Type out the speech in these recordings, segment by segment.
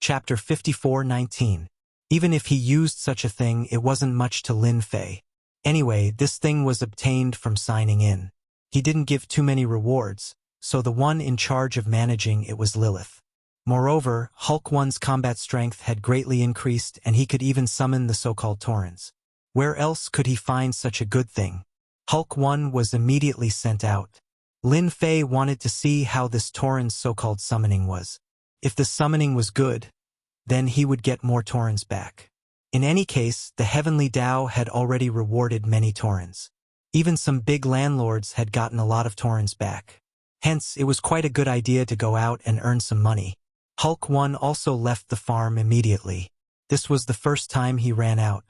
Chapter 54:19. Even if he used such a thing, it wasn't much to Lin Fei. Anyway, this thing was obtained from signing in. He didn't give too many rewards, so the one in charge of managing it was Lilith. Moreover, Hulk 1's combat strength had greatly increased and he could even summon the so-called Taurens. Where else could he find such a good thing? Hulk 1 was immediately sent out. Lin Fei wanted to see how this Tauren's so-called summoning was. If the summoning was good, then he would get more Taurens back. In any case, the Heavenly Tao had already rewarded many Taurens. Even some big landlords had gotten a lot of Taurens back. Hence, it was quite a good idea to go out and earn some money. Hulk 1 also left the farm immediately. This was the first time he ran out.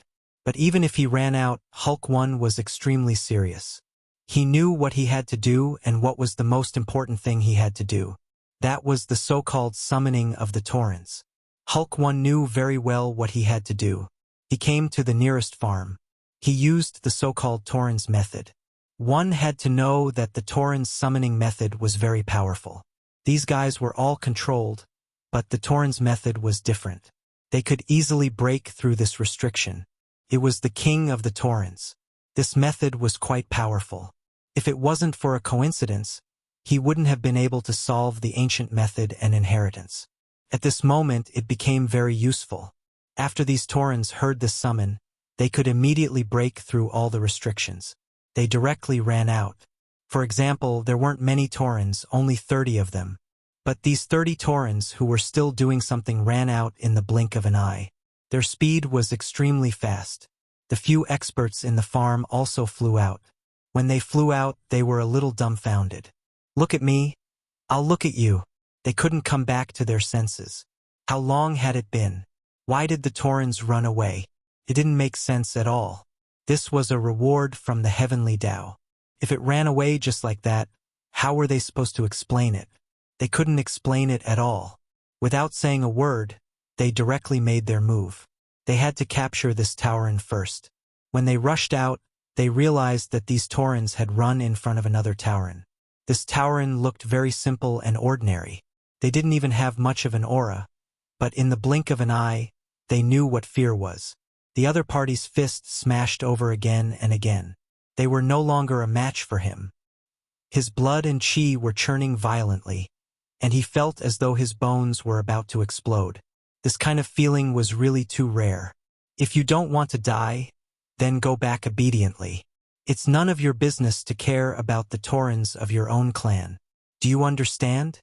But even if he ran out, Hulk 1 was extremely serious. He knew what he had to do and what was the most important thing he had to do. That was the so-called summoning of the Taurens. Hulk 1 knew very well what he had to do. He came to the nearest farm. He used the so-called Taurens method. One had to know that the Taurens summoning method was very powerful. These guys were all controlled, but the Taurens method was different. They could easily break through this restriction. It was the king of the Taurens. This method was quite powerful. If it wasn't for a coincidence, he wouldn't have been able to solve the ancient method and inheritance. At this moment, it became very useful. After these Taurens heard this summon, they could immediately break through all the restrictions. They directly ran out. For example, there weren't many Taurens, only 30 of them. But these 30 Taurens who were still doing something ran out in the blink of an eye. Their speed was extremely fast. The few experts in the farm also flew out. When they flew out, they were a little dumbfounded. Look at me. I'll look at you. They couldn't come back to their senses. How long had it been? Why did the Taurens run away? It didn't make sense at all. This was a reward from the Heavenly Tao. If it ran away just like that, how were they supposed to explain it? They couldn't explain it at all. Without saying a word, they directly made their move. They had to capture this Tauren first. When they rushed out, they realized that these Taurens had run in front of another Tauren. This Tauren looked very simple and ordinary. They didn't even have much of an aura, but in the blink of an eye, they knew what fear was. The other party's fists smashed over again and again. They were no longer a match for him. His blood and chi were churning violently, and he felt as though his bones were about to explode. This kind of feeling was really too rare. If you don't want to die, then go back obediently. It's none of your business to care about the Taurens of your own clan. Do you understand?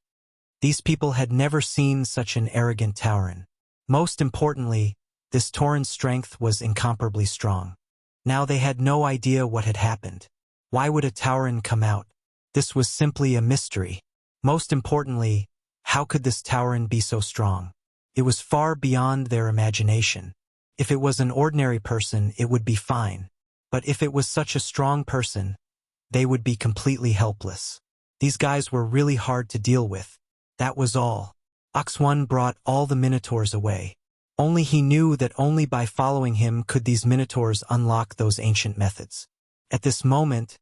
These people had never seen such an arrogant Tauren. Most importantly, this Tauren's strength was incomparably strong. Now they had no idea what had happened. Why would a Tauren come out? This was simply a mystery. Most importantly, how could this Tauren be so strong? It was far beyond their imagination. If it was an ordinary person, it would be fine. But if it was such a strong person, they would be completely helpless. These guys were really hard to deal with. That was all. Ox1 brought all the Minotaurs away. Only he knew that only by following him could these Minotaurs unlock those ancient methods. At this moment,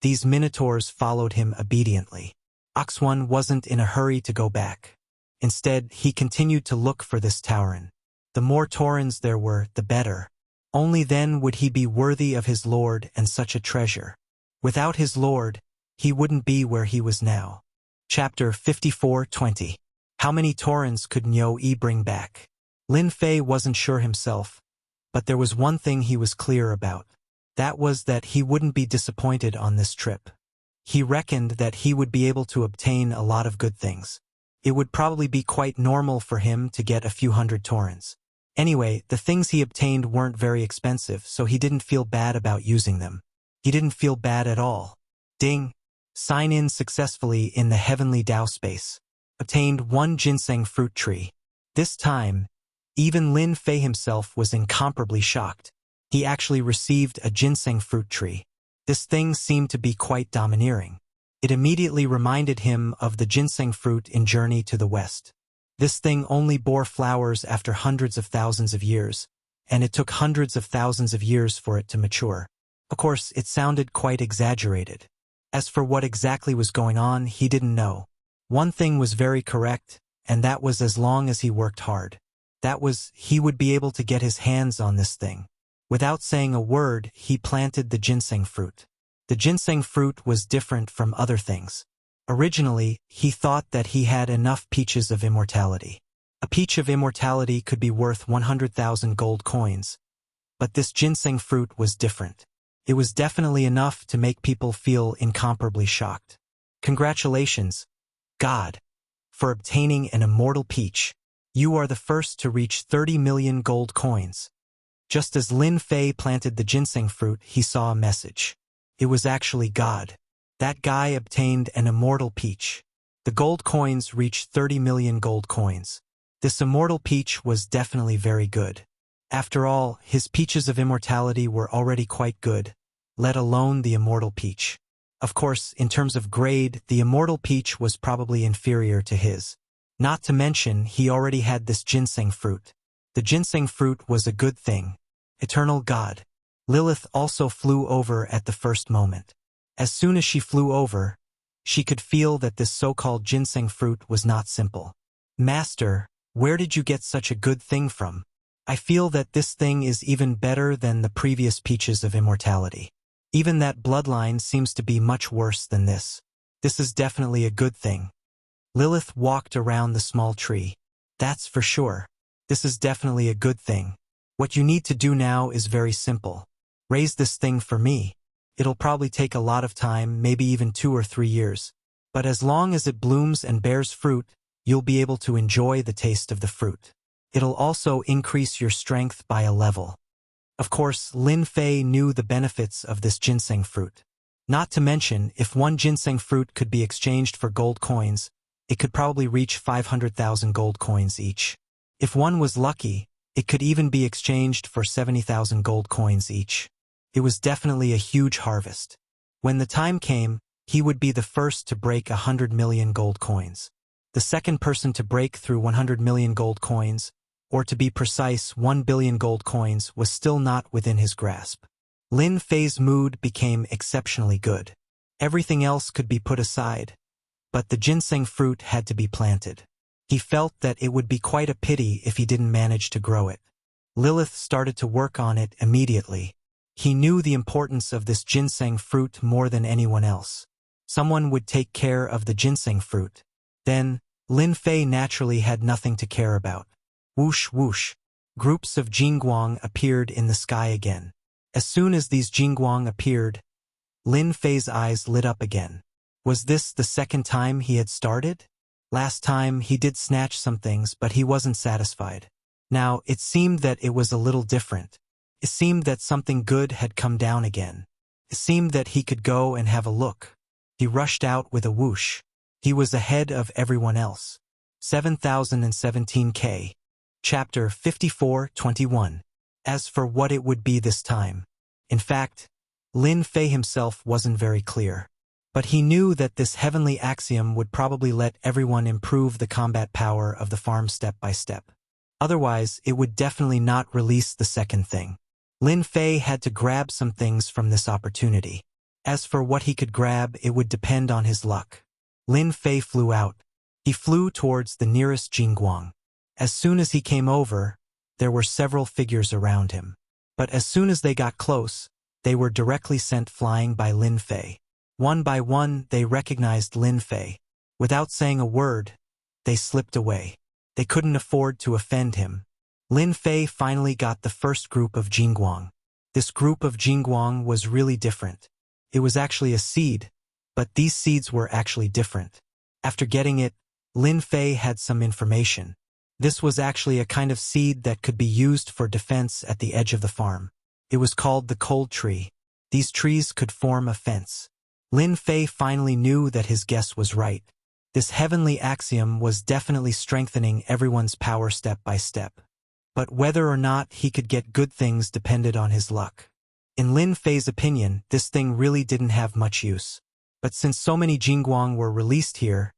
these Minotaurs followed him obediently. Ox1 wasn't in a hurry to go back. Instead, he continued to look for this Tauren. The more Taurens there were, the better. Only then would he be worthy of his lord and such a treasure. Without his lord, he wouldn't be where he was now. Chapter 54:20. How many Taurens could Nyo-E bring back? Lin Fei wasn't sure himself, but there was one thing he was clear about. That was that he wouldn't be disappointed on this trip. He reckoned that he would be able to obtain a lot of good things. It would probably be quite normal for him to get a few hundred Taurens. Anyway, the things he obtained weren't very expensive, so he didn't feel bad about using them. He didn't feel bad at all. Ding! Sign in successfully in the Heavenly Tao space. Obtained 1 ginseng fruit tree. This time, even Lin Fei himself was incomparably shocked. He actually received a ginseng fruit tree. This thing seemed to be quite domineering. It immediately reminded him of the ginseng fruit in Journey to the West. This thing only bore flowers after hundreds of thousands of years, and it took hundreds of thousands of years for it to mature. Of course, it sounded quite exaggerated. As for what exactly was going on, he didn't know. One thing was very correct, and that was as long as he worked hard, he would be able to get his hands on this thing. Without saying a word, he planted the ginseng fruit. The ginseng fruit was different from other things. Originally, he thought that he had enough peaches of immortality. A peach of immortality could be worth 100,000 gold coins. But this ginseng fruit was different. It was definitely enough to make people feel incomparably shocked. Congratulations, God, for obtaining an immortal peach. You are the first to reach 30 million gold coins. Just as Lin Fei planted the ginseng fruit, he saw a message. It was actually God. That guy obtained an immortal peach. The gold coins reached 30 million gold coins. This immortal peach was definitely very good. After all, his peaches of immortality were already quite good, let alone the immortal peach. Of course, in terms of grade, the immortal peach was probably inferior to his. Not to mention, he already had this ginseng fruit. The ginseng fruit was a good thing. Eternal God. Lilith also flew over at the first moment. As soon as she flew over, she could feel that this so-called ginseng fruit was not simple. Master, where did you get such a good thing from? I feel that this thing is even better than the previous peaches of immortality. Even that bloodline seems to be much worse than this. This is definitely a good thing. Lilith walked around the small tree. That's for sure. This is definitely a good thing. What you need to do now is very simple. Raise this thing for me. It'll probably take a lot of time, maybe even 2 or 3 years. But as long as it blooms and bears fruit, you'll be able to enjoy the taste of the fruit. It'll also increase your strength by a level. Of course, Lin Fei knew the benefits of this ginseng fruit. Not to mention, if one ginseng fruit could be exchanged for gold coins, it could probably reach 500,000 gold coins each. If one was lucky, it could even be exchanged for 70,000 gold coins each. It was definitely a huge harvest. When the time came, he would be the first to break 100 million gold coins. The second person to break through 100 million gold coins, or to be precise 1 billion gold coins, was still not within his grasp. Lin Fei's mood became exceptionally good. Everything else could be put aside, but the ginseng fruit had to be planted. He felt that it would be quite a pity if he didn't manage to grow it. Lilith started to work on it immediately. He knew the importance of this ginseng fruit more than anyone else. Someone would take care of the ginseng fruit. Then, Lin Fei naturally had nothing to care about. Whoosh whoosh. Groups of jingguang appeared in the sky again. As soon as these jingguang appeared, Lin Fei's eyes lit up again. Was this the second time he had started? Last time he did snatch some things, but he wasn't satisfied. Now, it seemed that it was a little different. It seemed that something good had come down again. It seemed that he could go and have a look. He rushed out with a whoosh. He was ahead of everyone else. 7017K. Chapter 54:21. As for what it would be this time. In fact, Lin Fei himself wasn't very clear. But he knew that this heavenly axiom would probably let everyone improve the combat power of the farm step by step. Otherwise, it would definitely not release the second thing. Lin Fei had to grab some things from this opportunity. As for what he could grab, it would depend on his luck. Lin Fei flew out. He flew towards the nearest jingguang. As soon as he came over, there were several figures around him. But as soon as they got close, they were directly sent flying by Lin Fei. One by one, they recognized Lin Fei. Without saying a word, they slipped away. They couldn't afford to offend him. Lin Fei finally got the first group of jingguang. This group of jingguang was really different. It was actually a seed, but these seeds were actually different. After getting it, Lin Fei had some information. This was actually a kind of seed that could be used for defense at the edge of the farm. It was called the cold tree. These trees could form a fence. Lin Fei finally knew that his guess was right. This heavenly axiom was definitely strengthening everyone's power step by step. But whether or not he could get good things depended on his luck. In Lin Fei's opinion, this thing really didn't have much use. But since so many jingguang were released here,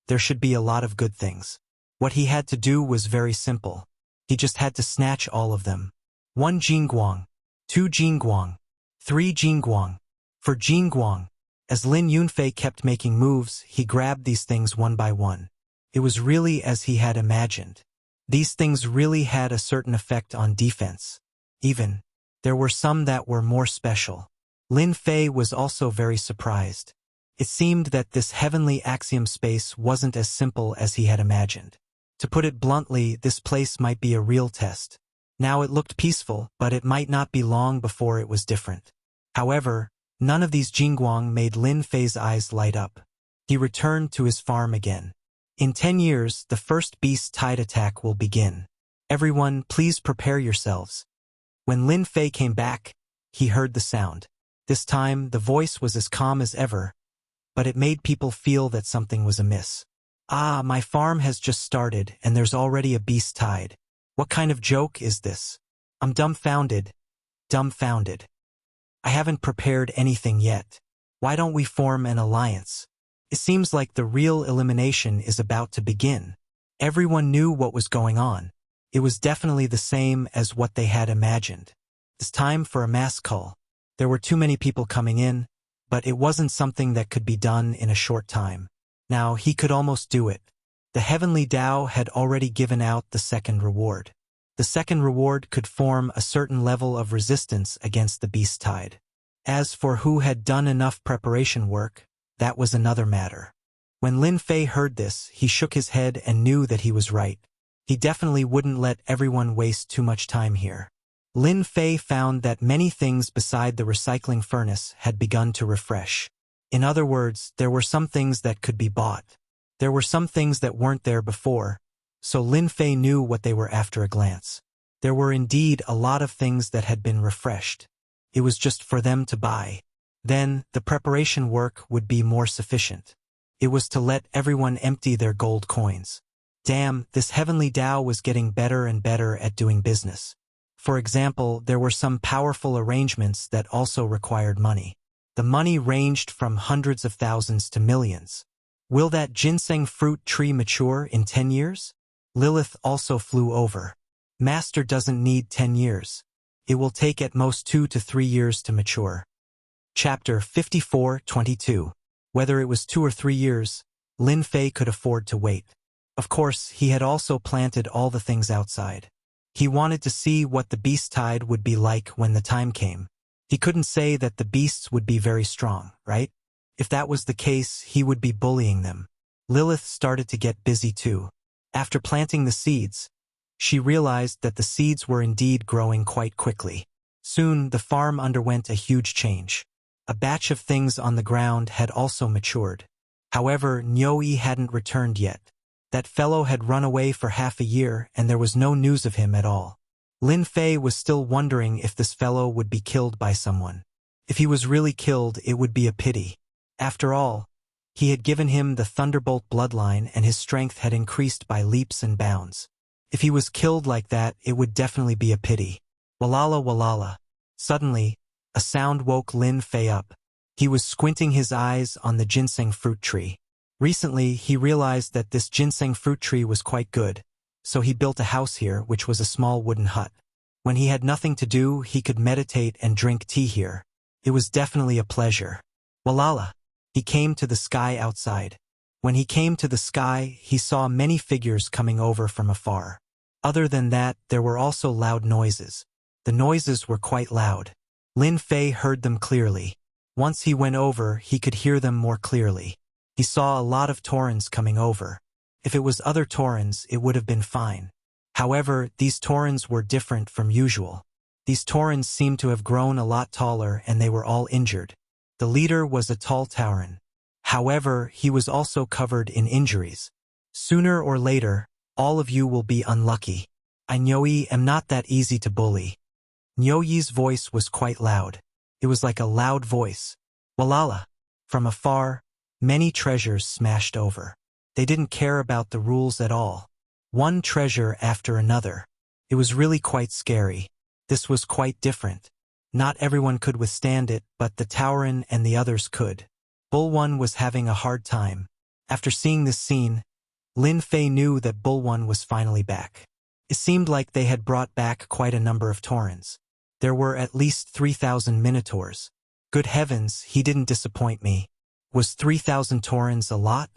there should be a lot of good things. What he had to do was very simple. He just had to snatch all of them. 1 jingguang, 2 jingguang, 3 jingguang, 4 jingguang. As Lin Yunfei kept making moves, he grabbed these things one by one. It was really as he had imagined. These things really had a certain effect on defense. Even, there were some that were more special. Lin Fei was also very surprised. It seemed that this heavenly axiom space wasn't as simple as he had imagined. To put it bluntly, this place might be a real test. Now it looked peaceful, but it might not be long before it was different. However, none of these jingguang made Lin Fei's eyes light up. He returned to his farm again. In 10 years, the first beast tide attack will begin. Everyone, please prepare yourselves. When Lin Fei came back, he heard the sound. This time, the voice was as calm as ever, but it made people feel that something was amiss. Ah, my farm has just started, and there's already a beast tide. What kind of joke is this? I'm dumbfounded. Dumbfounded. I haven't prepared anything yet. Why don't we form an alliance? It seems like the real elimination is about to begin. Everyone knew what was going on. It was definitely the same as what they had imagined. It's time for a mass call. There were too many people coming in, but it wasn't something that could be done in a short time. Now he could almost do it. The heavenly Tao had already given out the second reward. The second reward could form a certain level of resistance against the beast tide. As for who had done enough preparation work, that was another matter. When Lin Fei heard this, he shook his head and knew that he was right. He definitely wouldn't let everyone waste too much time here. Lin Fei found that many things beside the recycling furnace had begun to refresh. In other words, there were some things that could be bought. There were some things that weren't there before, so Lin Fei knew what they were after a glance. There were indeed a lot of things that had been refreshed. It was just for them to buy. Then, the preparation work would be more sufficient. It was to let everyone empty their gold coins. Damn, this heavenly Tao was getting better and better at doing business. For example, there were some powerful arrangements that also required money. The money ranged from hundreds of thousands to millions. Will that ginseng fruit tree mature in 10 years? Lilith also flew over. Master doesn't need 10 years. It will take at most 2 to 3 years to mature. Chapter 54:22. Whether it was 2 or 3 years, Lin Fei could afford to wait. Of course, he had also planted all the things outside. He wanted to see what the beast tide would be like when the time came. He couldn't say that the beasts would be very strong, right? If that was the case, he would be bullying them. Lilith started to get busy too. After planting the seeds, she realized that the seeds were indeed growing quite quickly. Soon, the farm underwent a huge change. A batch of things on the ground had also matured. However, Niu hadn't returned yet. That fellow had run away for half a year and there was no news of him at all. Lin Fei was still wondering if this fellow would be killed by someone. If he was really killed, it would be a pity. After all, he had given him the Thunderbolt bloodline and his strength had increased by leaps and bounds. If he was killed like that, it would definitely be a pity. Walala walala. Suddenly, a sound woke Lin Fei up. He was squinting his eyes on the ginseng fruit tree. Recently, he realized that this ginseng fruit tree was quite good, so he built a house here, which was a small wooden hut. When he had nothing to do, he could meditate and drink tea here. It was definitely a pleasure. Walala. He came to the sky outside. When he came to the sky, he saw many figures coming over from afar. Other than that, there were also loud noises. The noises were quite loud. Lin Fei heard them clearly. Once he went over, he could hear them more clearly. He saw a lot of Taurens coming over. If it was other Taurens, it would have been fine. However, these Taurens were different from usual. These Taurens seemed to have grown a lot taller and they were all injured. The leader was a tall Tauren. However, he was also covered in injuries. Sooner or later, all of you will be unlucky. I Niu am not that easy to bully. Niu's voice was quite loud. It was like a loud voice. Walala. From afar, many treasures smashed over. They didn't care about the rules at all. One treasure after another. It was really quite scary. This was quite different. Not everyone could withstand it, but the Tauren and the others could. Bulwan was having a hard time. After seeing this scene, Lin Fei knew that Bulwan was finally back. It seemed like they had brought back quite a number of Taurens. There were at least 3,000 Minotaurs. Good heavens, he didn't disappoint me. Was 3,000 Taurens a lot?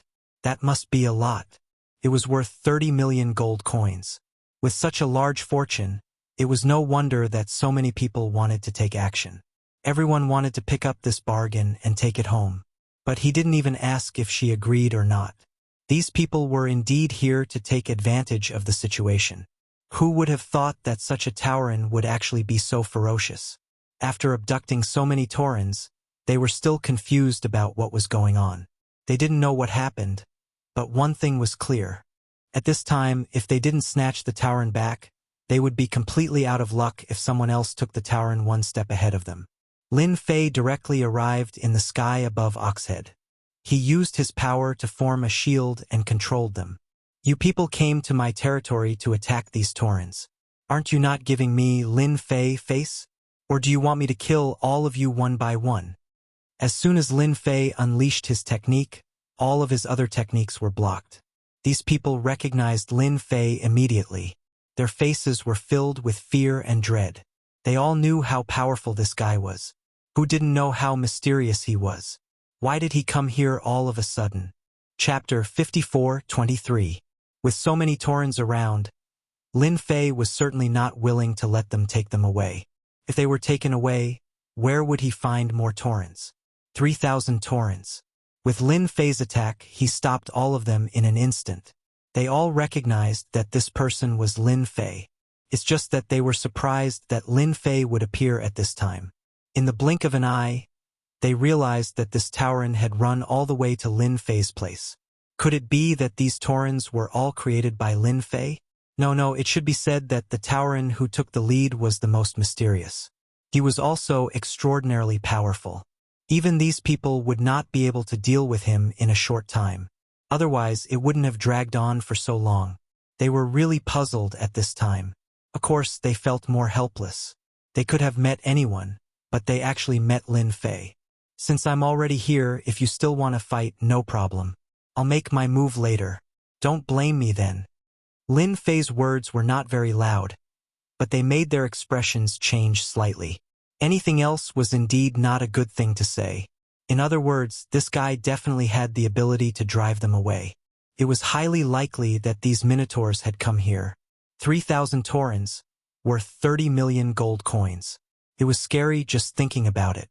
That must be a lot. It was worth 30 million gold coins. With such a large fortune, it was no wonder that so many people wanted to take action. Everyone wanted to pick up this bargain and take it home. But he didn't even ask if she agreed or not. These people were indeed here to take advantage of the situation. Who would have thought that such a Tauren would actually be so ferocious? After abducting so many Taurens, they were still confused about what was going on. They didn't know what happened, but one thing was clear. At this time, if they didn't snatch the Tauren back, they would be completely out of luck if someone else took the Tauren one step ahead of them. Lin Fei directly arrived in the sky above Oxhead. He used his power to form a shield and controlled them. You people came to my territory to attack these Taurens. Aren't you not giving me Lin Fei face? Or do you want me to kill all of you one by one? As soon as Lin Fei unleashed his technique, all of his other techniques were blocked. These people recognized Lin Fei immediately. Their faces were filled with fear and dread. They all knew how powerful this guy was. Who didn't know how mysterious he was? Why did he come here all of a sudden? Chapter 54:23. With so many Taurens around, Lin Fei was certainly not willing to let them take them away. If they were taken away, where would he find more Taurens? 3,000 Taurens. With Lin Fei's attack, he stopped all of them in an instant. They all recognized that this person was Lin Fei. It's just that they were surprised that Lin Fei would appear at this time. In the blink of an eye, they realized that this Tauren had run all the way to Lin Fei's place. Could it be that these Taurens were all created by Lin Fei? No, it should be said that the Tauren who took the lead was the most mysterious. He was also extraordinarily powerful. Even these people would not be able to deal with him in a short time. Otherwise, it wouldn't have dragged on for so long. They were really puzzled at this time. Of course, they felt more helpless. They could have met anyone, but they actually met Lin Fei. Since I'm already here, if you still want to fight, no problem. I'll make my move later. Don't blame me then. Lin Fei's words were not very loud, but they made their expressions change slightly. Anything else was indeed not a good thing to say. In other words, this guy definitely had the ability to drive them away. It was highly likely that these Minotaurs had come here. 3,000 Taurens, worth 30 million gold coins. It was scary just thinking about it.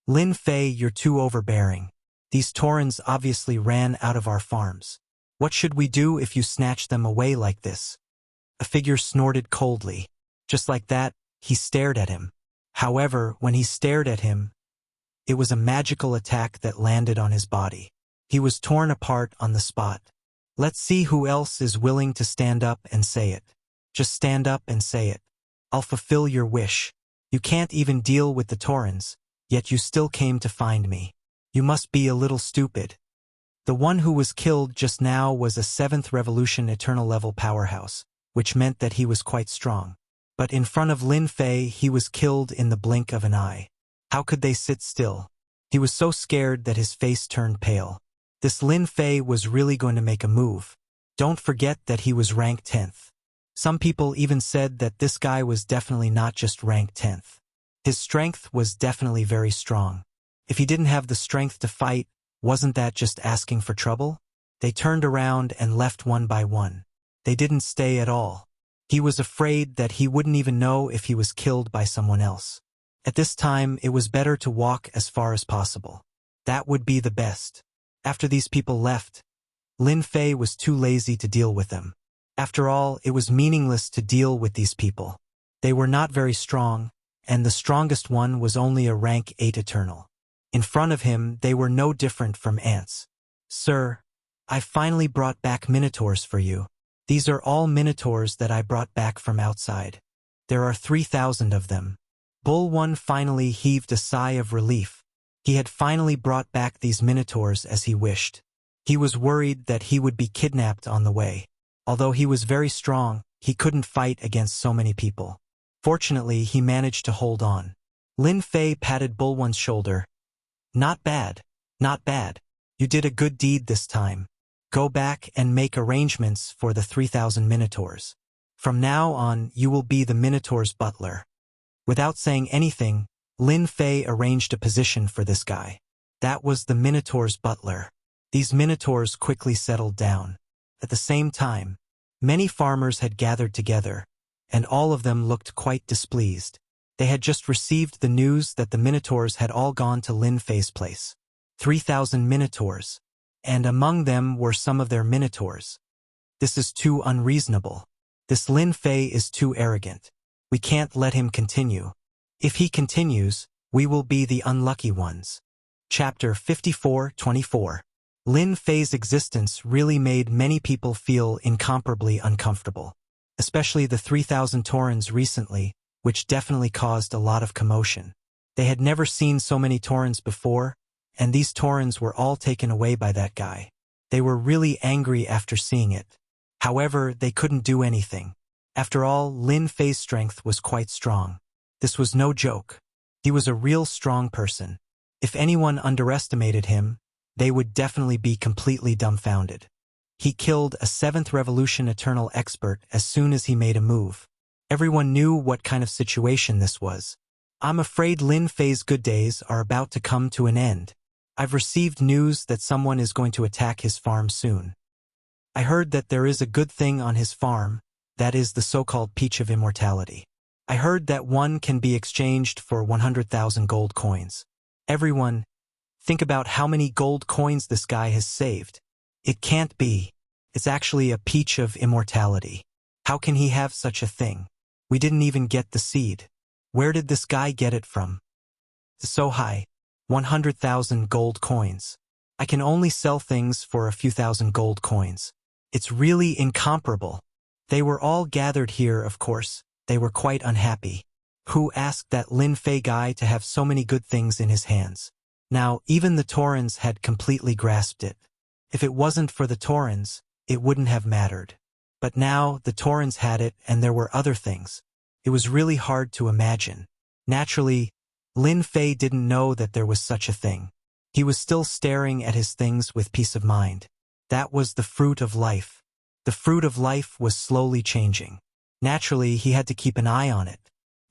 Lin Fei, you're too overbearing. These Taurens obviously ran out of our farms. What should we do if you snatch them away like this? A figure snorted coldly. Just like that, he stared at him. However, when he stared at him, it was a magical attack that landed on his body. He was torn apart on the spot. Let's see who else is willing to stand up and say it. Just stand up and say it. I'll fulfill your wish. You can't even deal with the Taurens, yet you still came to find me. You must be a little stupid. The one who was killed just now was a 7th Revolution Eternal level powerhouse, which meant that he was quite strong. But in front of Lin Fei, he was killed in the blink of an eye. How could they sit still? He was so scared that his face turned pale. This Lin Fei was really going to make a move. Don't forget that he was ranked 10th. Some people even said that this guy was definitely not just ranked 10th. His strength was definitely very strong. If he didn't have the strength to fight, wasn't that just asking for trouble? They turned around and left one by one. They didn't stay at all. He was afraid that he wouldn't even know if he was killed by someone else. At this time, it was better to walk as far as possible. That would be the best. After these people left, Lin Fei was too lazy to deal with them. After all, it was meaningless to deal with these people. They were not very strong, and the strongest one was only a rank 8 Eternal. In front of him, they were no different from ants. Sir, I finally brought back Minotaurs for you. These are all Minotaurs that I brought back from outside. There are 3,000 of them. Bull One finally heaved a sigh of relief. He had finally brought back these Minotaurs as he wished. He was worried that he would be kidnapped on the way. Although he was very strong, he couldn't fight against so many people. Fortunately, he managed to hold on. Lin Fei patted Bull One's shoulder. Not bad, not bad. You did a good deed this time. Go back and make arrangements for the 3,000 Minotaurs. From now on, you will be the Minotaur's butler. Without saying anything, Lin Fei arranged a position for this guy. That was the Minotaur's butler. These Minotaurs quickly settled down. At the same time, Many farmers had gathered together, and all of them looked quite displeased. They had just received the news that the Minotaurs had all gone to Lin Fei's place. 3,000 Minotaurs, and among them were some of their Minotaurs. This is too unreasonable. This Lin Fei is too arrogant. We can't let him continue. If he continues, we will be the unlucky ones. Chapter 54:24. Lin Fei's existence really made many people feel incomparably uncomfortable, especially the 3,000 Taurens recently, which definitely caused a lot of commotion. They had never seen so many Taurens before, and these Taurens were all taken away by that guy. They were really angry after seeing it. However, they couldn't do anything. After all, Lin Fei's strength was quite strong. This was no joke. He was a real strong person. If anyone underestimated him, they would definitely be completely dumbfounded. He killed a 7th Revolution Eternal expert as soon as he made a move. Everyone knew what kind of situation this was. I'm afraid Lin Fei's good days are about to come to an end. I've received news that someone is going to attack his farm soon. I heard that there is a good thing on his farm, that is the so-called Peach of Immortality. I heard that one can be exchanged for 100,000 gold coins. Everyone, think about how many gold coins this guy has saved. It can't be. It's actually a Peach of Immortality. How can he have such a thing? We didn't even get the seed. Where did this guy get it from? It's so high. 100,000 gold coins. I can only sell things for a few thousand gold coins. It's really incomparable. They were all gathered here, of course. They were quite unhappy. Who asked that Lin Fei guy to have so many good things in his hands? Now, even the Taurens had completely grasped it. If it wasn't for the Taurens, it wouldn't have mattered. But now, the Taurens had it, and there were other things. It was really hard to imagine. Naturally, Lin Fei didn't know that there was such a thing. He was still staring at his things with peace of mind. That was the fruit of life. The fruit of life was slowly changing. Naturally, he had to keep an eye on it.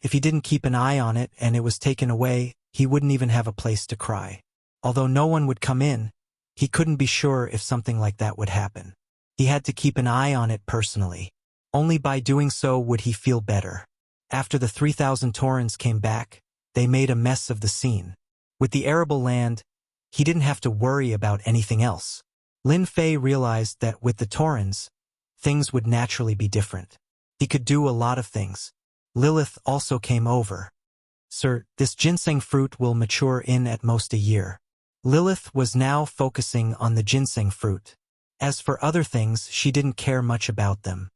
If he didn't keep an eye on it and it was taken away, he wouldn't even have a place to cry. Although no one would come in, he couldn't be sure if something like that would happen. He had to keep an eye on it personally. Only by doing so would he feel better. After the 3,000 Taurens came back, they made a mess of the scene. With the arable land, he didn't have to worry about anything else. Lin Fei realized that with the Taurens, things would naturally be different. He could do a lot of things. Lilith also came over. Sir, this ginseng fruit will mature in at most a year. Lilith was now focusing on the ginseng fruit. As for other things, she didn't care much about them.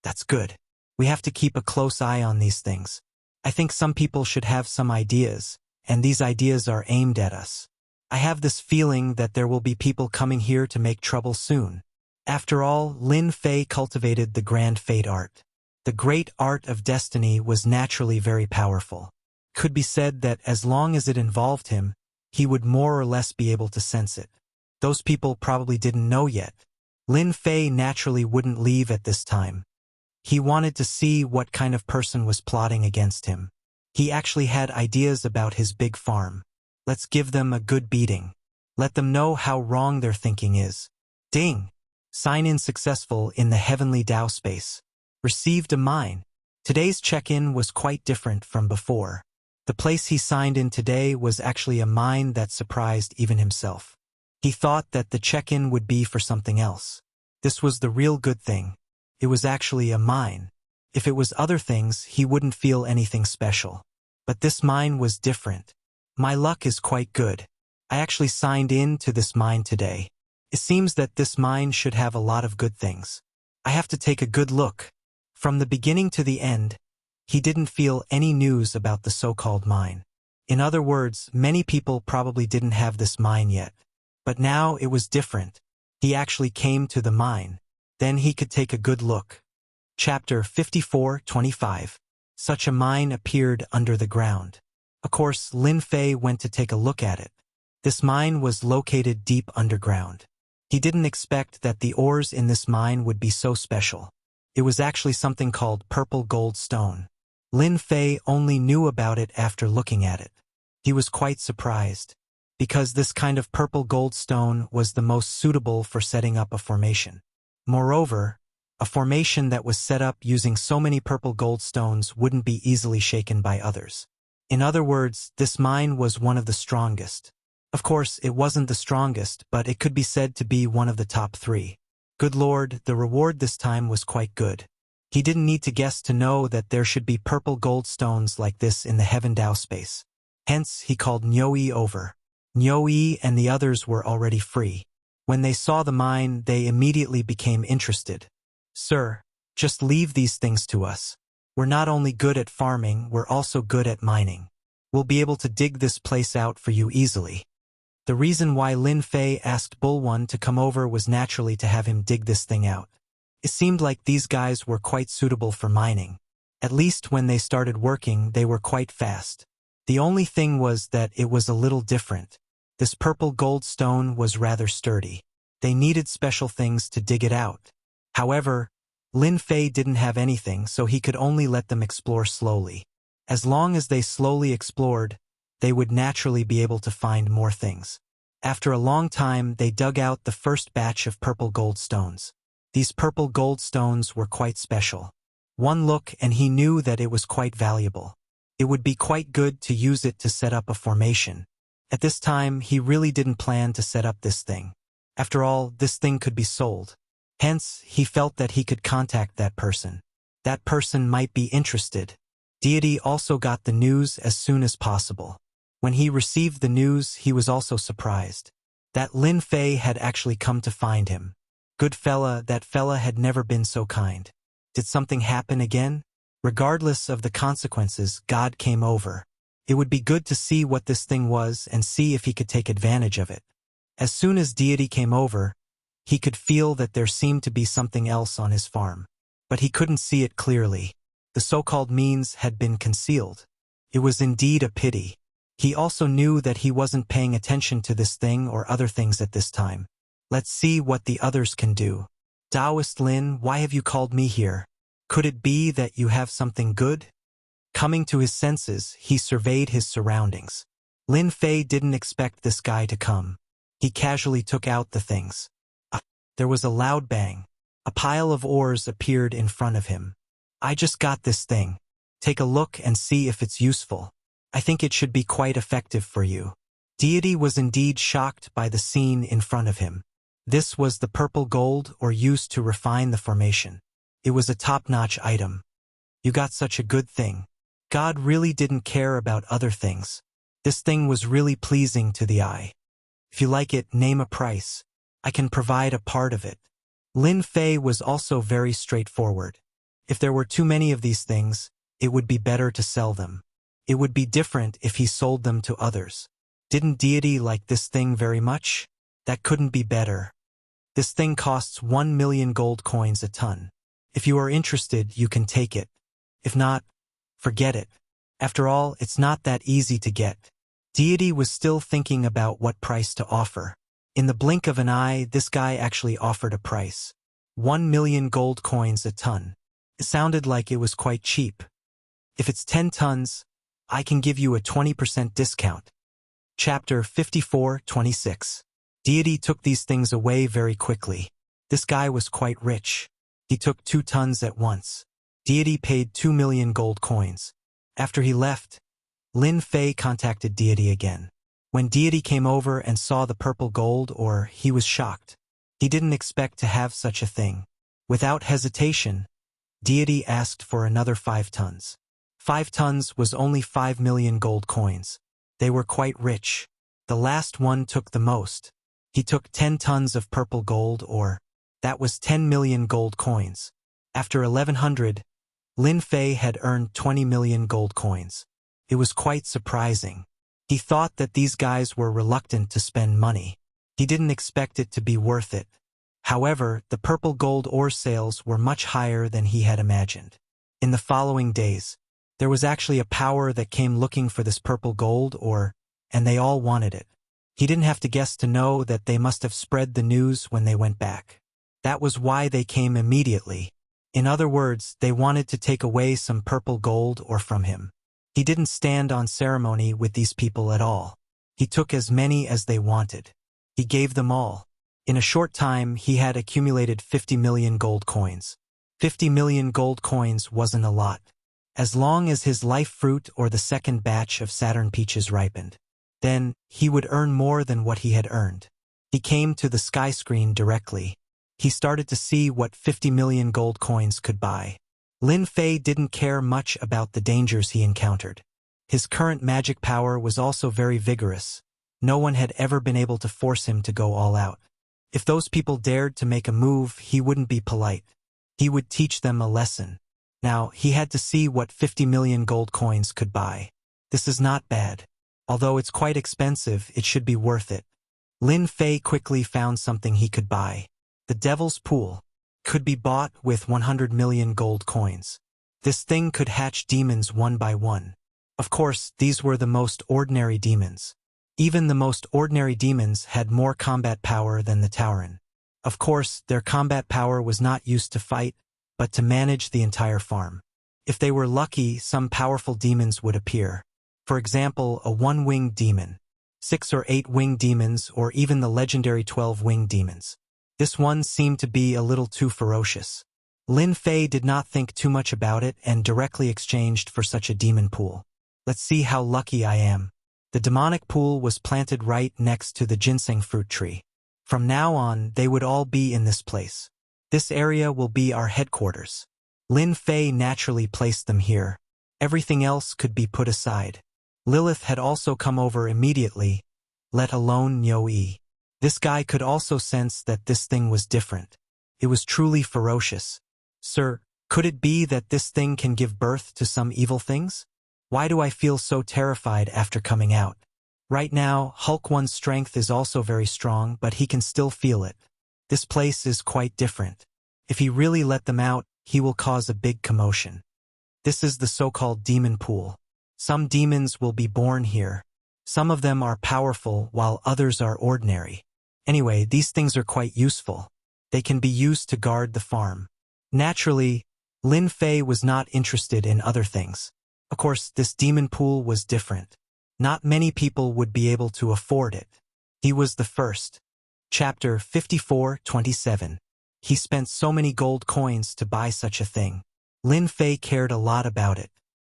That's good. We have to keep a close eye on these things. I think some people should have some ideas, and these ideas are aimed at us. I have this feeling that there will be people coming here to make trouble soon. After all, Lin Fei cultivated the grand fate art. The great art of destiny was naturally very powerful. Could be said that as long as it involved him, he would more or less be able to sense it. Those people probably didn't know yet. Lin Fei naturally wouldn't leave at this time. He wanted to see what kind of person was plotting against him. He actually had ideas about his big farm. Let's give them a good beating. Let them know how wrong their thinking is. Ding! Sign in successful in the heavenly Tao space. Received a mine. Today's check-in was quite different from before. The place he signed in today was actually a mine that surprised even himself. He thought that the check-in would be for something else. This was the real good thing. It was actually a mine. If it was other things, he wouldn't feel anything special. But this mine was different. My luck is quite good. I actually signed in to this mine today. It seems that this mine should have a lot of good things. I have to take a good look. From the beginning to the end, he didn't feel any news about the so-called mine. In other words, many people probably didn't have this mine yet. But now it was different. He actually came to the mine. Then he could take a good look. Chapter 54:25. Such a mine appeared under the ground. Of course, Lin Fei went to take a look at it. This mine was located deep underground. He didn't expect that the ores in this mine would be so special. It was actually something called purple gold stone. Lin Fei only knew about it after looking at it. He was quite surprised, because this kind of purple gold stone was the most suitable for setting up a formation. Moreover, A formation that was set up using so many purple gold stones wouldn't be easily shaken by others. In other words, this mine was one of the strongest. Of course, it wasn't the strongest, but it could be said to be one of the top 3. Good Lord, the reward this time was quite good. He didn't need to guess to know that there should be purple gold stones like this in the Heaven Dao space. Hence, he called Niuyi over. Niuyi and the others were already free. When they saw the mine, they immediately became interested. Sir, just leave these things to us. We're not only good at farming, we're also good at mining. We'll be able to dig this place out for you easily. The reason why Lin Fei asked Bulwan to come over was naturally to have him dig this thing out. It seemed like these guys were quite suitable for mining. At least when they started working, they were quite fast. The only thing was that it was a little different. This purple gold stone was rather sturdy. They needed special things to dig it out. However, Lin Fei didn't have anything, so he could only let them explore slowly. As long as they slowly explored, they would naturally be able to find more things. After a long time, they dug out the first batch of purple gold stones. These purple gold stones were quite special. One look and he knew that it was quite valuable. It would be quite good to use it to set up a formation. At this time, he really didn't plan to set up this thing. After all, this thing could be sold. Hence, he felt that he could contact that person. That person might be interested. Deity also got the news as soon as possible. When he received the news, he was also surprised. That Lin Fei had actually come to find him. Good fella, that fella had never been so kind. Did something happen again? Regardless of the consequences, God came over. It would be good to see what this thing was and see if he could take advantage of it. As soon as Deity came over, he could feel that there seemed to be something else on his farm. But he couldn't see it clearly. The so-called means had been concealed. It was indeed a pity. He also knew that he wasn't paying attention to this thing or other things at this time. Let's see what the others can do. Taoist Lin, why have you called me here? Could it be that you have something good? Coming to his senses, he surveyed his surroundings. Lin Fei didn't expect this guy to come. He casually took out the things. There was a loud bang. A pile of ores appeared in front of him. I just got this thing. Take a look and see if it's useful. I think it should be quite effective for you. Deity was indeed shocked by the scene in front of him. This was the purple gold ore used to refine the formation. It was a top-notch item. You got such a good thing. God really didn't care about other things. This thing was really pleasing to the eye. If you like it, name a price. I can provide a part of it. Lin Fei was also very straightforward. If there were too many of these things, it would be better to sell them. It would be different if he sold them to others. Didn't Deity like this thing very much? That couldn't be better. This thing costs 1 million gold coins a ton. If you are interested, you can take it. If not, forget it. After all, it's not that easy to get. Deity was still thinking about what price to offer. In the blink of an eye, this guy actually offered a price. 1 million gold coins a ton. It sounded like it was quite cheap. If it's 10 tons, I can give you a 20% discount. Chapter 54:26. Deity took these things away very quickly. This guy was quite rich. He took 2 tons at once. Deity paid 2 million gold coins. After he left, Lin Fei contacted Deity again. When Deity came over and saw the purple gold ore, he was shocked. He didn't expect to have such a thing. Without hesitation, Deity asked for another 5 tons. 5 tons was only 5 million gold coins. They were quite rich. The last one took the most. He took 10 tons of purple gold ore. That was 10 million gold coins. After 1100, Lin Fei had earned 20 million gold coins. It was quite surprising. He thought that these guys were reluctant to spend money. He didn't expect it to be worth it. However, the purple gold ore sales were much higher than he had imagined. In the following days, there was actually a power that came looking for this purple gold ore, and they all wanted it. He didn't have to guess to know that they must have spread the news when they went back. That was why they came immediately. In other words, they wanted to take away some purple gold ore from him. He didn't stand on ceremony with these people at all. He took as many as they wanted. He gave them all. In a short time, he had accumulated 50 million gold coins. 50 million gold coins wasn't a lot, as long as his life fruit or the second batch of Saturn peaches ripened. Then, he would earn more than what he had earned. He came to the sky screen directly. He started to see what 50 million gold coins could buy. Lin Fei didn't care much about the dangers he encountered. His current magic power was also very vigorous. No one had ever been able to force him to go all out. If those people dared to make a move, he wouldn't be polite. He would teach them a lesson. Now, he had to see what 50 million gold coins could buy. This is not bad. Although it's quite expensive, it should be worth it. Lin Fei quickly found something he could buy. The Devil's Pool could be bought with 100 million gold coins. This thing could hatch demons one by one. Of course, these were the most ordinary demons. Even the most ordinary demons had more combat power than the Tauren. Of course, their combat power was not used to fight, but to manage the entire farm. If they were lucky, some powerful demons would appear. For example, a 1-winged demon, 6 or 8 winged demons, or even the legendary 12-winged demons. This one seemed to be a little too ferocious. Lin Fei did not think too much about it and directly exchanged for such a demon pool. Let's see how lucky I am. The demonic pool was planted right next to the ginseng fruit tree. From now on, they would all be in this place. This area will be our headquarters. Lin Fei naturally placed them here. Everything else could be put aside. Lilith had also come over immediately, let alone Niu. This guy could also sense that this thing was different. It was truly ferocious. Sir, could it be that this thing can give birth to some evil things? Why do I feel so terrified after coming out? Right now, Hulk One's strength is also very strong, but he can still feel it. This place is quite different. If he really let them out, he will cause a big commotion. This is the so-called demon pool. Some demons will be born here. Some of them are powerful, while others are ordinary. Anyway, these things are quite useful. They can be used to guard the farm. Naturally, Lin Fei was not interested in other things. Of course, this demon pool was different. Not many people would be able to afford it. He was the first. Chapter 54:27. He spent so many gold coins to buy such a thing. Lin Fei cared a lot about it.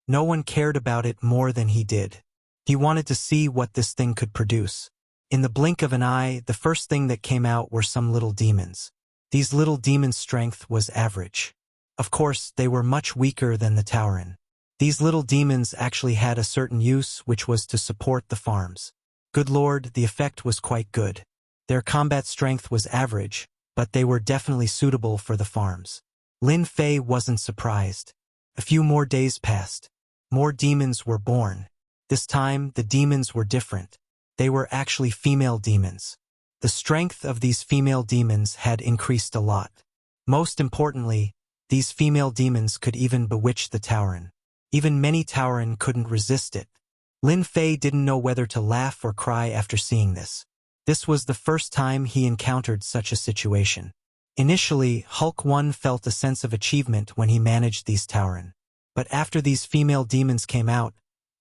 No one cared about it more than he did. He wanted to see what this thing could produce. In the blink of an eye, the first thing that came out were some little demons. These little demons' strength was average. Of course, they were much weaker than the Tauren. These little demons actually had a certain use, which was to support the farms. Good Lord, the effect was quite good. Their combat strength was average, but they were definitely suitable for the farms. Lin Fei wasn't surprised. A few more days passed. More demons were born. This time, the demons were different. They were actually female demons. The strength of these female demons had increased a lot. Most importantly, these female demons could even bewitch the Tauren. Even many Tauren couldn't resist it. Lin Fei didn't know whether to laugh or cry after seeing this. This was the first time he encountered such a situation. Initially, Hulk One felt a sense of achievement when he managed these Tauren. But after these female demons came out,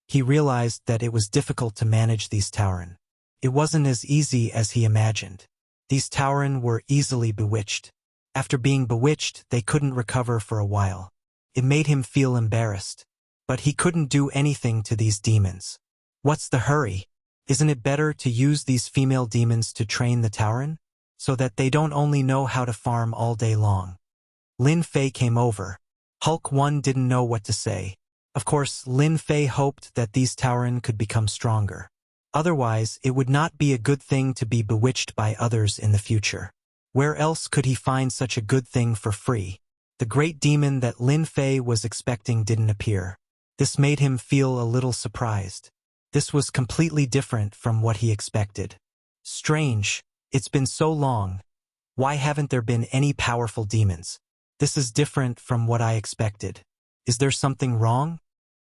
he realized that it was difficult to manage these Tauren. It wasn't as easy as he imagined. These Tauren were easily bewitched. After being bewitched, they couldn't recover for a while. It made him feel embarrassed. But he couldn't do anything to these demons. What's the hurry? Isn't it better to use these female demons to train the Tauren, so that they don't only know how to farm all day long? Lin Fei came over. Hulk One didn't know what to say. Of course, Lin Fei hoped that these Tauren could become stronger. Otherwise, it would not be a good thing to be bewitched by others in the future. Where else could he find such a good thing for free? The great demon that Lin Fei was expecting didn't appear. This made him feel a little surprised. This was completely different from what he expected. Strange. It's been so long. Why haven't there been any powerful demons? This is different from what I expected. Is there something wrong?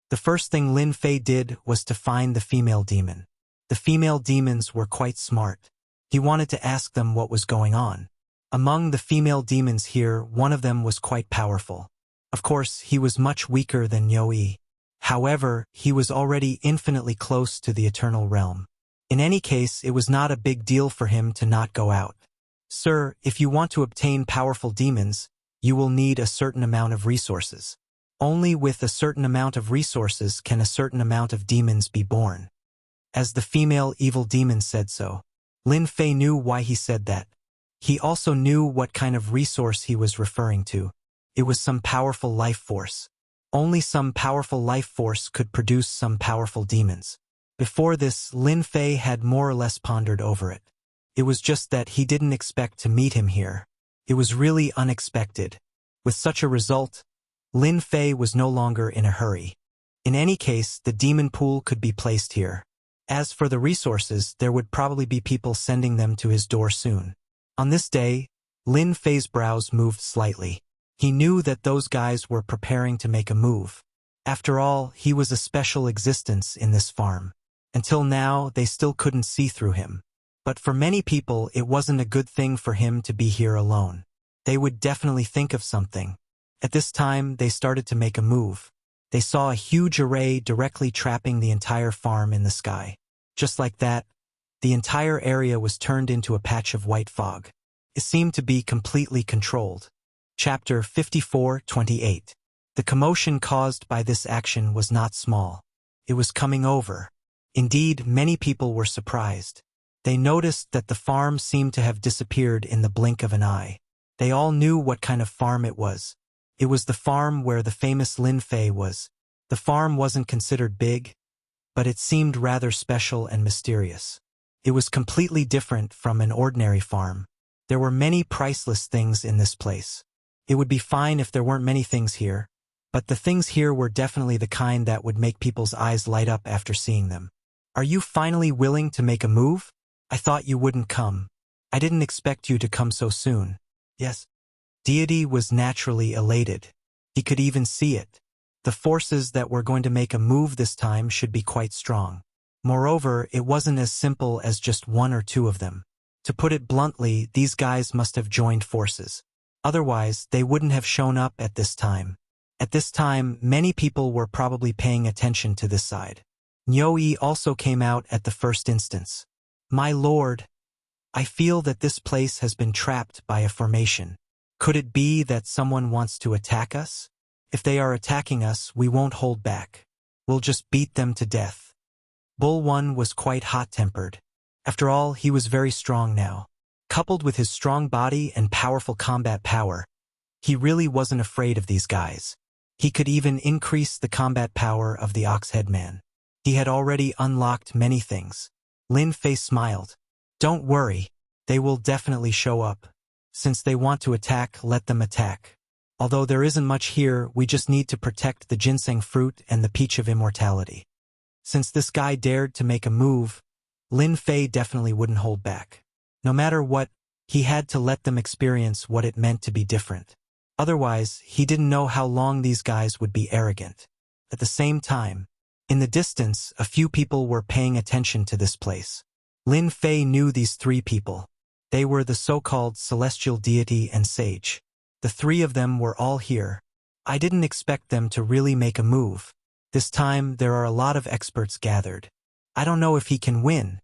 The first thing Lin Fei did was to find the female demon. The female demons were quite smart. He wanted to ask them what was going on. Among the female demons here, one of them was quite powerful. Of course, he was much weaker than Niu. However, he was already infinitely close to the eternal realm. In any case, it was not a big deal for him to not go out. Sir, if you want to obtain powerful demons, you will need a certain amount of resources. Only with a certain amount of resources can a certain amount of demons be born. As the female evil demon said so. Lin Fei knew why he said that. He also knew what kind of resource he was referring to. It was some powerful life force. Only some powerful life force could produce some powerful demons. Before this, Lin Fei had more or less pondered over it. It was just that he didn't expect to meet him here. It was really unexpected. With such a result, Lin Fei was no longer in a hurry. In any case, the demon pool could be placed here. As for the resources, there would probably be people sending them to his door soon. On this day, Lin Fei's brows moved slightly. He knew that those guys were preparing to make a move. After all, he was a special existence in this farm. Until now, they still couldn't see through him. But for many people, it wasn't a good thing for him to be here alone. They would definitely think of something. At this time, they started to make a move. They saw a huge array directly trapping the entire farm in the sky. Just like that, the entire area was turned into a patch of white fog. It seemed to be completely controlled. Chapter 54:28. The commotion caused by this action was not small. It was coming over. Indeed, many people were surprised. They noticed that the farm seemed to have disappeared in the blink of an eye. They all knew what kind of farm it was. It was the farm where the famous Lin Fei was. The farm wasn't considered big, but it seemed rather special and mysterious. It was completely different from an ordinary farm. There were many priceless things in this place. It would be fine if there weren't many things here, but the things here were definitely the kind that would make people's eyes light up after seeing them. Are you finally willing to make a move? I thought you wouldn't come. I didn't expect you to come so soon. Yes. Deity was naturally elated. He could even see it. The forces that were going to make a move this time should be quite strong. Moreover, it wasn't as simple as just one or two of them. To put it bluntly, these guys must have joined forces. Otherwise, they wouldn't have shown up at this time. At this time, many people were probably paying attention to this side. Niu also came out at the first instance. My lord, I feel that this place has been trapped by a formation. Could it be that someone wants to attack us? If they are attacking us, we won't hold back. We'll just beat them to death. Bull One was quite hot-tempered. After all, he was very strong now. Coupled with his strong body and powerful combat power, he really wasn't afraid of these guys. He could even increase the combat power of the Ox-Head Man. He had already unlocked many things. Lin Fei smiled. Don't worry, they will definitely show up. Since they want to attack, let them attack. Although there isn't much here, we just need to protect the ginseng fruit and the peach of immortality. Since this guy dared to make a move, Lin Fei definitely wouldn't hold back. No matter what, he had to let them experience what it meant to be different. Otherwise, he didn't know how long these guys would be arrogant. At the same time, in the distance, a few people were paying attention to this place. Lin Fei knew these three people. They were the so-called celestial deity and sage. The three of them were all here. I didn't expect them to really make a move. This time, there are a lot of experts gathered. I don't know if he can win.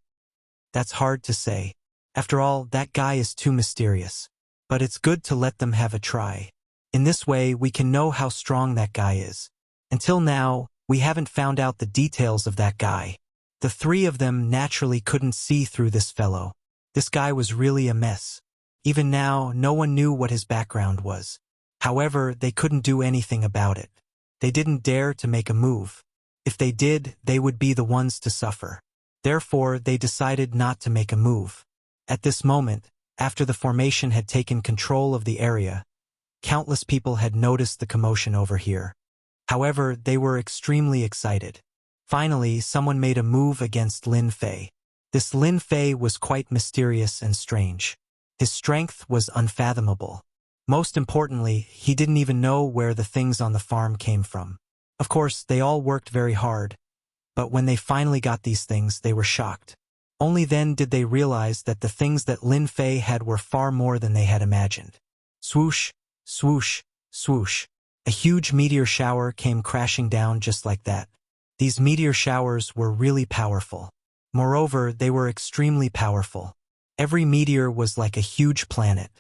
That's hard to say. After all, that guy is too mysterious. But it's good to let them have a try. In this way, we can know how strong that guy is. Until now, we haven't found out the details of that guy. The three of them naturally couldn't see through this fellow. This guy was really a mess. Even now, no one knew what his background was. However, they couldn't do anything about it. They didn't dare to make a move. If they did, they would be the ones to suffer. Therefore, they decided not to make a move. At this moment, after the formation had taken control of the area, countless people had noticed the commotion over here. However, they were extremely excited. Finally, someone made a move against Lin Fei. This Lin Fei was quite mysterious and strange. His strength was unfathomable. Most importantly, he didn't even know where the things on the farm came from. Of course, they all worked very hard, but when they finally got these things, they were shocked. Only then did they realize that the things that Lin Fei had were far more than they had imagined. Swoosh, swoosh, swoosh. A huge meteor shower came crashing down just like that. These meteor showers were really powerful. Moreover, they were extremely powerful. Every meteor was like a huge planet.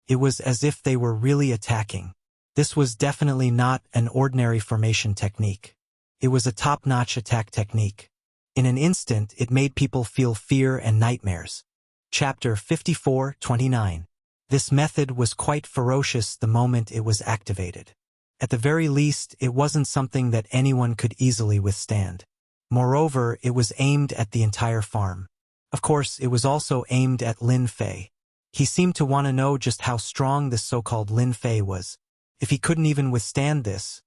It was as if they were really attacking. This was definitely not an ordinary formation technique. It was a top-notch attack technique. In an instant, it made people feel fear and nightmares. Chapter 54:29. This method was quite ferocious the moment it was activated. At the very least, it wasn't something that anyone could easily withstand. Moreover, it was aimed at the entire farm. Of course, it was also aimed at Lin Fei. He seemed to want to know just how strong this so-called Lin Fei was. If he couldn't even withstand this,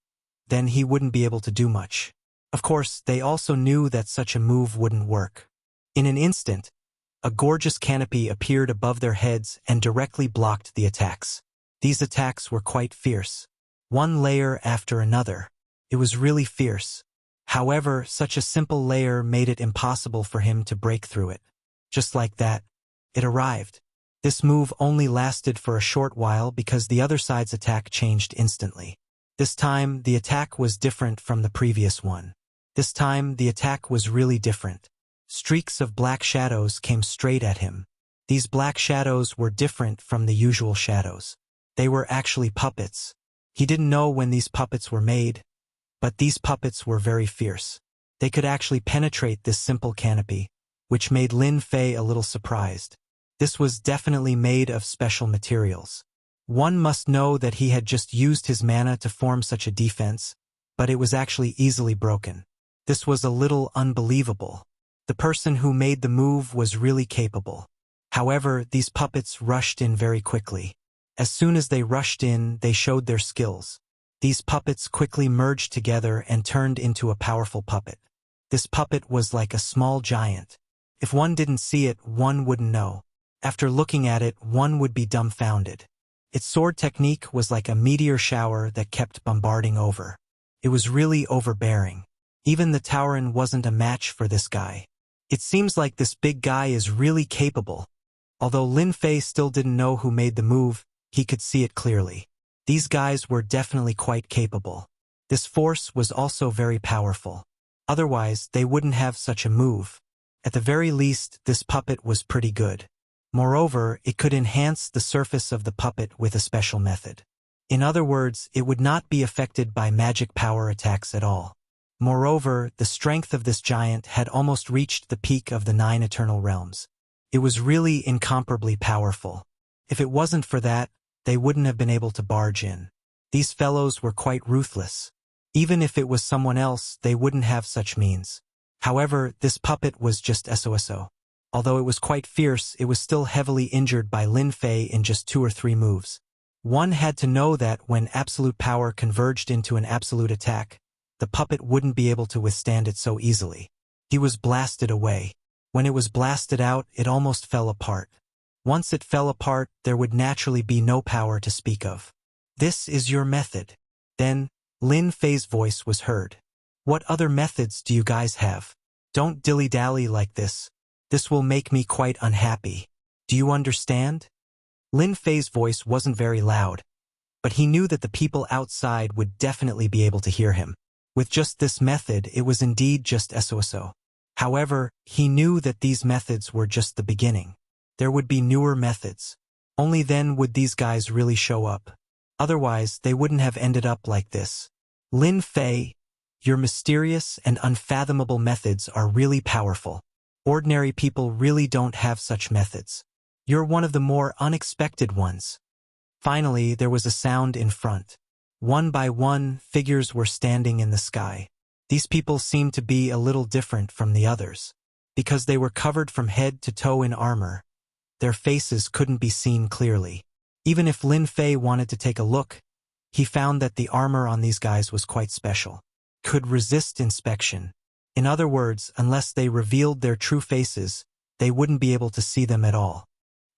then he wouldn't be able to do much. Of course, they also knew that such a move wouldn't work. In an instant, a gorgeous canopy appeared above their heads and directly blocked the attacks. These attacks were quite fierce. One layer after another. It was really fierce. However, such a simple layer made it impossible for him to break through it. Just like that, it arrived. This move only lasted for a short while because the other side's attack changed instantly. This time, the attack was different from the previous one. This time, the attack was really different. Streaks of black shadows came straight at him. These black shadows were different from the usual shadows. They were actually puppets. He didn't know when these puppets were made, but these puppets were very fierce. They could actually penetrate this simple canopy, which made Lin Fei a little surprised. This was definitely made of special materials. One must know that he had just used his mana to form such a defense, but it was actually easily broken. This was a little unbelievable. The person who made the move was really capable. However, these puppets rushed in very quickly. As soon as they rushed in, they showed their skills. These puppets quickly merged together and turned into a powerful puppet. This puppet was like a small giant. If one didn't see it, one wouldn't know. After looking at it, one would be dumbfounded. Its sword technique was like a meteor shower that kept bombarding over. It was really overbearing. Even the Tauren wasn't a match for this guy. It seems like this big guy is really capable. Although Lin Fei still didn't know who made the move, he could see it clearly. These guys were definitely quite capable. This force was also very powerful. Otherwise, they wouldn't have such a move. At the very least, this puppet was pretty good. Moreover, it could enhance the surface of the puppet with a special method. In other words, it would not be affected by magic power attacks at all. Moreover, the strength of this giant had almost reached the peak of the 9 eternal realms. It was really incomparably powerful. If it wasn't for that, they wouldn't have been able to barge in. These fellows were quite ruthless. Even if it was someone else, they wouldn't have such means. However, this puppet was just SOSO. Although it was quite fierce, it was still heavily injured by Lin Fei in just 2 or 3 moves. One had to know that when absolute power converged into an absolute attack, the puppet wouldn't be able to withstand it so easily. He was blasted away. When it was blasted out, it almost fell apart. Once it fell apart, there would naturally be no power to speak of. This is your method. Then, Lin Fei's voice was heard. What other methods do you guys have? Don't dilly-dally like this. This will make me quite unhappy. Do you understand? Lin Fei's voice wasn't very loud, but he knew that the people outside would definitely be able to hear him. With just this method, it was indeed just SOSO. However, he knew that these methods were just the beginning. There would be newer methods. Only then would these guys really show up. Otherwise, they wouldn't have ended up like this. Lin Fei, your mysterious and unfathomable methods are really powerful. Ordinary people really don't have such methods. You're one of the more unexpected ones. Finally, there was a sound in front. One by one, figures were standing in the sky. These people seemed to be a little different from the others. Because they were covered from head to toe in armor, their faces couldn't be seen clearly. Even if Lin Fei wanted to take a look, he found that the armor on these guys was quite special. Could resist inspection. In other words, unless they revealed their true faces, they wouldn't be able to see them at all.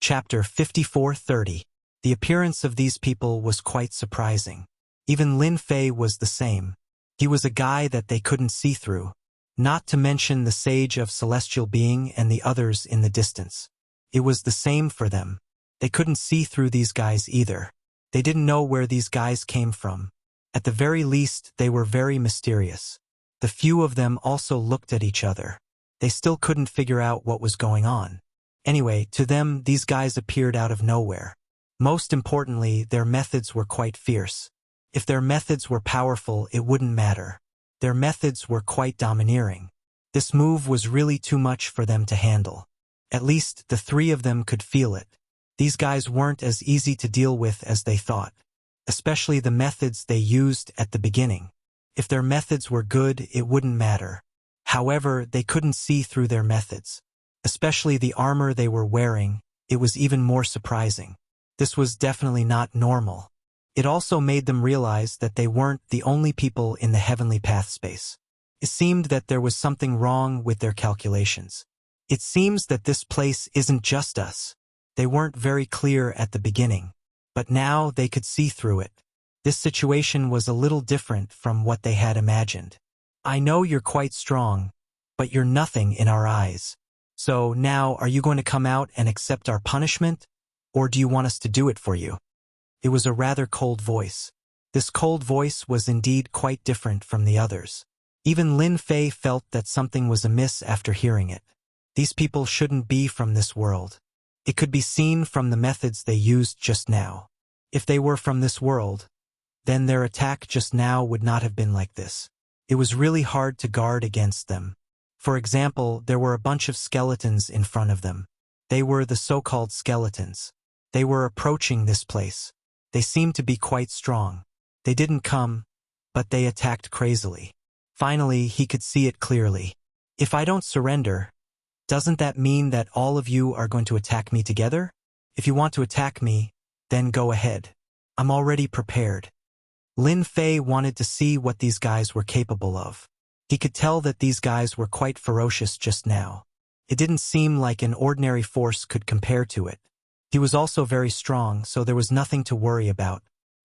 Chapter 54:30. The appearance of these people was quite surprising. Even Lin Fei was the same. He was a guy that they couldn't see through. Not to mention the Sage of Celestial Being and the others in the distance. It was the same for them. They couldn't see through these guys either. They didn't know where these guys came from. At the very least, they were very mysterious. The few of them also looked at each other. They still couldn't figure out what was going on. Anyway, to them, these guys appeared out of nowhere. Most importantly, their methods were quite fierce. If their methods were powerful, it wouldn't matter. Their methods were quite domineering. This move was really too much for them to handle. At least the three of them could feel it. These guys weren't as easy to deal with as they thought, especially the methods they used at the beginning. If their methods were good, it wouldn't matter. However, they couldn't see through their methods. Especially the armor they were wearing, it was even more surprising. This was definitely not normal. It also made them realize that they weren't the only people in the heavenly path space. It seemed that there was something wrong with their calculations. It seems that this place isn't just us. They weren't very clear at the beginning, but now they could see through it. This situation was a little different from what they had imagined. I know you're quite strong, but you're nothing in our eyes. So now, are you going to come out and accept our punishment? Or do you want us to do it for you? It was a rather cold voice. This cold voice was indeed quite different from the others. Even Lin Fei felt that something was amiss after hearing it. These people shouldn't be from this world. It could be seen from the methods they used just now. If they were from this world, then their attack just now would not have been like this. It was really hard to guard against them. For example, there were a bunch of skeletons in front of them. They were the so-called skeletons. They were approaching this place. They seemed to be quite strong. They didn't come, but they attacked crazily. Finally, he could see it clearly. If I don't surrender, doesn't that mean that all of you are going to attack me together? If you want to attack me, then go ahead. I'm already prepared. Lin Fei wanted to see what these guys were capable of. He could tell that these guys were quite ferocious just now. It didn't seem like an ordinary force could compare to it. He was also very strong, so there was nothing to worry about.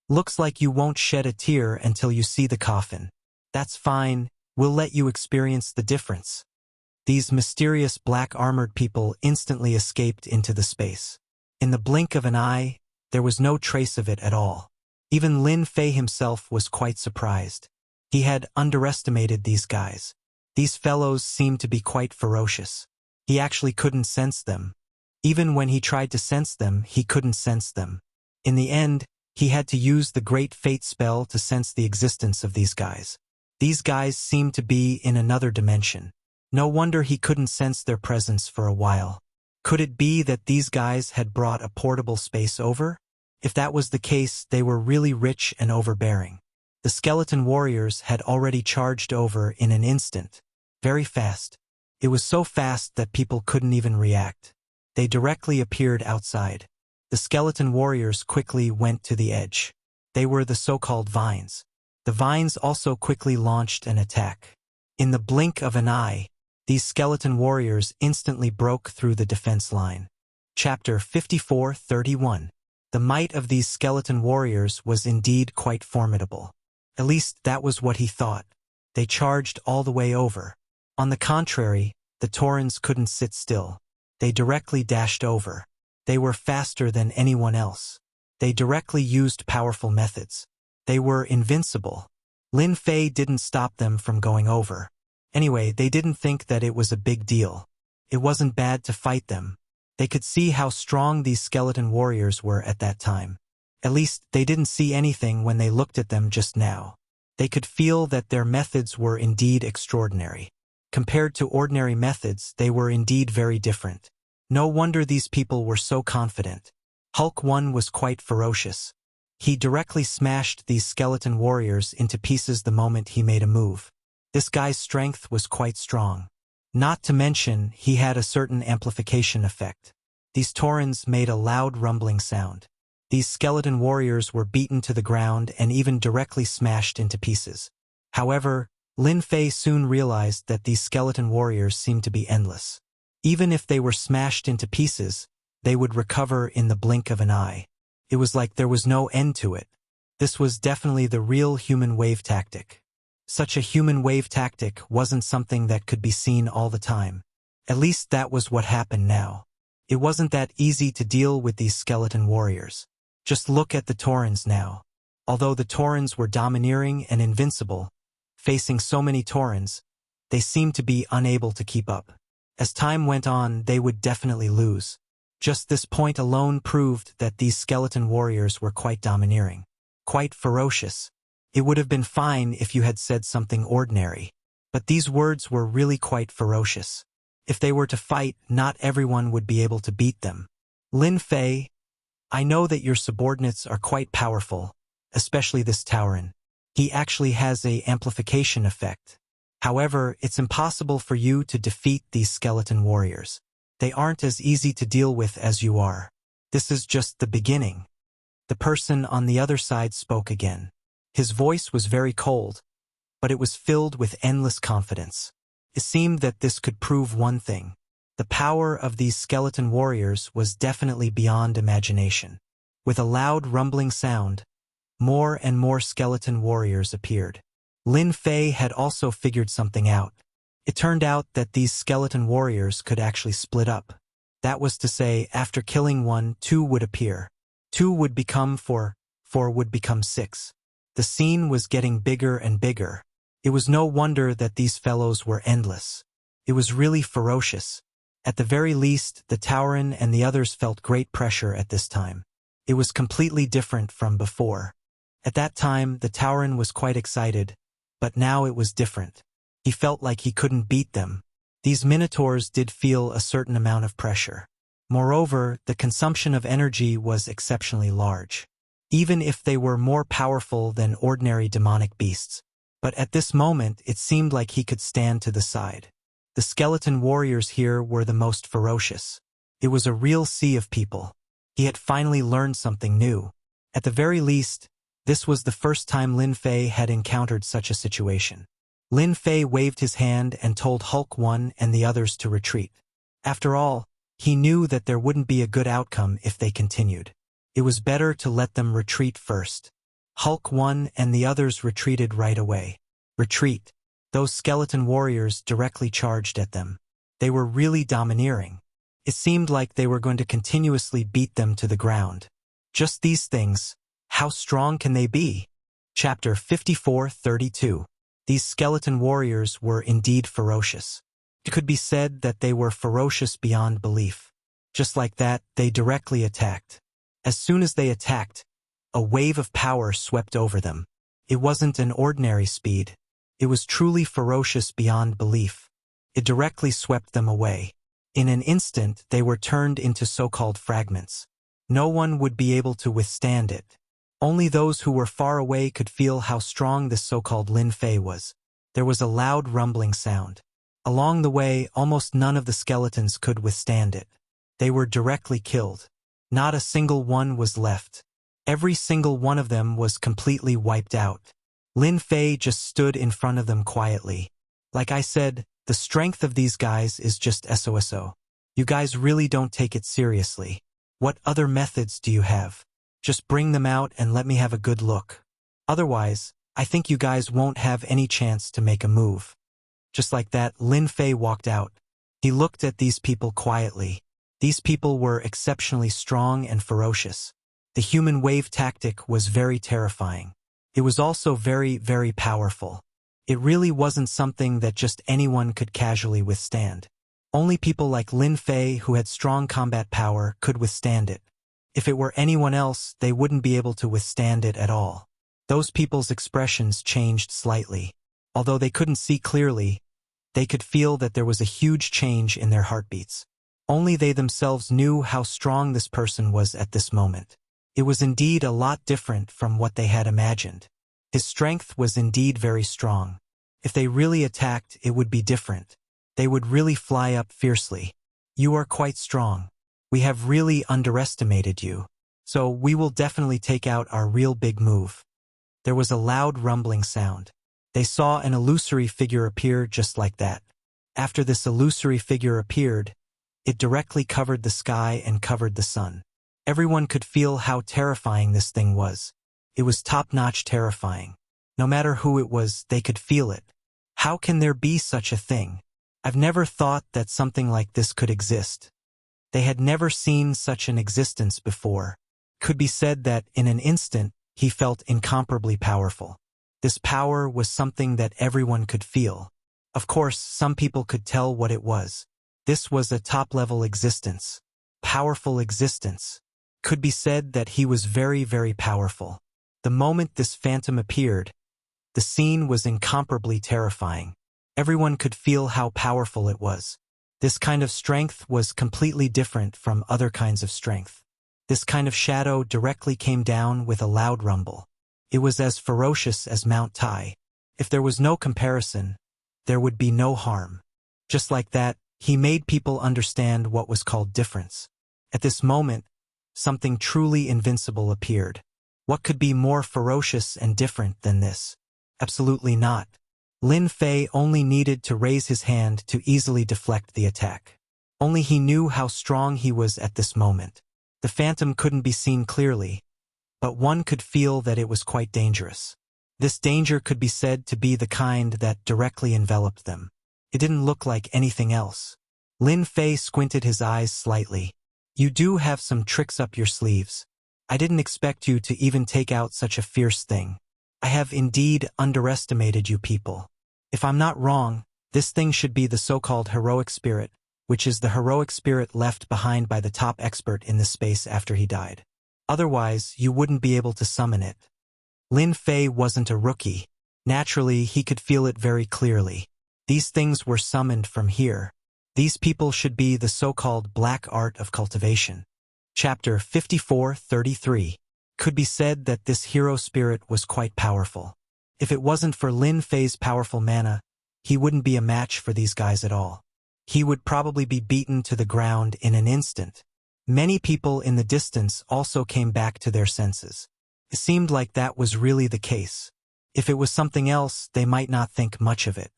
Looks like you won't shed a tear until you see the coffin. That's fine, we'll let you experience the difference. These mysterious black-armored people instantly escaped into the space. In the blink of an eye, there was no trace of it at all. Even Lin Fei himself was quite surprised. He had underestimated these guys. These fellows seemed to be quite ferocious. He actually couldn't sense them. Even when he tried to sense them, he couldn't sense them. In the end, he had to use the Great Fate spell to sense the existence of these guys. These guys seemed to be in another dimension. No wonder he couldn't sense their presence for a while. Could it be that these guys had brought a portable space over? If that was the case, they were really rich and overbearing. The skeleton warriors had already charged over in an instant. Very fast. It was so fast that people couldn't even react. They directly appeared outside. The skeleton warriors quickly went to the edge. They were the so-called vines. The vines also quickly launched an attack. In the blink of an eye, these skeleton warriors instantly broke through the defense line. Chapter 54:31. The might of these skeleton warriors was indeed quite formidable. At least that was what he thought. They charged all the way over. On the contrary, the Taurens couldn't sit still. They directly dashed over. They were faster than anyone else. They directly used powerful methods. They were invincible. Lin Fei didn't stop them from going over. Anyway, they didn't think that it was a big deal. It wasn't bad to fight them. They could see how strong these skeleton warriors were at that time. At least, they didn't see anything when they looked at them just now. They could feel that their methods were indeed extraordinary. Compared to ordinary methods, they were indeed very different. No wonder these people were so confident. Hulk 1 was quite ferocious. He directly smashed these skeleton warriors into pieces the moment he made a move. This guy's strength was quite strong. Not to mention, he had a certain amplification effect. These Taurens made a loud rumbling sound. These skeleton warriors were beaten to the ground and even directly smashed into pieces. However, Lin Fei soon realized that these skeleton warriors seemed to be endless. Even if they were smashed into pieces, they would recover in the blink of an eye. It was like there was no end to it. This was definitely the real human wave tactic. Such a human wave tactic wasn't something that could be seen all the time. At least that was what happened now. It wasn't that easy to deal with these skeleton warriors. Just look at the Taurens now. Although the Taurens were domineering and invincible, facing so many Taurens, they seemed to be unable to keep up. As time went on, they would definitely lose. Just this point alone proved that these skeleton warriors were quite domineering, quite ferocious. It would have been fine if you had said something ordinary, but these words were really quite ferocious. If they were to fight, not everyone would be able to beat them. Lin Fei, I know that your subordinates are quite powerful, especially this Tauren. He actually has an amplification effect. However, it's impossible for you to defeat these skeleton warriors. They aren't as easy to deal with as you are. This is just the beginning. The person on the other side spoke again. His voice was very cold, but it was filled with endless confidence. It seemed that this could prove one thing. The power of these skeleton warriors was definitely beyond imagination. With a loud rumbling sound, more and more skeleton warriors appeared. Lin Fei had also figured something out. It turned out that these skeleton warriors could actually split up. That was to say, after killing one, 2 would appear. 2 would become 4, 4 would become 6. The scene was getting bigger and bigger. It was no wonder that these fellows were endless. It was really ferocious. At the very least, the Tauren and the others felt great pressure at this time. It was completely different from before. At that time, the Tauren was quite excited, but now it was different. He felt like he couldn't beat them. These minotaurs did feel a certain amount of pressure. Moreover, the consumption of energy was exceptionally large, even if they were more powerful than ordinary demonic beasts. But at this moment, it seemed like he could stand to the side. The skeleton warriors here were the most ferocious. It was a real sea of people. He had finally learned something new. At the very least, this was the first time Lin Fei had encountered such a situation. Lin Fei waved his hand and told Hulk 1 and the others to retreat. After all, he knew that there wouldn't be a good outcome if they continued. It was better to let them retreat first. Hulk 1 and the others retreated right away. Retreat. Those skeleton warriors directly charged at them. They were really domineering. It seemed like they were going to continuously beat them to the ground. Just these things. How strong can they be? Chapter 54:32. These skeleton warriors were indeed ferocious. It could be said that they were ferocious beyond belief. Just like that, they directly attacked. As soon as they attacked, a wave of power swept over them. It wasn't an ordinary speed. It was truly ferocious beyond belief. It directly swept them away. In an instant, they were turned into so-called fragments. No one would be able to withstand it. Only those who were far away could feel how strong this so-called Lin Fei was. There was a loud rumbling sound. Along the way, almost none of the skeletons could withstand it. They were directly killed. Not a single one was left. Every single one of them was completely wiped out. Lin Fei just stood in front of them quietly. Like I said, the strength of these guys is just SOSO. You guys really don't take it seriously. What other methods do you have? Just bring them out and let me have a good look. Otherwise, I think you guys won't have any chance to make a move. Just like that, Lin Fei walked out. He looked at these people quietly. These people were exceptionally strong and ferocious. The human wave tactic was very terrifying. It was also very, very powerful. It really wasn't something that just anyone could casually withstand. Only people like Lin Fei who had strong combat power could withstand it. If it were anyone else, they wouldn't be able to withstand it at all. Those people's expressions changed slightly. Although they couldn't see clearly, they could feel that there was a huge change in their heartbeats. Only they themselves knew how strong this person was at this moment. It was indeed a lot different from what they had imagined. His strength was indeed very strong. If they really attacked, it would be different. They would really fly up fiercely. You are quite strong. We have really underestimated you. So we will definitely take out our real big move. There was a loud rumbling sound. They saw an illusory figure appear just like that. After this illusory figure appeared, it directly covered the sky and covered the sun. Everyone could feel how terrifying this thing was. It was top-notch terrifying. No matter who it was, they could feel it. How can there be such a thing? I've never thought that something like this could exist. They had never seen such an existence before. Could be said that, in an instant, he felt incomparably powerful. This power was something that everyone could feel. Of course, some people could tell what it was. This was a top-level existence. powerful existence. Could be said that he was very, very powerful. The moment this phantom appeared, the scene was incomparably terrifying. Everyone could feel how powerful it was. This kind of strength was completely different from other kinds of strength. This kind of shadow directly came down with a loud rumble. It was as ferocious as Mount Tai. If there was no comparison, there would be no harm. Just like that, he made people understand what was called difference. At this moment, something truly invincible appeared. What could be more ferocious and different than this? Absolutely not. Lin Fei only needed to raise his hand to easily deflect the attack. Only he knew how strong he was at this moment. The phantom couldn't be seen clearly, but one could feel that it was quite dangerous. This danger could be said to be the kind that directly enveloped them. It didn't look like anything else. Lin Fei squinted his eyes slightly. You do have some tricks up your sleeves. I didn't expect you to even take out such a fierce thing. I have indeed underestimated you people. If I'm not wrong, this thing should be the so-called heroic spirit, which is the heroic spirit left behind by the top expert in this space after he died. Otherwise, you wouldn't be able to summon it. Lin Fei wasn't a rookie. Naturally, he could feel it very clearly. These things were summoned from here. These people should be the so-called black art of cultivation. Chapter 54:33. Could be said that this hero spirit was quite powerful. If it wasn't for Lin Fei's powerful mana, he wouldn't be a match for these guys at all. He would probably be beaten to the ground in an instant. Many people in the distance also came back to their senses. It seemed like that was really the case. If it was something else, they might not think much of it.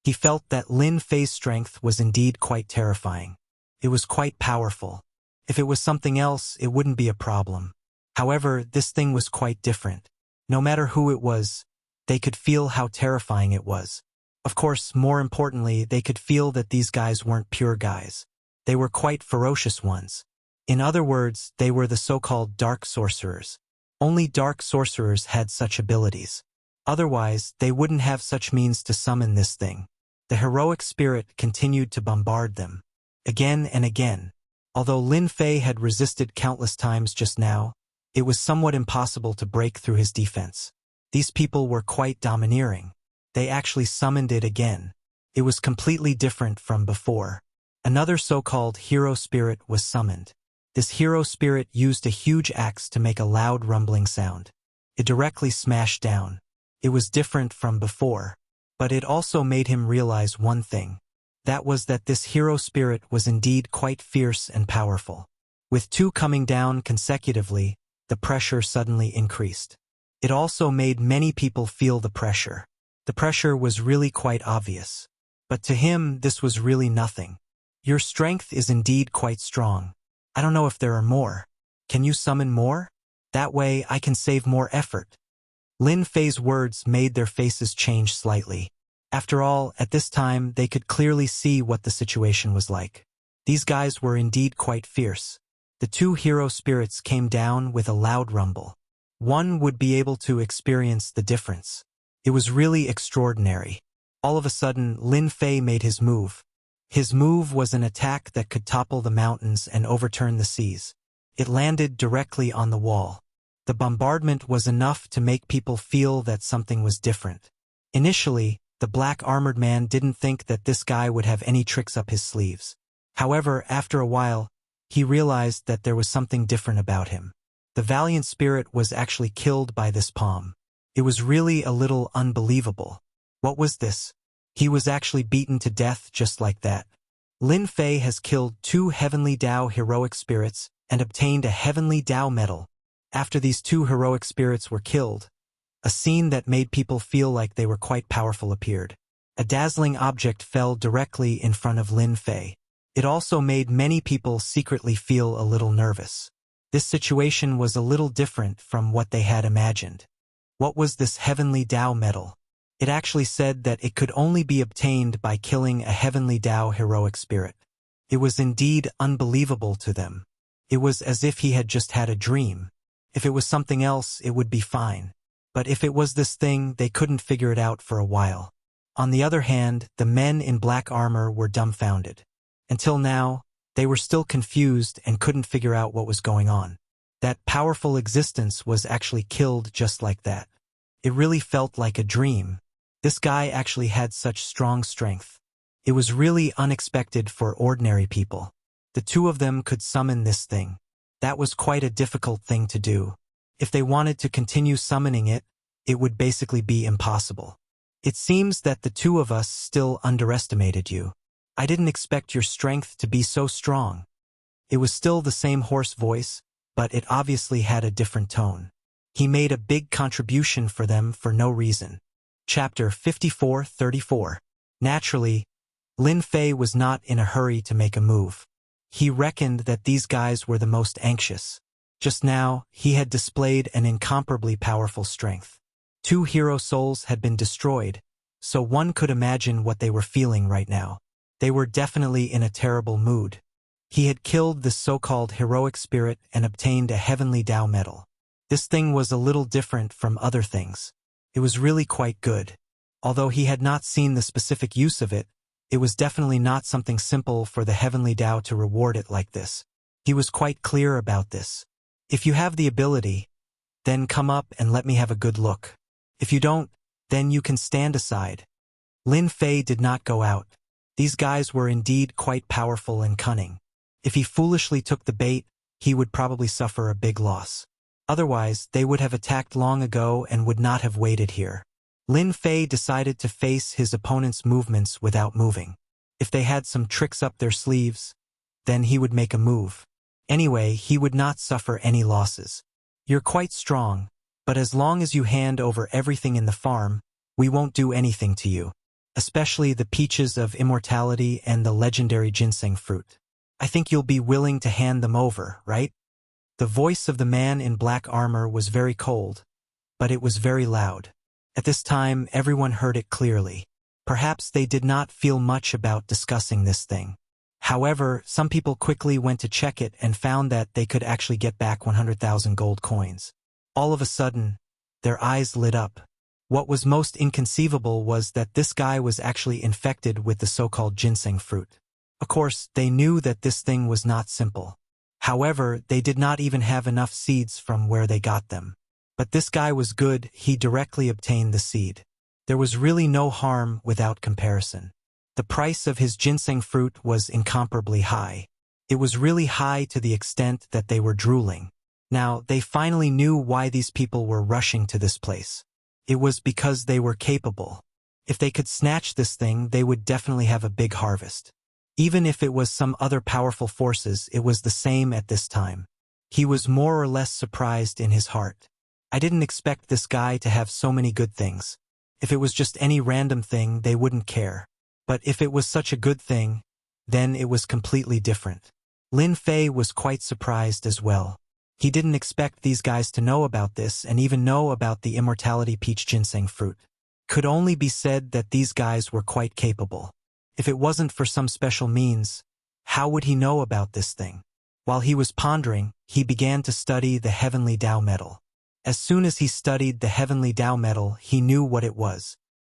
He felt that Lin Fei's strength was indeed quite terrifying. It was quite powerful. If it was something else, it wouldn't be a problem. However, this thing was quite different. No matter who it was, they could feel how terrifying it was. Of course, more importantly, they could feel that these guys weren't pure guys. They were quite ferocious ones. In other words, they were the so-called dark sorcerers. Only dark sorcerers had such abilities. Otherwise, they wouldn't have such means to summon this thing. The heroic spirit continued to bombard them. Again and again. Although Lin Fei had resisted countless times just now, it was somewhat impossible to break through his defense. These people were quite domineering. They actually summoned it again. It was completely different from before. Another so-called hero spirit was summoned. This hero spirit used a huge axe to make a loud rumbling sound. It directly smashed down. It was different from before. But it also made him realize one thing. That was that this hero spirit was indeed quite fierce and powerful. With two coming down consecutively, the pressure suddenly increased. It also made many people feel the pressure. The pressure was really quite obvious. But to him, this was really nothing. Your strength is indeed quite strong. I don't know if there are more. Can you summon more? That way I can save more effort. Lin Fei's words made their faces change slightly. After all, at this time, they could clearly see what the situation was like. These guys were indeed quite fierce. The two hero spirits came down with a loud rumble. One would be able to experience the difference. It was really extraordinary. All of a sudden, Lin Fei made his move. His move was an attack that could topple the mountains and overturn the seas. It landed directly on the wall. The bombardment was enough to make people feel that something was different. Initially, the black armored man didn't think that this guy would have any tricks up his sleeves. However, after a while, he realized that there was something different about him. The valiant spirit was actually killed by this palm. It was really a little unbelievable. What was this? He was actually beaten to death just like that. Lin Fei has killed 2 Heavenly Dao heroic spirits and obtained a Heavenly Dao medal. After these 2 heroic spirits were killed, a scene that made people feel like they were quite powerful appeared. A dazzling object fell directly in front of Lin Fei. It also made many people secretly feel a little nervous. This situation was a little different from what they had imagined. What was this Heavenly Dao medal? It actually said that it could only be obtained by killing a Heavenly Dao heroic spirit. It was indeed unbelievable to them. It was as if he had just had a dream. If it was something else, it would be fine. But if it was this thing, they couldn't figure it out for a while. On the other hand, the men in black armor were dumbfounded. Until now, They were still confused and couldn't figure out what was going on. That powerful existence was actually killed just like that. It really felt like a dream. This guy actually had such strong strength. It was really unexpected for ordinary people. The two of them could summon this thing. That was quite a difficult thing to do. If they wanted to continue summoning it, it would basically be impossible. It seems that the two of us still underestimated you. I didn't expect your strength to be so strong. It was still the same hoarse voice, but it obviously had a different tone. He made a big contribution for them for no reason. Chapter 54:34. Naturally, Lin Fei was not in a hurry to make a move. He reckoned that these guys were the most anxious. Just now, he had displayed an incomparably powerful strength. 2 hero souls had been destroyed, so one could imagine what they were feeling right now. They were definitely in a terrible mood. He had killed this so-called heroic spirit and obtained a heavenly Tao medal. This thing was a little different from other things. It was really quite good. Although he had not seen the specific use of it, it was definitely not something simple for the heavenly Tao to reward it like this. He was quite clear about this. If you have the ability, then come up and let me have a good look. If you don't, then you can stand aside. Lin Fei did not go out. These guys were indeed quite powerful and cunning. If he foolishly took the bait, he would probably suffer a big loss. Otherwise, they would have attacked long ago and would not have waited here. Lin Fei decided to face his opponent's movements without moving. If they had some tricks up their sleeves, then he would make a move. Anyway, he would not suffer any losses. You're quite strong, but as long as you hand over everything in the farm, we won't do anything to you. Especially the peaches of immortality and the legendary ginseng fruit. I think you'll be willing to hand them over, right? The voice of the man in black armor was very cold, but it was very loud. At this time, everyone heard it clearly. Perhaps they did not feel much about discussing this thing. However, some people quickly went to check it and found that they could actually get back 100,000 gold coins. All of a sudden, their eyes lit up. What was most inconceivable was that this guy was actually infected with the so-called ginseng fruit. Of course, they knew that this thing was not simple. However, they did not even have enough seeds from where they got them. But this guy was good, he directly obtained the seed. There was really no harm without comparison. The price of his ginseng fruit was incomparably high. It was really high to the extent that they were drooling. Now, they finally knew why these people were rushing to this place. It was because they were capable. If they could snatch this thing, they would definitely have a big harvest. Even if it was some other powerful forces, it was the same at this time. He was more or less surprised in his heart. I didn't expect this guy to have so many good things. If it was just any random thing, they wouldn't care. But if it was such a good thing, then it was completely different. Lin Fei was quite surprised as well. He didn't expect these guys to know about this and even know about the immortality peach ginseng fruit. Could only be said that these guys were quite capable. If it wasn't for some special means, how would he know about this thing? While he was pondering, he began to study the heavenly Tao medal. As soon as he studied the heavenly Tao medal, he knew what it was.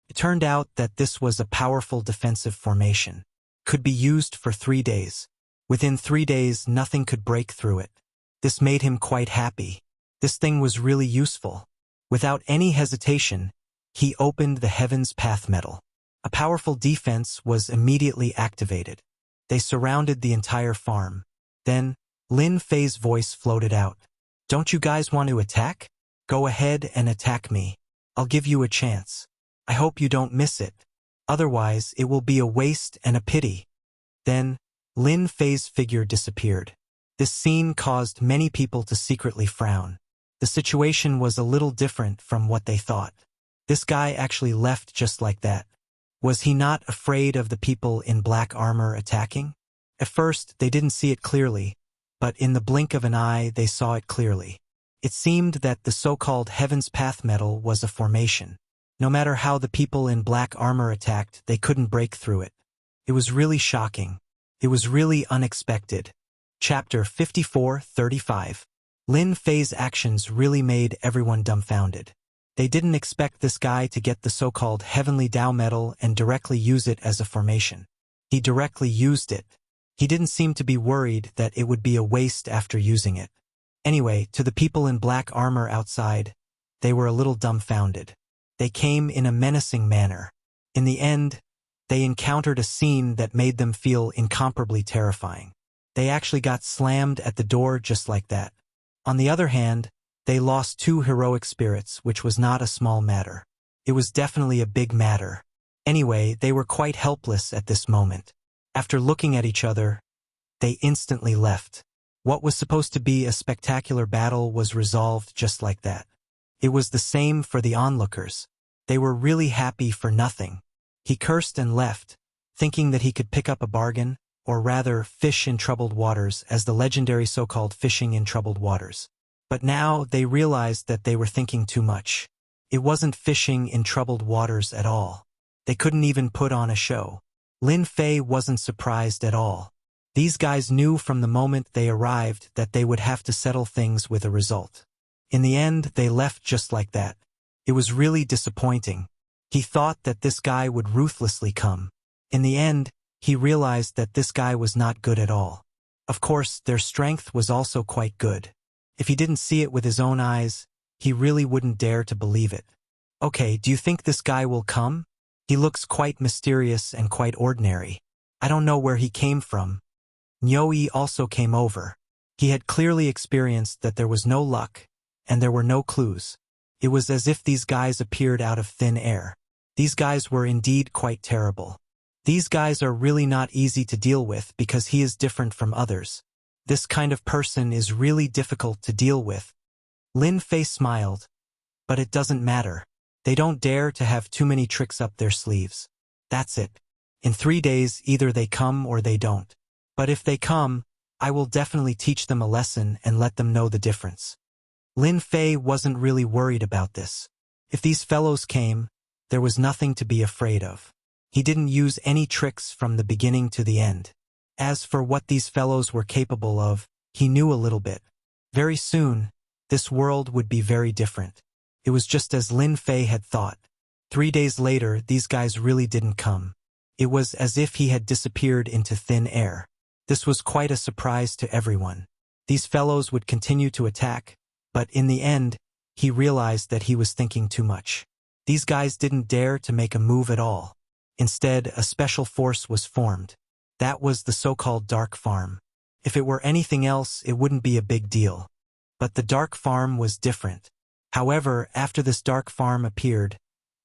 It turned out that this was a powerful defensive formation. Could be used for 3 days. Within 3 days, nothing could break through it. This made him quite happy. This thing was really useful. Without any hesitation, he opened the Heaven's Path medal. A powerful defense was immediately activated. They surrounded the entire farm. Then, Lin Fei's voice floated out. Don't you guys want to attack? Go ahead and attack me. I'll give you a chance. I hope you don't miss it. Otherwise, it will be a waste and a pity. Then, Lin Fei's figure disappeared. This scene caused many people to secretly frown. The situation was a little different from what they thought. This guy actually left just like that. Was he not afraid of the people in black armor attacking? At first, they didn't see it clearly, but in the blink of an eye, they saw it clearly. It seemed that the so-called Heaven's Path medal was a formation. No matter how the people in black armor attacked, they couldn't break through it. It was really shocking. It was really unexpected. Chapter 54:35. Lin Fei's actions really made everyone dumbfounded. They didn't expect this guy to get the so-called Heavenly Tao medal and directly use it as a formation. He directly used it. He didn't seem to be worried that it would be a waste after using it. Anyway, to the people in black armor outside, they were a little dumbfounded. They came in a menacing manner. In the end, they encountered a scene that made them feel incomparably terrifying. They actually got slammed at the door just like that. On the other hand, they lost 2 heroic spirits, which was not a small matter. It was definitely a big matter. Anyway, they were quite helpless at this moment. After looking at each other, they instantly left. What was supposed to be a spectacular battle was resolved just like that. It was the same for the onlookers. They were really happy for nothing. He cursed and left, thinking that he could pick up a bargain, or rather fish in troubled waters, as the legendary so-called fishing in troubled waters. But now they realized that they were thinking too much. It wasn't fishing in troubled waters at all. They couldn't even put on a show. Lin Fei wasn't surprised at all. These guys knew from the moment they arrived that they would have to settle things with a result. In the end, they left just like that. It was really disappointing. He thought that this guy would ruthlessly come. In the end, he realized that this guy was not good at all. Of course, their strength was also quite good. If he didn't see it with his own eyes, he really wouldn't dare to believe it. Okay, do you think this guy will come? He looks quite mysterious and quite ordinary. I don't know where he came from. Nioi also came over. He had clearly experienced that there was no luck, and there were no clues. It was as if these guys appeared out of thin air. These guys were indeed quite terrible. These guys are really not easy to deal with because he is different from others. This kind of person is really difficult to deal with. Lin Fei smiled. But it doesn't matter. They don't dare to have too many tricks up their sleeves. That's it. In 3 days, either they come or they don't. But if they come, I will definitely teach them a lesson and let them know the difference. Lin Fei wasn't really worried about this. If these fellows came, there was nothing to be afraid of. He didn't use any tricks from the beginning to the end. As for what these fellows were capable of, he knew a little bit. Very soon, this world would be very different. It was just as Lin Fei had thought. 3 days later, these guys really didn't come. It was as if he had disappeared into thin air. This was quite a surprise to everyone. These fellows would continue to attack, but in the end, he realized that he was thinking too much. These guys didn't dare to make a move at all. Instead, a special force was formed. That was the so-called Dark Farm. If it were anything else, it wouldn't be a big deal. But the Dark Farm was different. However, after this Dark Farm appeared,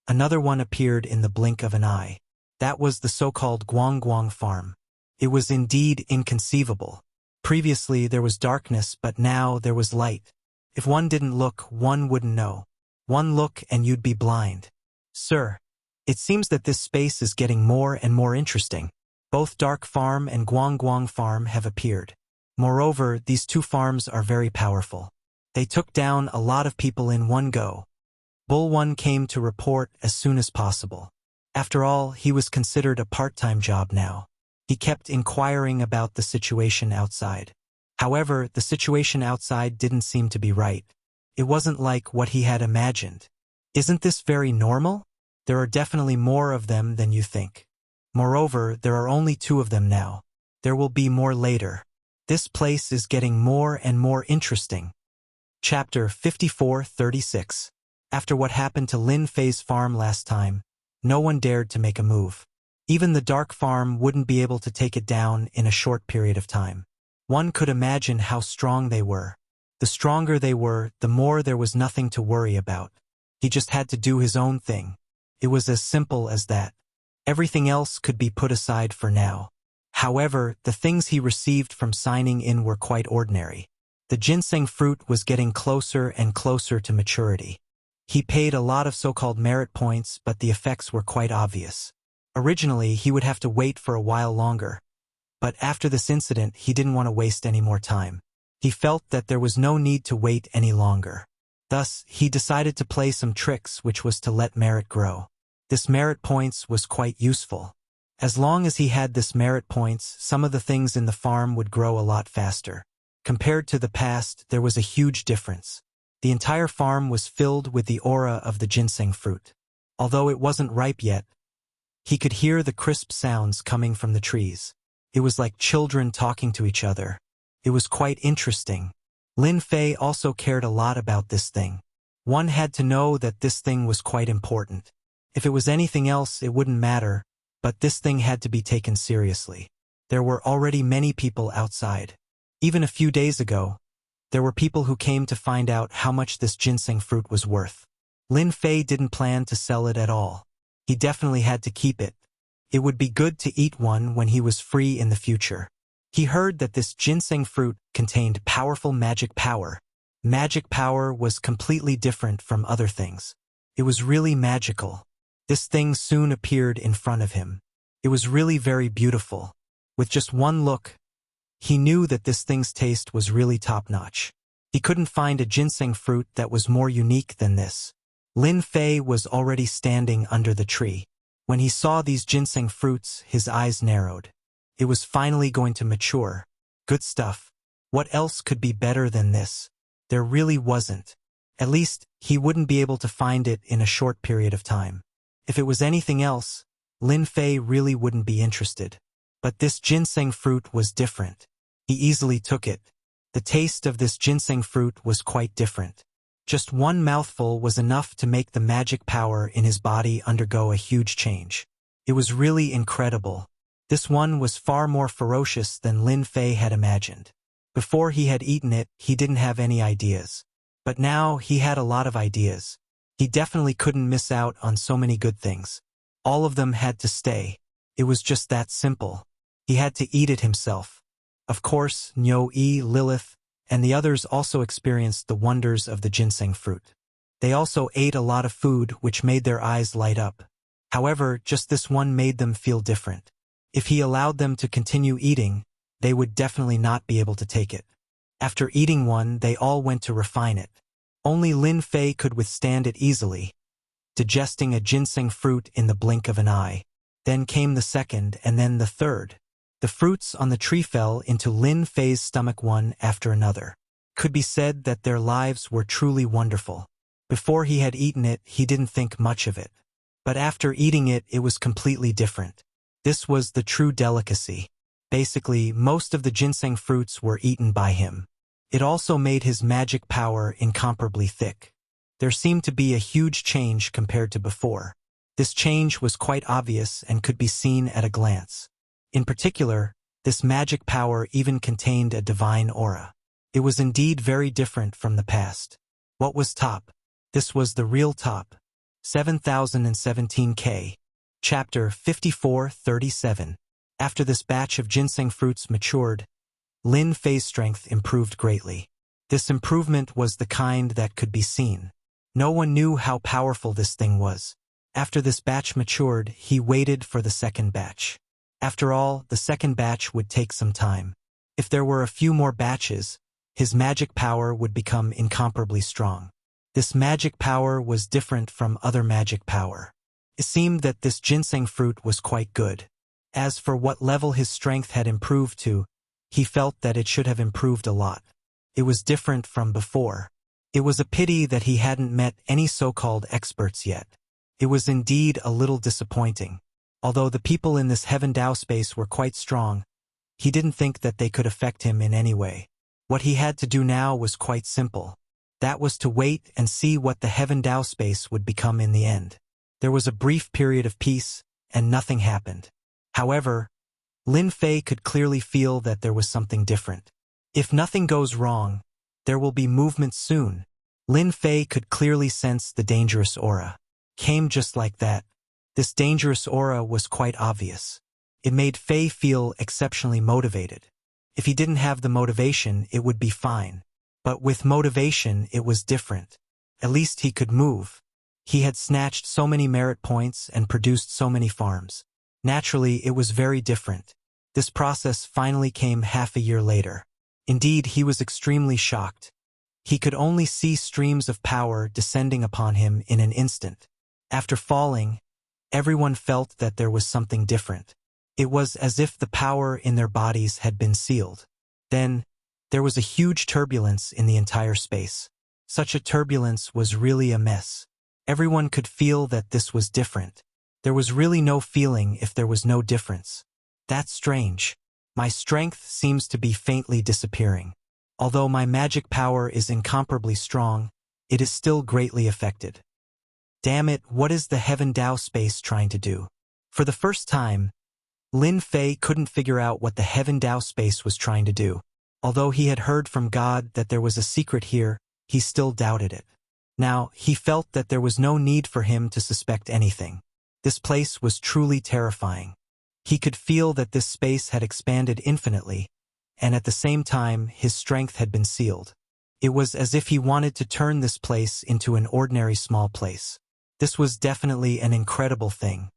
another one appeared in the blink of an eye. That was the so-called Guang Farm. It was indeed inconceivable. Previously there was darkness, but now there was light. If one didn't look, one wouldn't know. One look and you'd be blind. Sir, it seems that this space is getting more and more interesting. Both Dark Farm and Guang Farm have appeared. Moreover, these 2 farms are very powerful. They took down a lot of people in one go. Bull One came to report as soon as possible. After all, he was considered a part-time job now. He kept inquiring about the situation outside. However, the situation outside didn't seem to be right. It wasn't like what he had imagined. Isn't this very normal? There are definitely more of them than you think. Moreover, there are only 2 of them now. There will be more later. This place is getting more and more interesting. Chapter 54-36. After what happened to Lin Fei's farm last time, no one dared to make a move. Even the Dark Farm wouldn't be able to take it down in a short period of time. One could imagine how strong they were. The stronger they were, the more there was nothing to worry about. He just had to do his own thing. It was as simple as that. Everything else could be put aside for now. However, the things he received from signing in were quite ordinary. The ginseng fruit was getting closer and closer to maturity. He paid a lot of so-called merit points, but the effects were quite obvious. Originally, he would have to wait for a while longer. But after this incident, he didn't want to waste any more time. He felt that there was no need to wait any longer. Thus, he decided to play some tricks, which was to let merit grow. This merit points was quite useful. As long as he had this merit points, some of the things in the farm would grow a lot faster. Compared to the past, there was a huge difference. The entire farm was filled with the aura of the ginseng fruit. Although it wasn't ripe yet, he could hear the crisp sounds coming from the trees. It was like children talking to each other. It was quite interesting. Lin Fei also cared a lot about this thing. One had to know that this thing was quite important. If it was anything else, it wouldn't matter, but this thing had to be taken seriously. There were already many people outside. Even a few days ago, there were people who came to find out how much this ginseng fruit was worth. Lin Fei didn't plan to sell it at all. He definitely had to keep it. It would be good to eat one when he was free in the future. He heard that this ginseng fruit contained powerful magic power. Magic power was completely different from other things. It was really magical. This thing soon appeared in front of him. It was really very beautiful. With just one look, he knew that this thing's taste was really top-notch. He couldn't find a ginseng fruit that was more unique than this. Lin Fei was already standing under the tree. When he saw these ginseng fruits, his eyes narrowed. It was finally going to mature. Good stuff. What else could be better than this? There really wasn't. At least, he wouldn't be able to find it in a short period of time. If it was anything else, Lin Fei really wouldn't be interested. But this ginseng fruit was different. He easily took it. The taste of this ginseng fruit was quite different. Just one mouthful was enough to make the magic power in his body undergo a huge change. It was really incredible. This one was far more ferocious than Lin Fei had imagined. Before he had eaten it, he didn't have any ideas. But now he had a lot of ideas. He definitely couldn't miss out on so many good things. All of them had to stay. It was just that simple. He had to eat it himself. Of course, Nyo-E, Lilith, and the others also experienced the wonders of the ginseng fruit. They also ate a lot of food, which made their eyes light up. However, just this one made them feel different. If he allowed them to continue eating, they would definitely not be able to take it. After eating one, they all went to refine it. Only Lin Fei could withstand it easily, digesting a ginseng fruit in the blink of an eye. Then came the second and then the third. The fruits on the tree fell into Lin Fei's stomach one after another. Could be said that their lives were truly wonderful. Before he had eaten it, he didn't think much of it. But after eating it, it was completely different. This was the true delicacy. Basically, most of the ginseng fruits were eaten by him. It also made his magic power incomparably thick. There seemed to be a huge change compared to before. This change was quite obvious and could be seen at a glance. In particular, this magic power even contained a divine aura. It was indeed very different from the past. What was top? This was the real top. 7017K. Chapter 54:37. After this batch of ginseng fruits matured, Lin Fei's strength improved greatly. This improvement was the kind that could be seen. No one knew how powerful this thing was. After this batch matured, he waited for the second batch. After all, the second batch would take some time. If there were a few more batches, his magic power would become incomparably strong. This magic power was different from other magic power. It seemed that this ginseng fruit was quite good. As for what level his strength had improved to, he felt that it should have improved a lot. It was different from before. It was a pity that he hadn't met any so-called experts yet. It was indeed a little disappointing. Although the people in this Heaven Dao space were quite strong, he didn't think that they could affect him in any way. What he had to do now was quite simple. That was to wait and see what the Heaven Dao space would become in the end. There was a brief period of peace, and nothing happened. However, Lin Fei could clearly feel that there was something different. If nothing goes wrong, there will be movement soon. Lin Fei could clearly sense the dangerous aura. Came just like that. This dangerous aura was quite obvious. It made Fei feel exceptionally motivated. If he didn't have the motivation, it would be fine. But with motivation, it was different. At least he could move. He had snatched so many merit points and produced so many farms. Naturally, it was very different. This process finally came half a year later. Indeed, he was extremely shocked. He could only see streams of power descending upon him in an instant. After falling, everyone felt that there was something different. It was as if the power in their bodies had been sealed. Then, there was a huge turbulence in the entire space. Such a turbulence was really a mess. Everyone could feel that this was different. There was really no feeling if there was no difference. That's strange. My strength seems to be faintly disappearing. Although my magic power is incomparably strong, it is still greatly affected. Damn it, what is the Heaven Dao space trying to do? For the first time, Lin Fei couldn't figure out what the Heaven Dao space was trying to do. Although he had heard from God that there was a secret here, he still doubted it. Now, he felt that there was no need for him to suspect anything. This place was truly terrifying. He could feel that this space had expanded infinitely, and at the same time, his strength had been sealed. It was as if he wanted to turn this place into an ordinary small place. This was definitely an incredible thing.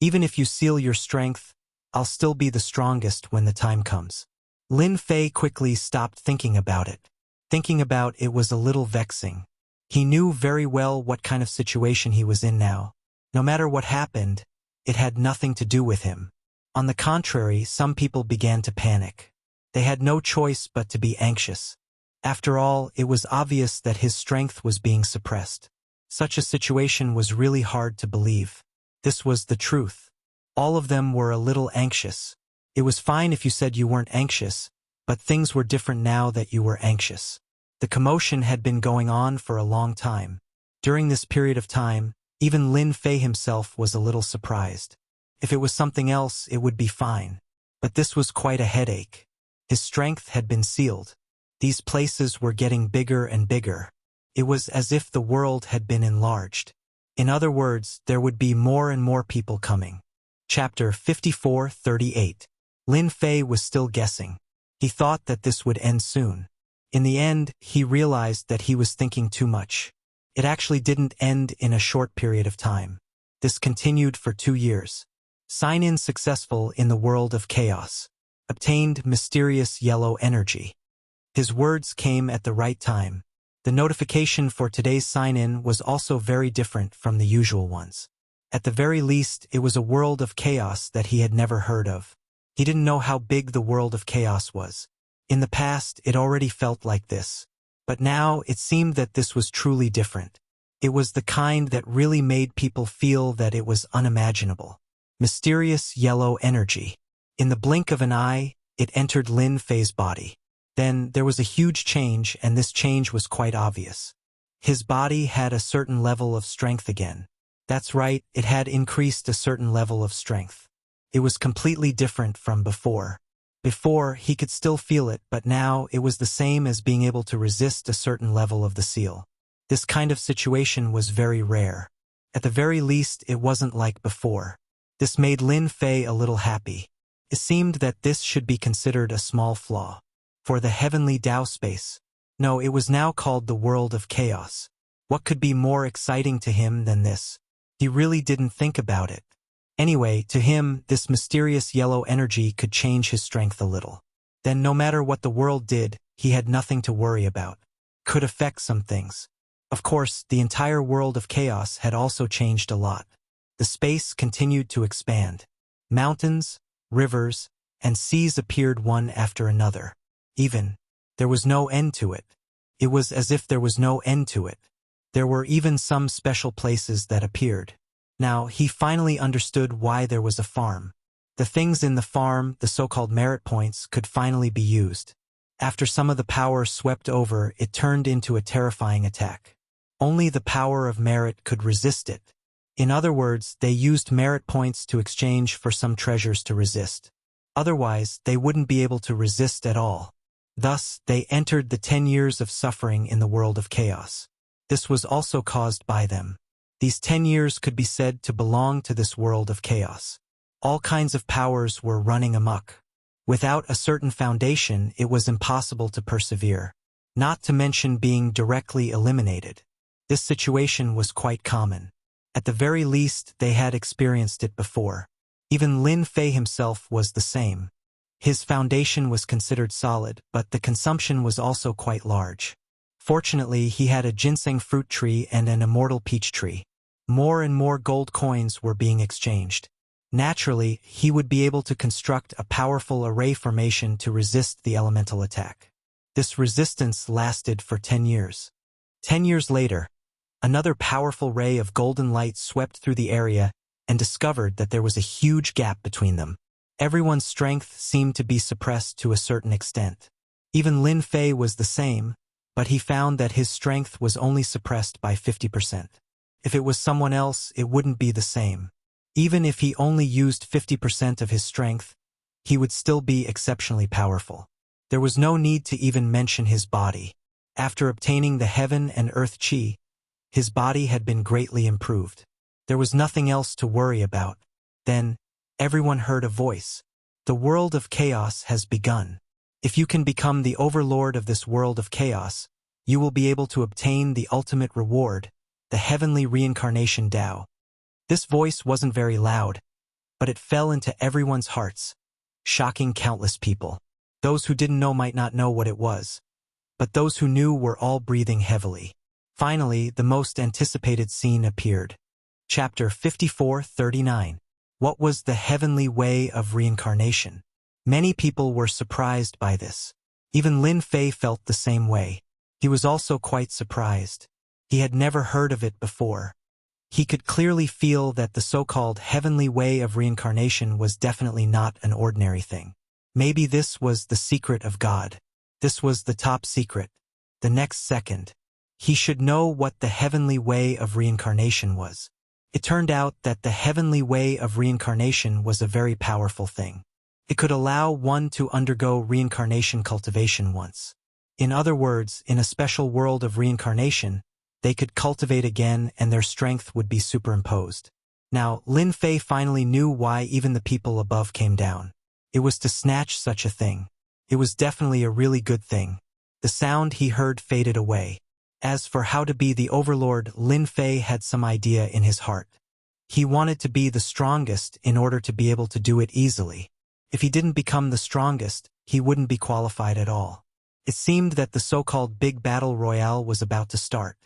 Even if you seal your strength, I'll still be the strongest when the time comes. Lin Fei quickly stopped thinking about it. Thinking about it was a little vexing. He knew very well what kind of situation he was in now. No matter what happened, it had nothing to do with him. On the contrary, some people began to panic. They had no choice but to be anxious. After all, it was obvious that his strength was being suppressed. Such a situation was really hard to believe. This was the truth. All of them were a little anxious. It was fine if you said you weren't anxious, but things were different now that you were anxious. The commotion had been going on for a long time. During this period of time, even Lin Fei himself was a little surprised. If it was something else, it would be fine. But this was quite a headache. His strength had been sealed. These places were getting bigger and bigger. It was as if the world had been enlarged. In other words, there would be more and more people coming. Chapter 54:38. Lin Fei was still guessing. He thought that this would end soon. In the end, he realized that he was thinking too much. It actually didn't end in a short period of time. This continued for 2 years. Sign in successful in the world of chaos. Obtained mysterious yellow energy. His words came at the right time. The notification for today's sign-in was also very different from the usual ones. At the very least, it was a world of chaos that he had never heard of. He didn't know how big the world of chaos was. In the past, it already felt like this. But now, it seemed that this was truly different. It was the kind that really made people feel that it was unimaginable. Mysterious yellow energy. In the blink of an eye, it entered Lin Fei's body. Then, there was a huge change, and this change was quite obvious. His body had a certain level of strength again. That's right, it had increased a certain level of strength. It was completely different from before. Before, he could still feel it, but now it was the same as being able to resist a certain level of the seal. This kind of situation was very rare. At the very least, it wasn't like before. This made Lin Fei a little happy. It seemed that this should be considered a small flaw. For the heavenly Dao space. No, it was now called the world of chaos. What could be more exciting to him than this? He really didn't think about it. Anyway, to him, this mysterious yellow energy could change his strength a little. Then no matter what the world did, he had nothing to worry about. Could affect some things. Of course, the entire world of chaos had also changed a lot. The space continued to expand. Mountains, rivers, and seas appeared one after another. There was no end to it. It was as if there was no end to it. There were even some special places that appeared. Now, he finally understood why there was a farm. The things in the farm, the so-called merit points, could finally be used. After some of the power swept over, it turned into a terrifying attack. Only the power of merit could resist it. In other words, they used merit points to exchange for some treasures to resist. Otherwise, they wouldn't be able to resist at all. Thus, they entered the 10 years of suffering in the world of chaos. This was also caused by them. These 10 years could be said to belong to this world of chaos. All kinds of powers were running amok. Without a certain foundation, it was impossible to persevere. Not to mention being directly eliminated. This situation was quite common. At the very least, they had experienced it before. Even Lin Fei himself was the same. His foundation was considered solid, but the consumption was also quite large. Fortunately, he had a ginseng fruit tree and an immortal peach tree. More and more gold coins were being exchanged. Naturally, he would be able to construct a powerful array formation to resist the elemental attack. This resistance lasted for 10 years. 10 years later, another powerful ray of golden light swept through the area and discovered that there was a huge gap between them. Everyone's strength seemed to be suppressed to a certain extent. Even Lin Fei was the same, but he found that his strength was only suppressed by 50%. If it was someone else, it wouldn't be the same. Even if he only used 50% of his strength, he would still be exceptionally powerful. There was no need to even mention his body. After obtaining the heaven and earth chi, his body had been greatly improved. There was nothing else to worry about. Then, everyone heard a voice. The world of chaos has begun. If you can become the overlord of this world of chaos, you will be able to obtain the ultimate reward, the heavenly reincarnation Tao. This voice wasn't very loud, but it fell into everyone's hearts, shocking countless people. Those who didn't know might not know what it was, but those who knew were all breathing heavily. Finally, the most anticipated scene appeared. Chapter 54:39. What was the heavenly way of reincarnation? Many people were surprised by this. Even Lin Fei felt the same way. He was also quite surprised. He had never heard of it before. He could clearly feel that the so-called heavenly way of reincarnation was definitely not an ordinary thing. Maybe this was the secret of God. This was the top secret. The next second, he should know what the heavenly way of reincarnation was. It turned out that the heavenly way of reincarnation was a very powerful thing. It could allow one to undergo reincarnation cultivation once. In other words, in a special world of reincarnation, they could cultivate again and their strength would be superimposed. Now, Lin Fei finally knew why even the people above came down. It was to snatch such a thing. It was definitely a really good thing. The sound he heard faded away. As for how to be the overlord, Lin Fei had some idea in his heart. He wanted to be the strongest in order to be able to do it easily. If he didn't become the strongest, he wouldn't be qualified at all. It seemed that the so-called big battle royale was about to start.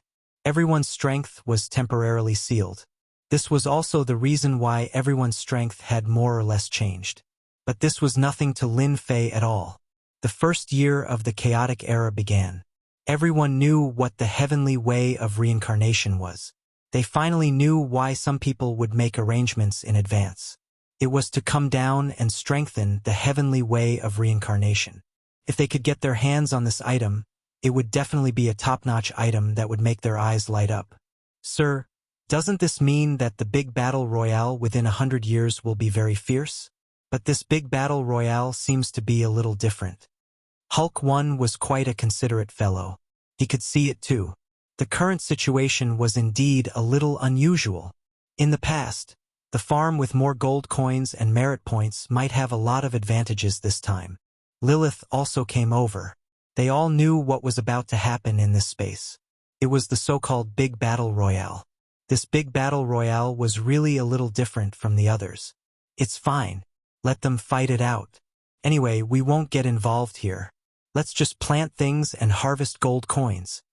Everyone's strength was temporarily sealed. This was also the reason why everyone's strength had more or less changed. But this was nothing to Lin Fei at all. The first year of the chaotic era began. Everyone knew what the heavenly way of reincarnation was. They finally knew why some people would make arrangements in advance. It was to come down and strengthen the heavenly way of reincarnation. If they could get their hands on this item, it would definitely be a top-notch item that would make their eyes light up. Sir, doesn't this mean that the big battle royale within 100 years will be very fierce? But this big battle royale seems to be a little different. Hulk 1 was quite a considerate fellow. He could see it too. The current situation was indeed a little unusual. In the past, the farm with more gold coins and merit points might have a lot of advantages this time. Lilith also came over. They all knew what was about to happen in this space. It was the so-called Big Battle Royale. This Big Battle Royale was really a little different from the others. It's fine. Let them fight it out. Anyway, we won't get involved here. Let's just plant things and harvest gold coins.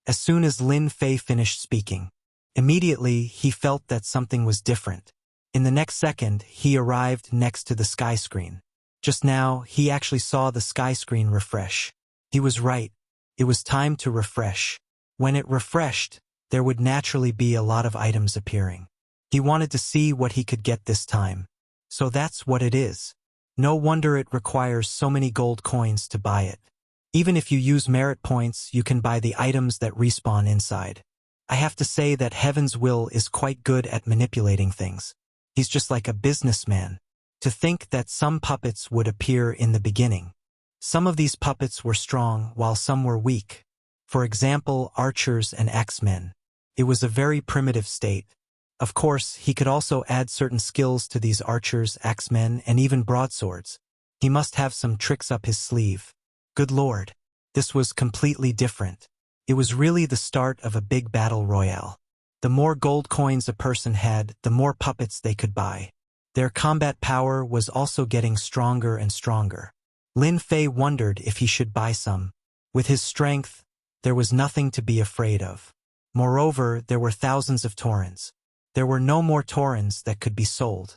As soon as Lin Fei finished speaking, immediately he felt that something was different. In the next second, he arrived next to the sky screen. Just now, he actually saw the sky screen refresh. He was right. It was time to refresh. When it refreshed, there would naturally be a lot of items appearing. He wanted to see what he could get this time. So that's what it is. No wonder it requires so many gold coins to buy it. Even if you use merit points, you can buy the items that respawn inside. I have to say that Heaven's Will is quite good at manipulating things. He's just like a businessman. To think that some puppets would appear in the beginning. Some of these puppets were strong while some were weak. For example, archers and axemen. It was a very primitive state. Of course, he could also add certain skills to these archers, axemen, and even broadswords. He must have some tricks up his sleeve. Good lord. This was completely different. It was really the start of a big battle royale. The more gold coins a person had, the more puppets they could buy. Their combat power was also getting stronger and stronger. Lin Fei wondered if he should buy some. With his strength, there was nothing to be afraid of. Moreover, there were thousands of Taurens. There were no more Taurens that could be sold.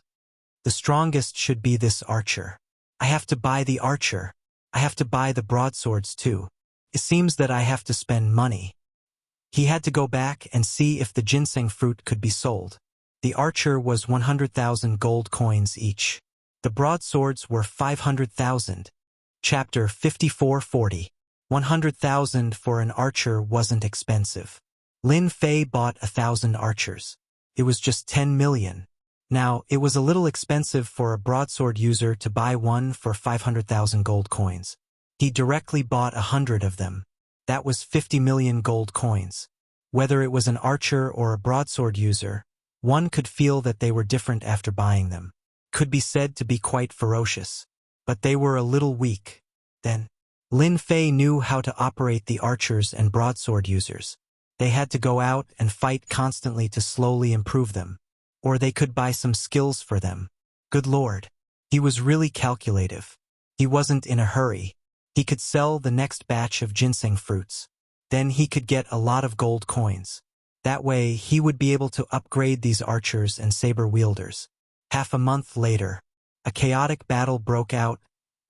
The strongest should be this archer. I have to buy the archer. I have to buy the broadswords too. It seems that I have to spend money. He had to go back and see if the ginseng fruit could be sold. The archer was 100,000 gold coins each. The broadswords were 500,000. Chapter 5440. 100,000 for an archer wasn't expensive. Lin Fei bought 1,000 archers. It was just 10 million. Now, it was a little expensive for a broadsword user to buy one for 500,000 gold coins. He directly bought 100 of them. That was 50 million gold coins. Whether it was an archer or a broadsword user, one could feel that they were different after buying them. Could be said to be quite ferocious. But they were a little weak. Then, Lin Fei knew how to operate the archers and broadsword users. They had to go out and fight constantly to slowly improve them. Or they could buy some skills for them. Good Lord. He was really calculative. He wasn't in a hurry. He could sell the next batch of ginseng fruits. Then he could get a lot of gold coins. That way, he would be able to upgrade these archers and saber wielders. Half a month later, a chaotic battle broke out,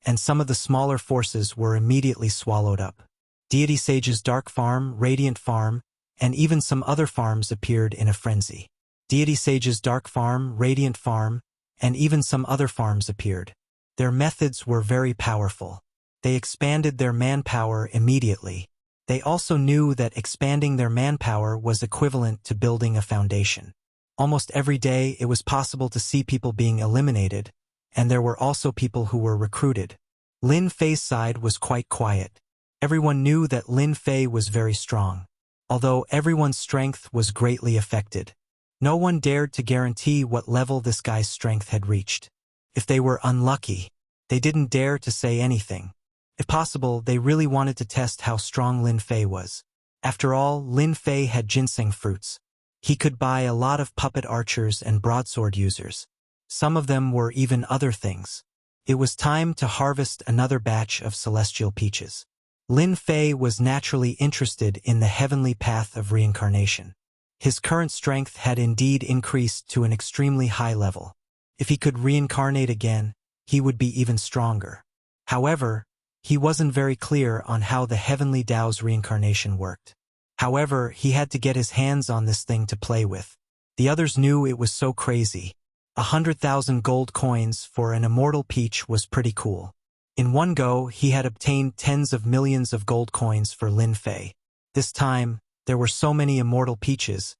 and some of the smaller forces were immediately swallowed up. Deity Sage's Dark Farm, Radiant Farm, and even some other farms appeared in a frenzy. Deity Sage's Dark Farm, Radiant Farm, and even some other farms appeared. Their methods were very powerful. They expanded their manpower immediately. They also knew that expanding their manpower was equivalent to building a foundation. Almost every day it was possible to see people being eliminated, and there were also people who were recruited. Lin Fei's side was quite quiet. Everyone knew that Lin Fei was very strong. Although everyone's strength was greatly affected. No one dared to guarantee what level this guy's strength had reached. If they were unlucky, they didn't dare to say anything. If possible, they really wanted to test how strong Lin Fei was. After all, Lin Fei had ginseng fruits. He could buy a lot of puppet archers and broadsword users. Some of them were even other things. It was time to harvest another batch of celestial peaches. Lin Fei was naturally interested in the heavenly path of reincarnation. His current strength had indeed increased to an extremely high level. If he could reincarnate again, he would be even stronger. However, he wasn't very clear on how the heavenly Tao's reincarnation worked. However, he had to get his hands on this thing to play with. The others knew it was so crazy. 100,000 gold coins for an immortal peach was pretty cool. In one go, he had obtained tens of millions of gold coins for Lin Fei. This time, there were so many immortal peaches,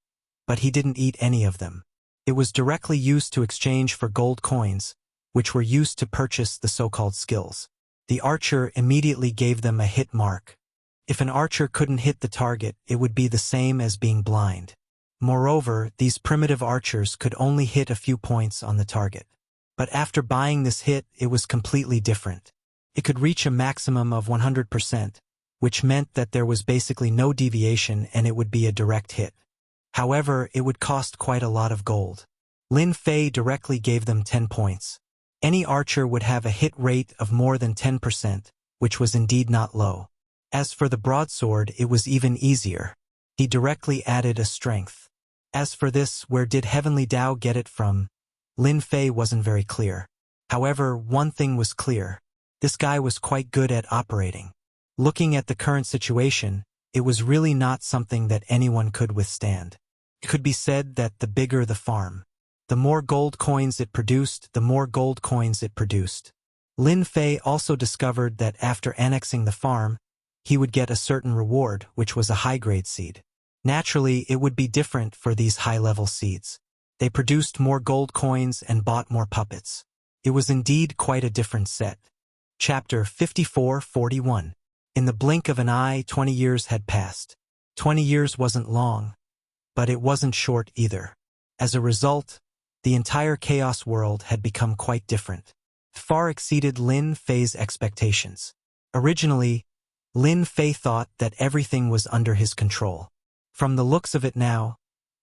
but he didn't eat any of them. It was directly used to exchange for gold coins, which were used to purchase the so-called skills. The archer immediately gave them a hit mark. If an archer couldn't hit the target, it would be the same as being blind. Moreover, these primitive archers could only hit a few points on the target. But after buying this hit, it was completely different. It could reach a maximum of 100%, which meant that there was basically no deviation and it would be a direct hit. However, it would cost quite a lot of gold. Lin Fei directly gave them 10 points. Any archer would have a hit rate of more than 10%, which was indeed not low. As for the broadsword, it was even easier. He directly added a strength. As for this, where did Heavenly Tao get it from? Lin Fei wasn't very clear. However, one thing was clear. This guy was quite good at operating. Looking at the current situation, it was really not something that anyone could withstand. It could be said that the bigger the farm, the more gold coins it produced, the more gold coins it produced. Lin Fei also discovered that after annexing the farm, he would get a certain reward, which was a high-grade seed. Naturally, it would be different for these high-level seeds. They produced more gold coins and bought more puppets. It was indeed quite a different set. Chapter 5441. In the blink of an eye, 20 years had passed. 20 years wasn't long, but it wasn't short either. As a result, the entire chaos world had become quite different. Far exceeded Lin Fei's expectations. Originally, Lin Fei thought that everything was under his control. From the looks of it now,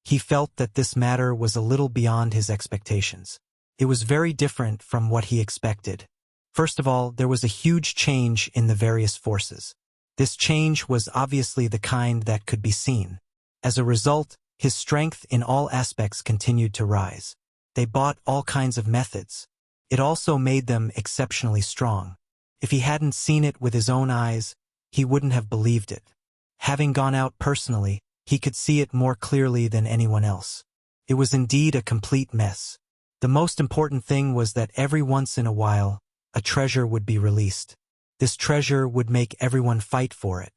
he felt that this matter was a little beyond his expectations. It was very different from what he expected. First of all, there was a huge change in the various forces. This change was obviously the kind that could be seen. As a result, his strength in all aspects continued to rise. They bought all kinds of methods. It also made them exceptionally strong. If he hadn't seen it with his own eyes, he wouldn't have believed it. Having gone out personally, he could see it more clearly than anyone else. It was indeed a complete mess. The most important thing was that every once in a while, a treasure would be released. This treasure would make everyone fight for it.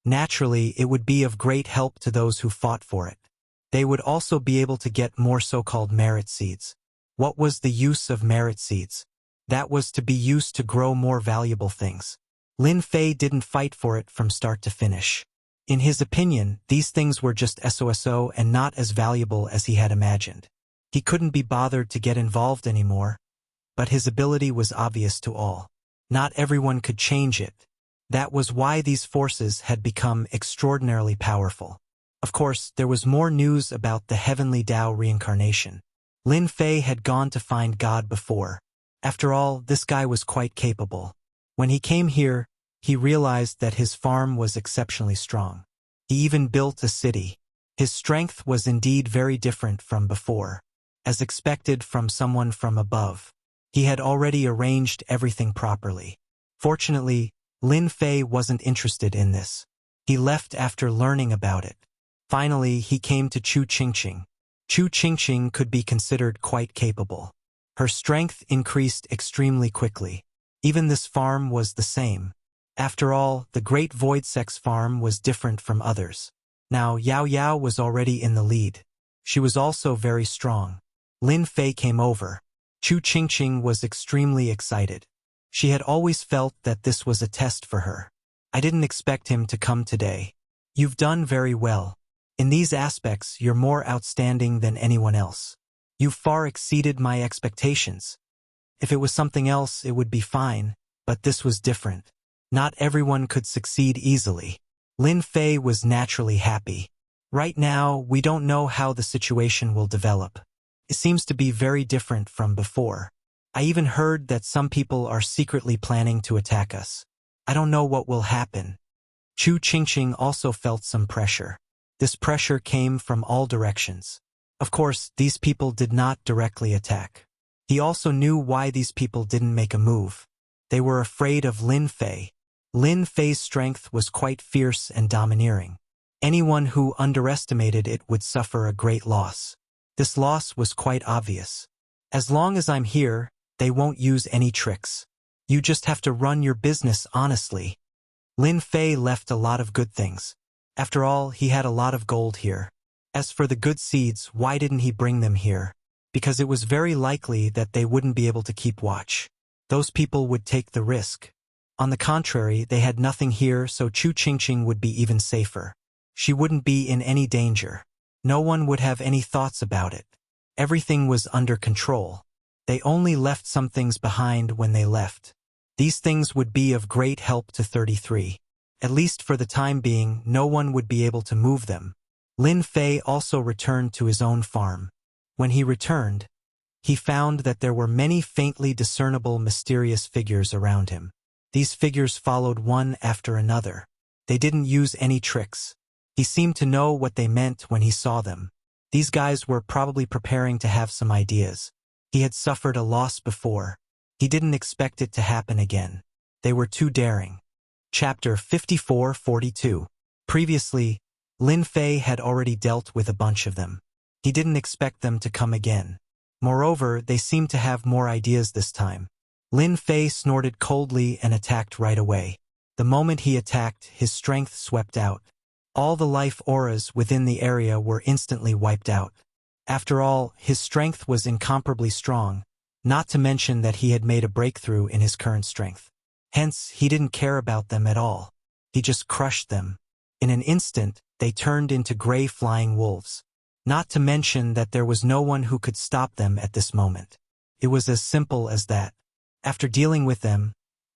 Naturally, it would be of great help to those who fought for it. They would also be able to get more so-called merit seeds. What was the use of merit seeds? That was to be used to grow more valuable things. Lin Fei didn't fight for it from start to finish. In his opinion, these things were just SOSO and not as valuable as he had imagined. He couldn't be bothered to get involved anymore, but his ability was obvious to all. Not everyone could change it. That was why these forces had become extraordinarily powerful. Of course, there was more news about the heavenly Tao reincarnation. Lin Fei had gone to find God before. After all, this guy was quite capable. When he came here, he realized that his farm was exceptionally strong. He even built a city. His strength was indeed very different from before. As expected from someone from above. He had already arranged everything properly. Fortunately, Lin Fei wasn't interested in this. He left after learning about it. Finally, he came to Chu Qingqing. Chu Qingqing could be considered quite capable. Her strength increased extremely quickly. Even this farm was the same. After all, the Great Void Sex farm was different from others. Now Yao Yao was already in the lead. She was also very strong. Lin Fei came over. Chu Qingqing was extremely excited. She had always felt that this was a test for her. I didn't expect him to come today. You've done very well. In these aspects, you're more outstanding than anyone else. You've far exceeded my expectations. If it was something else, it would be fine, but this was different. Not everyone could succeed easily. Lin Fei was naturally happy. Right now, we don't know how the situation will develop. It seems to be very different from before. I even heard that some people are secretly planning to attack us. I don't know what will happen. Chu Qingqing also felt some pressure. This pressure came from all directions. Of course, these people did not directly attack. He also knew why these people didn't make a move. They were afraid of Lin Fei. Lin Fei's strength was quite fierce and domineering. Anyone who underestimated it would suffer a great loss. This loss was quite obvious. As long as I'm here, they won't use any tricks. You just have to run your business honestly. Lin Fei left a lot of good things. After all, he had a lot of gold here. As for the good seeds, why didn't he bring them here? Because it was very likely that they wouldn't be able to keep watch. Those people would take the risk. On the contrary, they had nothing here, so Chu Qingqing would be even safer. She wouldn't be in any danger. No one would have any thoughts about it. Everything was under control. They only left some things behind when they left. These things would be of great help to 33. At least for the time being, no one would be able to move them. Lin Fei also returned to his own farm. When he returned, he found that there were many faintly discernible mysterious figures around him. These figures followed one after another. They didn't use any tricks. He seemed to know what they meant when he saw them. These guys were probably preparing to have some ideas. He had suffered a loss before. He didn't expect it to happen again. They were too daring. Chapter 54-42. Previously, Lin Fei had already dealt with a bunch of them. He didn't expect them to come again. Moreover, they seemed to have more ideas this time. Lin Fei snorted coldly and attacked right away. The moment he attacked, his strength swept out. All the life auras within the area were instantly wiped out. After all, his strength was incomparably strong, not to mention that he had made a breakthrough in his current strength. Hence, he didn't care about them at all. He just crushed them. In an instant, they turned into gray flying wolves. Not to mention that there was no one who could stop them at this moment. It was as simple as that. After dealing with them,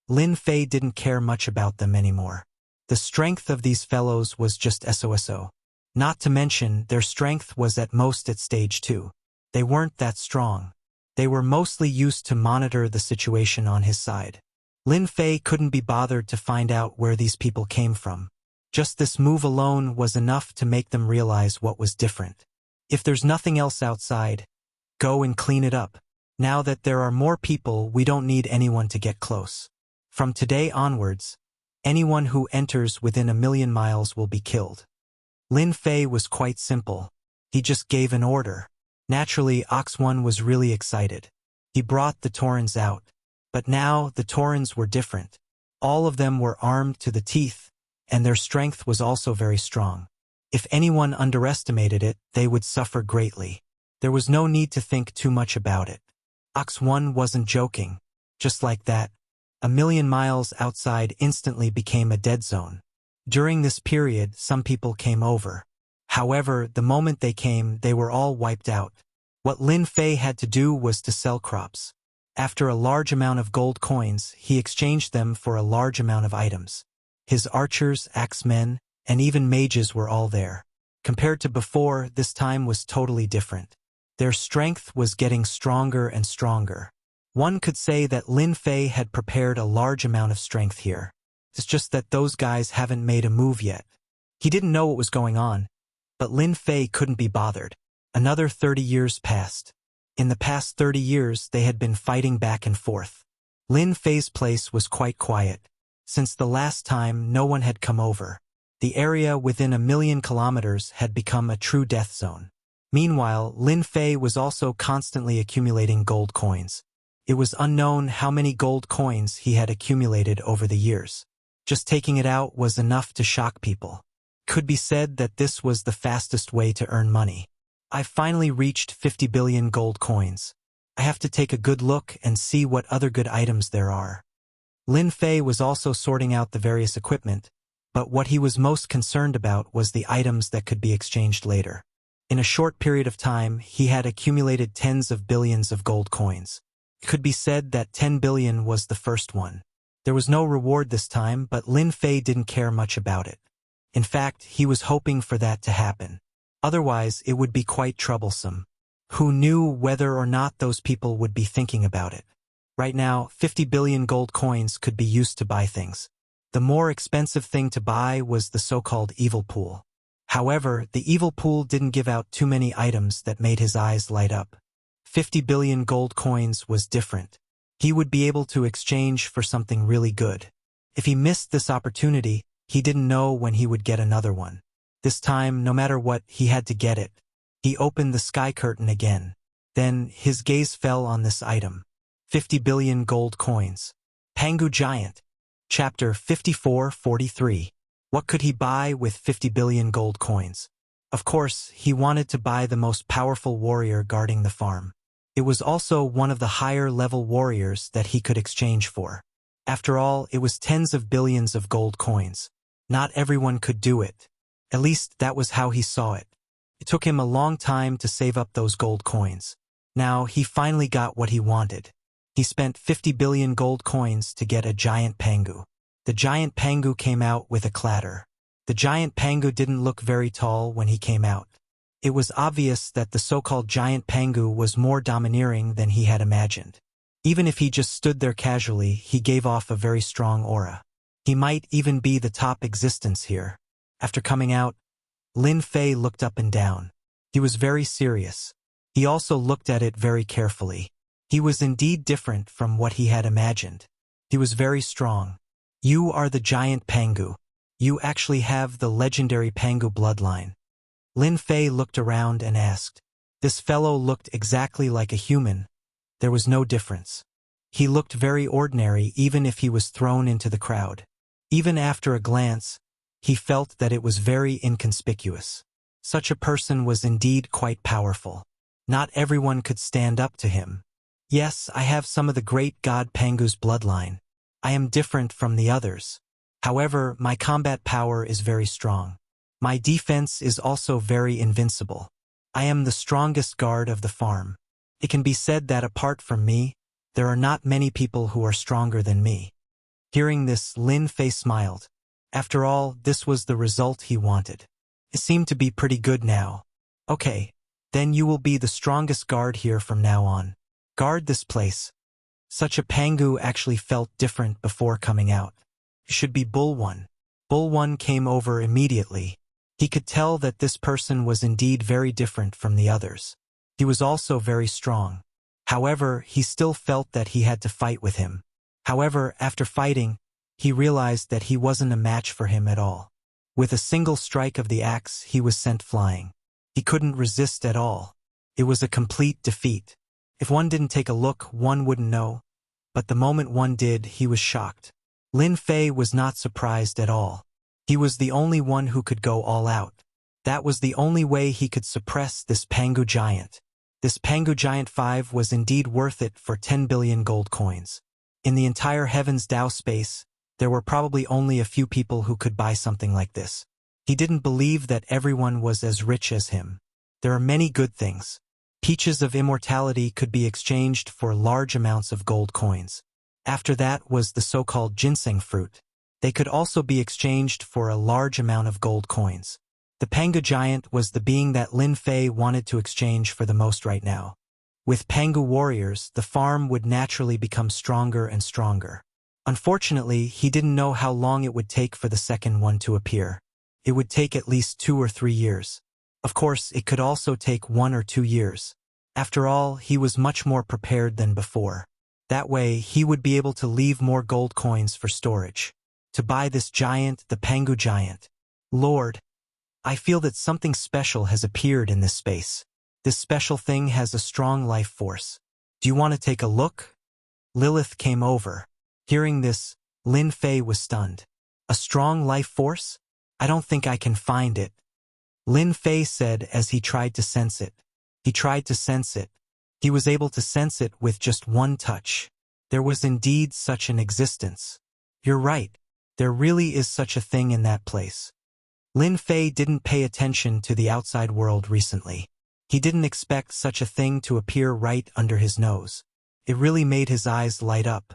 Lin Fei didn't care much about them anymore. The strength of these fellows was just SOSO. Not to mention, their strength was at most at stage 2. They weren't that strong. They were mostly used to monitor the situation on his side. Lin Fei couldn't be bothered to find out where these people came from. Just this move alone was enough to make them realize what was different. If there's nothing else outside, go and clean it up. Now that there are more people, we don't need anyone to get close. From today onwards, anyone who enters within 1,000,000 miles will be killed. Lin Fei was quite simple. He just gave an order. Naturally, Ox 1 was really excited. He brought the Taurens out. But now, the Taurens were different. All of them were armed to the teeth, and their strength was also very strong. If anyone underestimated it, they would suffer greatly. There was no need to think too much about it. Ox 1 wasn't joking. Just like that, 1,000,000 miles outside instantly became a dead zone. During this period, some people came over. However, the moment they came, they were all wiped out. What Lin Fei had to do was to sell crops. After a large amount of gold coins, he exchanged them for a large amount of items. His archers, axemen, and even mages were all there. Compared to before, this time was totally different. Their strength was getting stronger and stronger. One could say that Lin Fei had prepared a large amount of strength here. It's just that those guys haven't made a move yet. He didn't know what was going on, but Lin Fei couldn't be bothered. Another 30 years passed. In the past 30 years, they had been fighting back and forth. Lin Fei's place was quite quiet. Since the last time, no one had come over. The area within 1,000,000 kilometers had become a true death zone. Meanwhile, Lin Fei was also constantly accumulating gold coins. It was unknown how many gold coins he had accumulated over the years. Just taking it out was enough to shock people. Could be said that this was the fastest way to earn money. I finally reached 50 billion gold coins. I have to take a good look and see what other good items there are. Lin Fei was also sorting out the various equipment, but what he was most concerned about was the items that could be exchanged later. In a short period of time, he had accumulated tens of billions of gold coins. It could be said that 10 billion was the first one. There was no reward this time, but Lin Fei didn't care much about it. In fact, he was hoping for that to happen. Otherwise, it would be quite troublesome. Who knew whether or not those people would be thinking about it? Right now, 50 billion gold coins could be used to buy things. The more expensive thing to buy was the so-called evil pool. However, the evil pool didn't give out too many items that made his eyes light up. 50 billion gold coins was different. He would be able to exchange for something really good. If he missed this opportunity, he didn't know when he would get another one. This time, no matter what, he had to get it. He opened the sky curtain again. Then, his gaze fell on this item. 50 billion gold coins. Pangu Giant. Chapter 54-43. What could he buy with 50 billion gold coins? Of course, he wanted to buy the most powerful warrior guarding the farm. It was also one of the higher-level warriors that he could exchange for. After all, it was tens of billions of gold coins. Not everyone could do it. At least that was how he saw it. It took him a long time to save up those gold coins. Now, he finally got what he wanted. He spent 50 billion gold coins to get a giant pangu. The giant pangu came out with a clatter. The giant pangu didn't look very tall when he came out. It was obvious that the so-called giant pangu was more domineering than he had imagined. Even if he just stood there casually, he gave off a very strong aura. He might even be the top existence here. After coming out, Lin Fei looked up and down. He was very serious. He also looked at it very carefully. He was indeed different from what he had imagined. He was very strong. You are the giant pangu. You actually have the legendary pangu bloodline. Lin Fei looked around and asked. This fellow looked exactly like a human. There was no difference. He looked very ordinary even if he was thrown into the crowd. Even after a glance, he felt that it was very inconspicuous. Such a person was indeed quite powerful. Not everyone could stand up to him. Yes, I have some of the great god Pangu's bloodline. I am different from the others. However, my combat power is very strong. My defense is also very invincible. I am the strongest guard of the farm. It can be said that apart from me, there are not many people who are stronger than me. Hearing this, Lin Fei smiled. After all, this was the result he wanted. It seemed to be pretty good now. Okay, then you will be the strongest guard here from now on. Guard this place. Such a pangu actually felt different before coming out. It should be Bull One. Bull One came over immediately. He could tell that this person was indeed very different from the others. He was also very strong. However, he still felt that he had to fight with him. However, after fighting, he realized that he wasn't a match for him at all. With a single strike of the axe, he was sent flying. He couldn't resist at all. It was a complete defeat. If one didn't take a look, one wouldn't know. But the moment one did, he was shocked. Lin Fei was not surprised at all. He was the only one who could go all out. That was the only way he could suppress this Pangu giant. This Pangu Giant 5 was indeed worth it for 10 billion gold coins. In the entire Heavens Dao space, there were probably only a few people who could buy something like this. He didn't believe that everyone was as rich as him. There are many good things. Peaches of immortality could be exchanged for large amounts of gold coins. After that was the so-called ginseng fruit. They could also be exchanged for a large amount of gold coins. The Pangu Giant was the being that Lin Fei wanted to exchange for the most right now. With Pangu warriors, the farm would naturally become stronger and stronger. Unfortunately, he didn't know how long it would take for the second one to appear. It would take at least 2 or 3 years. Of course, it could also take 1 or 2 years. After all, he was much more prepared than before. That way, he would be able to leave more gold coins for storage. To buy this giant, the Pangu Giant. Lord, I feel that something special has appeared in this space. This special thing has a strong life force. Do you want to take a look? Lilith came over. Hearing this, Lin Fei was stunned. A strong life force? I don't think I can find it. Lin Fei said as he tried to sense it. He tried to sense it. He was able to sense it with just one touch. There was indeed such an existence. You're right. There really is such a thing in that place. Lin Fei didn't pay attention to the outside world recently. He didn't expect such a thing to appear right under his nose. It really made his eyes light up.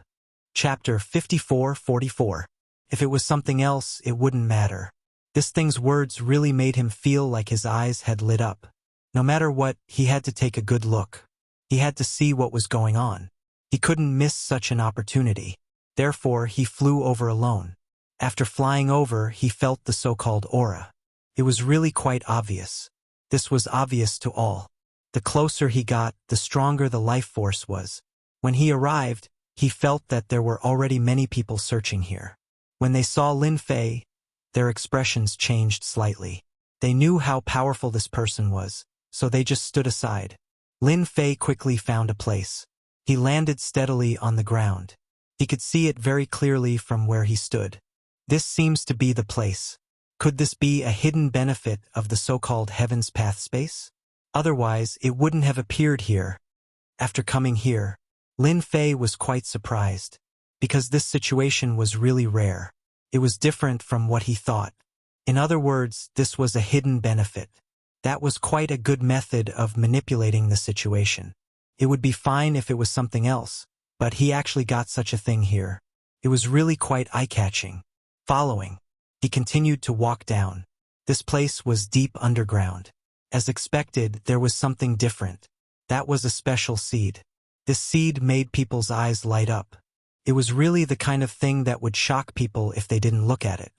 Chapter 54:44. If it was something else, it wouldn't matter. This thing's words really made him feel like his eyes had lit up. No matter what, he had to take a good look. He had to see what was going on. He couldn't miss such an opportunity. Therefore, he flew over alone. After flying over, he felt the so-called aura. It was really quite obvious. This was obvious to all. The closer he got, the stronger the life force was. When he arrived, he felt that there were already many people searching here. When they saw Lin Fei, their expressions changed slightly. They knew how powerful this person was, so they just stood aside. Lin Fei quickly found a place. He landed steadily on the ground. He could see it very clearly from where he stood. This seems to be the place. Could this be a hidden benefit of the so-called Heaven's Path space? Otherwise, it wouldn't have appeared here. After coming here, Lin Fei was quite surprised, because this situation was really rare. It was different from what he thought. In other words, this was a hidden benefit. That was quite a good method of manipulating the situation. It would be fine if it was something else, but he actually got such a thing here. It was really quite eye-catching. Following, he continued to walk down. This place was deep underground. As expected, there was something different. That was a special seed. This seed made people's eyes light up. It was really the kind of thing that would shock people if they didn't look at it.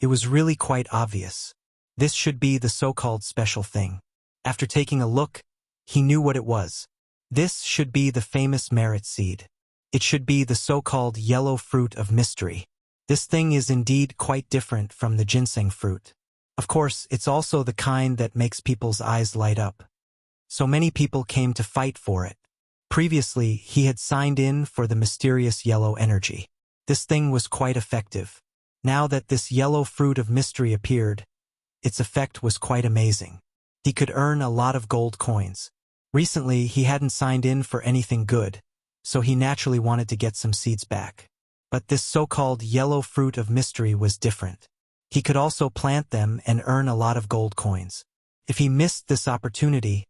It was really quite obvious. This should be the so-called special thing. After taking a look, he knew what it was. This should be the famous merit seed. It should be the so-called yellow fruit of mystery. This thing is indeed quite different from the ginseng fruit. Of course, it's also the kind that makes people's eyes light up. So many people came to fight for it. Previously, he had signed in for the mysterious yellow energy. This thing was quite effective. Now that this yellow fruit of mystery appeared, its effect was quite amazing. He could earn a lot of gold coins. Recently, he hadn't signed in for anything good, so he naturally wanted to get some seeds back. But this so-called yellow fruit of mystery was different. He could also plant them and earn a lot of gold coins. If he missed this opportunity,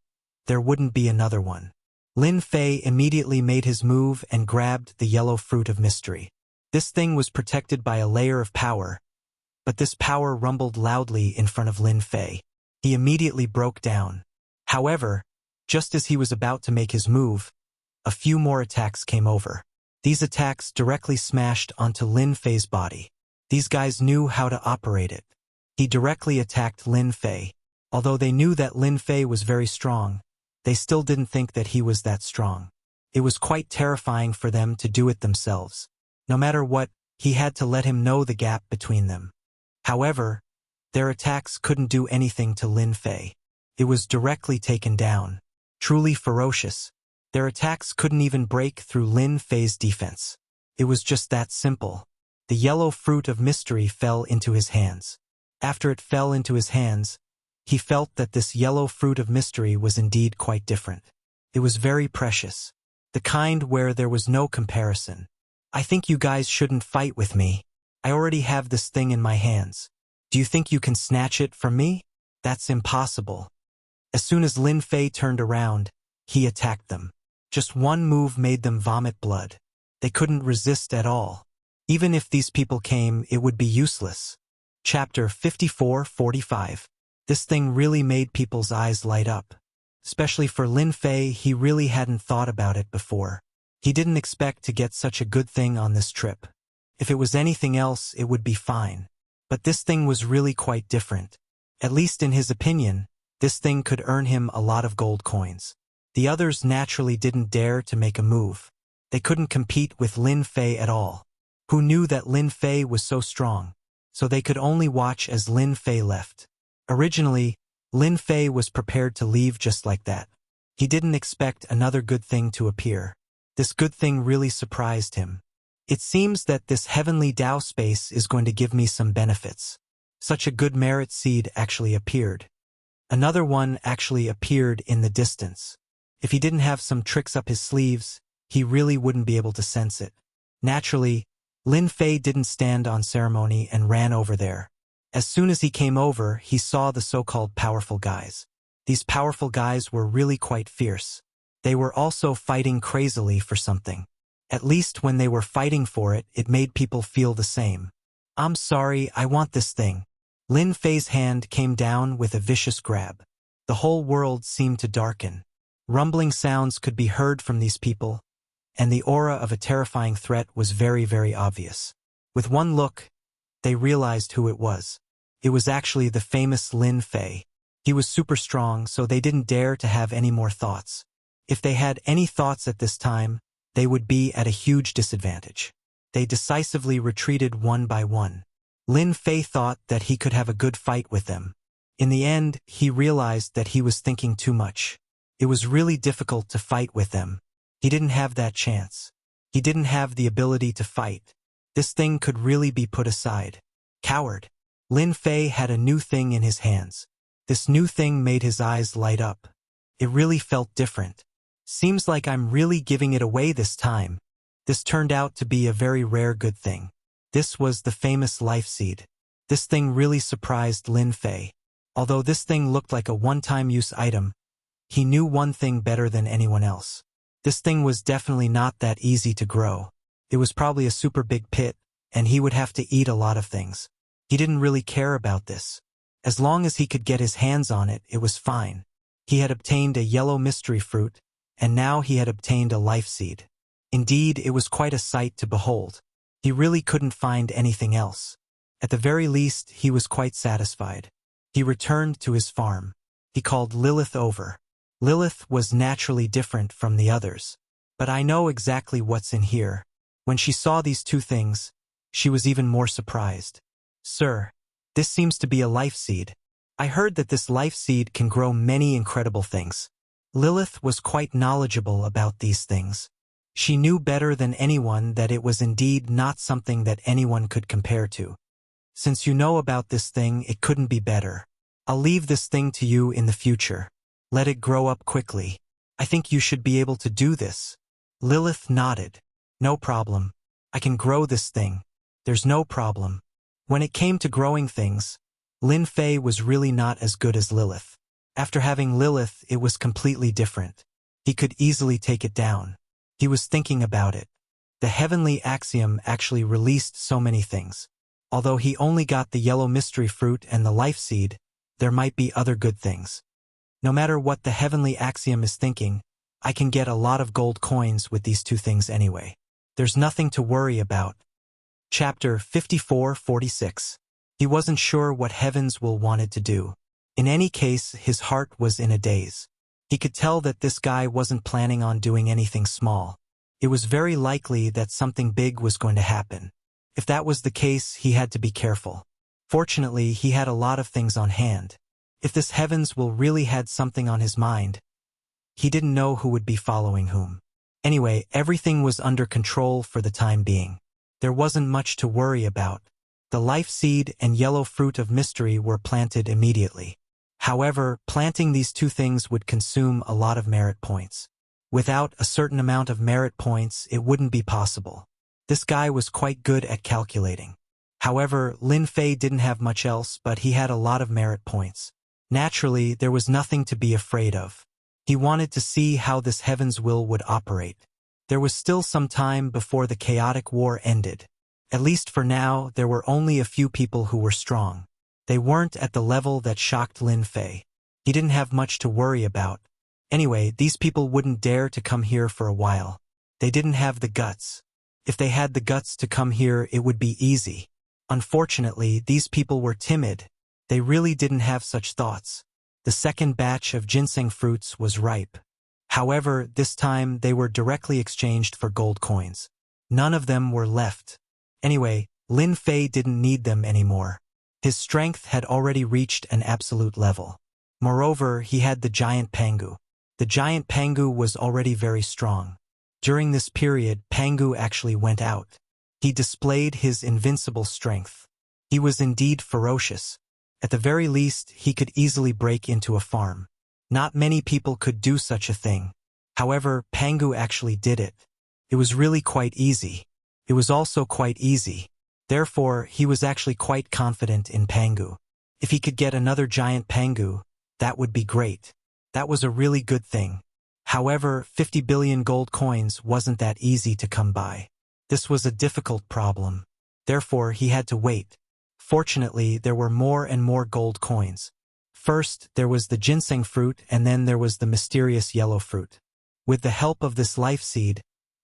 there wouldn't be another one. Lin Fei immediately made his move and grabbed the yellow fruit of mystery. This thing was protected by a layer of power, but this power rumbled loudly in front of Lin Fei. He immediately broke down. However, just as he was about to make his move, a few more attacks came over. These attacks directly smashed onto Lin Fei's body. These guys knew how to operate it. He directly attacked Lin Fei. Although they knew that Lin Fei was very strong, they still didn't think that he was that strong. It was quite terrifying for them to do it themselves. No matter what, he had to let him know the gap between them. However, their attacks couldn't do anything to Lin Fei. It was directly taken down. truly ferocious. Their attacks couldn't even break through Lin Fei's defense. It was just that simple. The yellow fruit of mystery fell into his hands. After it fell into his hands, he felt that this yellow fruit of mystery was indeed quite different. It was very precious. The kind where there was no comparison. I think you guys shouldn't fight with me. I already have this thing in my hands. Do you think you can snatch it from me? That's impossible. As soon as Lin Fei turned around, he attacked them. Just one move made them vomit blood. They couldn't resist at all. Even if these people came, it would be useless. Chapter 54-45. This thing really made people's eyes light up. Especially for Lin Fei, he really hadn't thought about it before. He didn't expect to get such a good thing on this trip. If it was anything else, it would be fine. But this thing was really quite different. At least in his opinion, this thing could earn him a lot of gold coins. The others naturally didn't dare to make a move. They couldn't compete with Lin Fei at all. Who knew that Lin Fei was so strong? So they could only watch as Lin Fei left. Originally, Lin Fei was prepared to leave just like that. He didn't expect another good thing to appear. This good thing really surprised him. It seems that this heavenly Tao space is going to give me some benefits. Such a good merit seed actually appeared. Another one actually appeared in the distance. If he didn't have some tricks up his sleeves, he really wouldn't be able to sense it. Naturally, Lin Fei didn't stand on ceremony and ran over there. As soon as he came over, he saw the so-called powerful guys. These powerful guys were really quite fierce. They were also fighting crazily for something. At least when they were fighting for it, it made people feel the same. I'm sorry, I want this thing. Lin Fei's hand came down with a vicious grab. The whole world seemed to darken. Rumbling sounds could be heard from these people, and the aura of a terrifying threat was very, very obvious. With one look, they realized who it was. It was actually the famous Lin Fei. He was super strong, so they didn't dare to have any more thoughts. If they had any thoughts at this time, they would be at a huge disadvantage. They decisively retreated one by one. Lin Fei thought that he could have a good fight with them. In the end, he realized that he was thinking too much. It was really difficult to fight with them. He didn't have that chance. He didn't have the ability to fight. This thing could really be put aside. Coward. Lin Fei had a new thing in his hands. This new thing made his eyes light up. It really felt different. Seems like I'm really giving it away this time. This turned out to be a very rare good thing. This was the famous life seed. This thing really surprised Lin Fei. Although this thing looked like a one-time use item, he knew one thing better than anyone else. This thing was definitely not that easy to grow. It was probably a super big pit, and he would have to eat a lot of things. He didn't really care about this. As long as he could get his hands on it, it was fine. He had obtained a yellow mystery fruit, and now he had obtained a life seed. Indeed, it was quite a sight to behold. He really couldn't find anything else. At the very least, he was quite satisfied. He returned to his farm. He called Lilith over. Lilith was naturally different from the others. But I know exactly what's in here. When she saw these two things, she was even more surprised. Sir, this seems to be a life seed. I heard that this life seed can grow many incredible things. Lilith was quite knowledgeable about these things. She knew better than anyone that it was indeed not something that anyone could compare to. Since you know about this thing, it couldn't be better. I'll leave this thing to you in the future. Let it grow up quickly. I think you should be able to do this. Lilith nodded. No problem. I can grow this thing. There's no problem. When it came to growing things, Lin Fei was really not as good as Lilith. After having Lilith, it was completely different. He could easily take it down. He was thinking about it. The heavenly axiom actually released so many things. Although he only got the yellow mystery fruit and the life seed, there might be other good things. No matter what the heavenly axiom is thinking, I can get a lot of gold coins with these two things anyway. There's nothing to worry about. Chapter 54-46. He wasn't sure what Heavens will wanted to do. In any case, his heart was in a daze. He could tell that this guy wasn't planning on doing anything small. It was very likely that something big was going to happen. If that was the case, he had to be careful. Fortunately, he had a lot of things on hand. If this Heavens will really had something on his mind, He didn't know who would be following whom. Anyway, everything was under control for the time being. There wasn't much to worry about. The life seed and yellow fruit of mystery were planted immediately. However, planting these two things would consume a lot of merit points. Without a certain amount of merit points, it wouldn't be possible. This guy was quite good at calculating. However, Lin Fei didn't have much else, but he had a lot of merit points. Naturally, there was nothing to be afraid of. He wanted to see how this heaven's will would operate. There was still some time before the chaotic war ended. At least for now, there were only a few people who were strong. They weren't at the level that shocked Lin Fei. He didn't have much to worry about. Anyway, these people wouldn't dare to come here for a while. They didn't have the guts. If they had the guts to come here, it would be easy. Unfortunately, these people were timid. They really didn't have such thoughts. The second batch of ginseng fruits was ripe. However, this time they were directly exchanged for gold coins. None of them were left. Anyway, Lin Fei didn't need them anymore. His strength had already reached an absolute level. Moreover, he had the giant Pangu. The giant Pangu was already very strong. During this period, Pangu actually went out. He displayed his invincible strength. He was indeed ferocious. At the very least, he could easily break into a farm. Not many people could do such a thing. However, Pangu actually did it. It was really quite easy. It was also quite easy. Therefore, he was actually quite confident in Pangu. If he could get another giant Pangu, that would be great. That was a really good thing. However, 50 billion gold coins wasn't that easy to come by. This was a difficult problem. Therefore, he had to wait. Fortunately, there were more and more gold coins. First, there was the ginseng fruit, and then there was the mysterious yellow fruit. With the help of this life seed,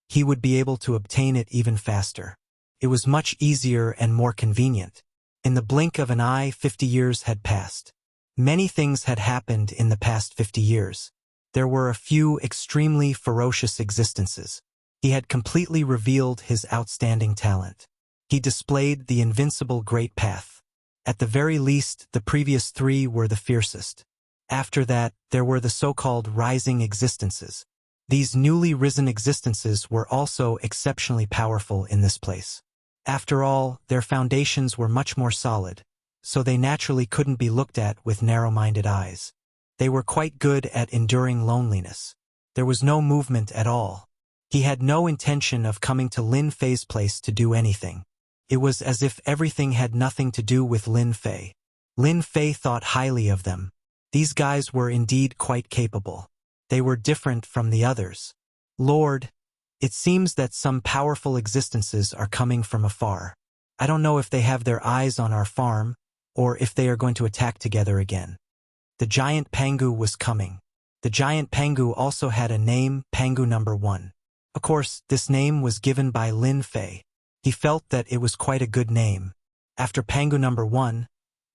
he would be able to obtain it even faster. It was much easier and more convenient. In the blink of an eye, 50 years had passed. Many things had happened in the past 50 years. There were a few extremely ferocious existences. He had completely revealed his outstanding talent. He displayed the invincible great path. At the very least, the previous three were the fiercest. After that, there were the so-called rising existences. These newly risen existences were also exceptionally powerful in this place. After all, their foundations were much more solid, so they naturally couldn't be looked at with narrow-minded eyes. They were quite good at enduring loneliness. There was no movement at all. He had no intention of coming to Lin Fei's place to do anything. It was as if everything had nothing to do with Lin Fei. Lin Fei thought highly of them. These guys were indeed quite capable. They were different from the others. Lord, it seems that some powerful existences are coming from afar. I don't know if they have their eyes on our farm, or if they are going to attack together again. The giant Pangu was coming. The giant Pangu also had a name, Pangu number 1. Of course, this name was given by Lin Fei. He felt that it was quite a good name. After Pangu number 1,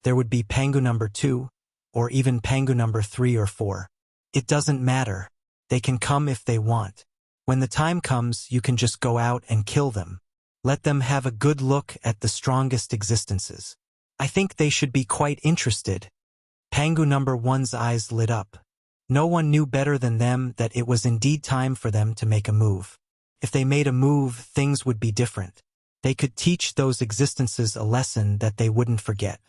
there would be Pangu number 2, or even Pangu number 3 or 4. It doesn't matter. They can come if they want. When the time comes, you can just go out and kill them. Let them have a good look at the strongest existences. I think they should be quite interested. Pangu number 1's eyes lit up. No one knew better than them that it was indeed time for them to make a move. If they made a move, things would be different. They could teach those existences a lesson that they wouldn't forget.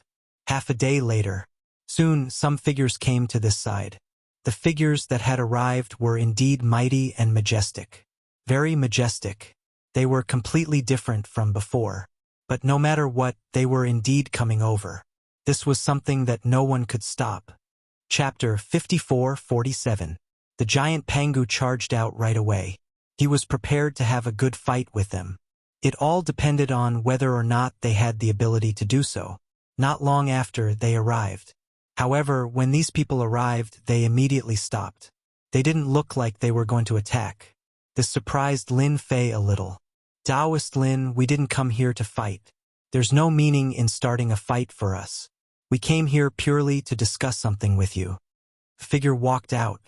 Half a day later, soon some figures came to this side. The figures that had arrived were indeed mighty and majestic. Very majestic. They were completely different from before. But no matter what, they were indeed coming over. This was something that no one could stop. Chapter 54-47. The giant Pangu charged out right away. He was prepared to have a good fight with them. It all depended on whether or not they had the ability to do so. Not long after, they arrived. However, when these people arrived, they immediately stopped. They didn't look like they were going to attack. This surprised Lin Fei a little. Taoist Lin, we didn't come here to fight. There's no meaning in starting a fight for us. We came here purely to discuss something with you. The figure walked out.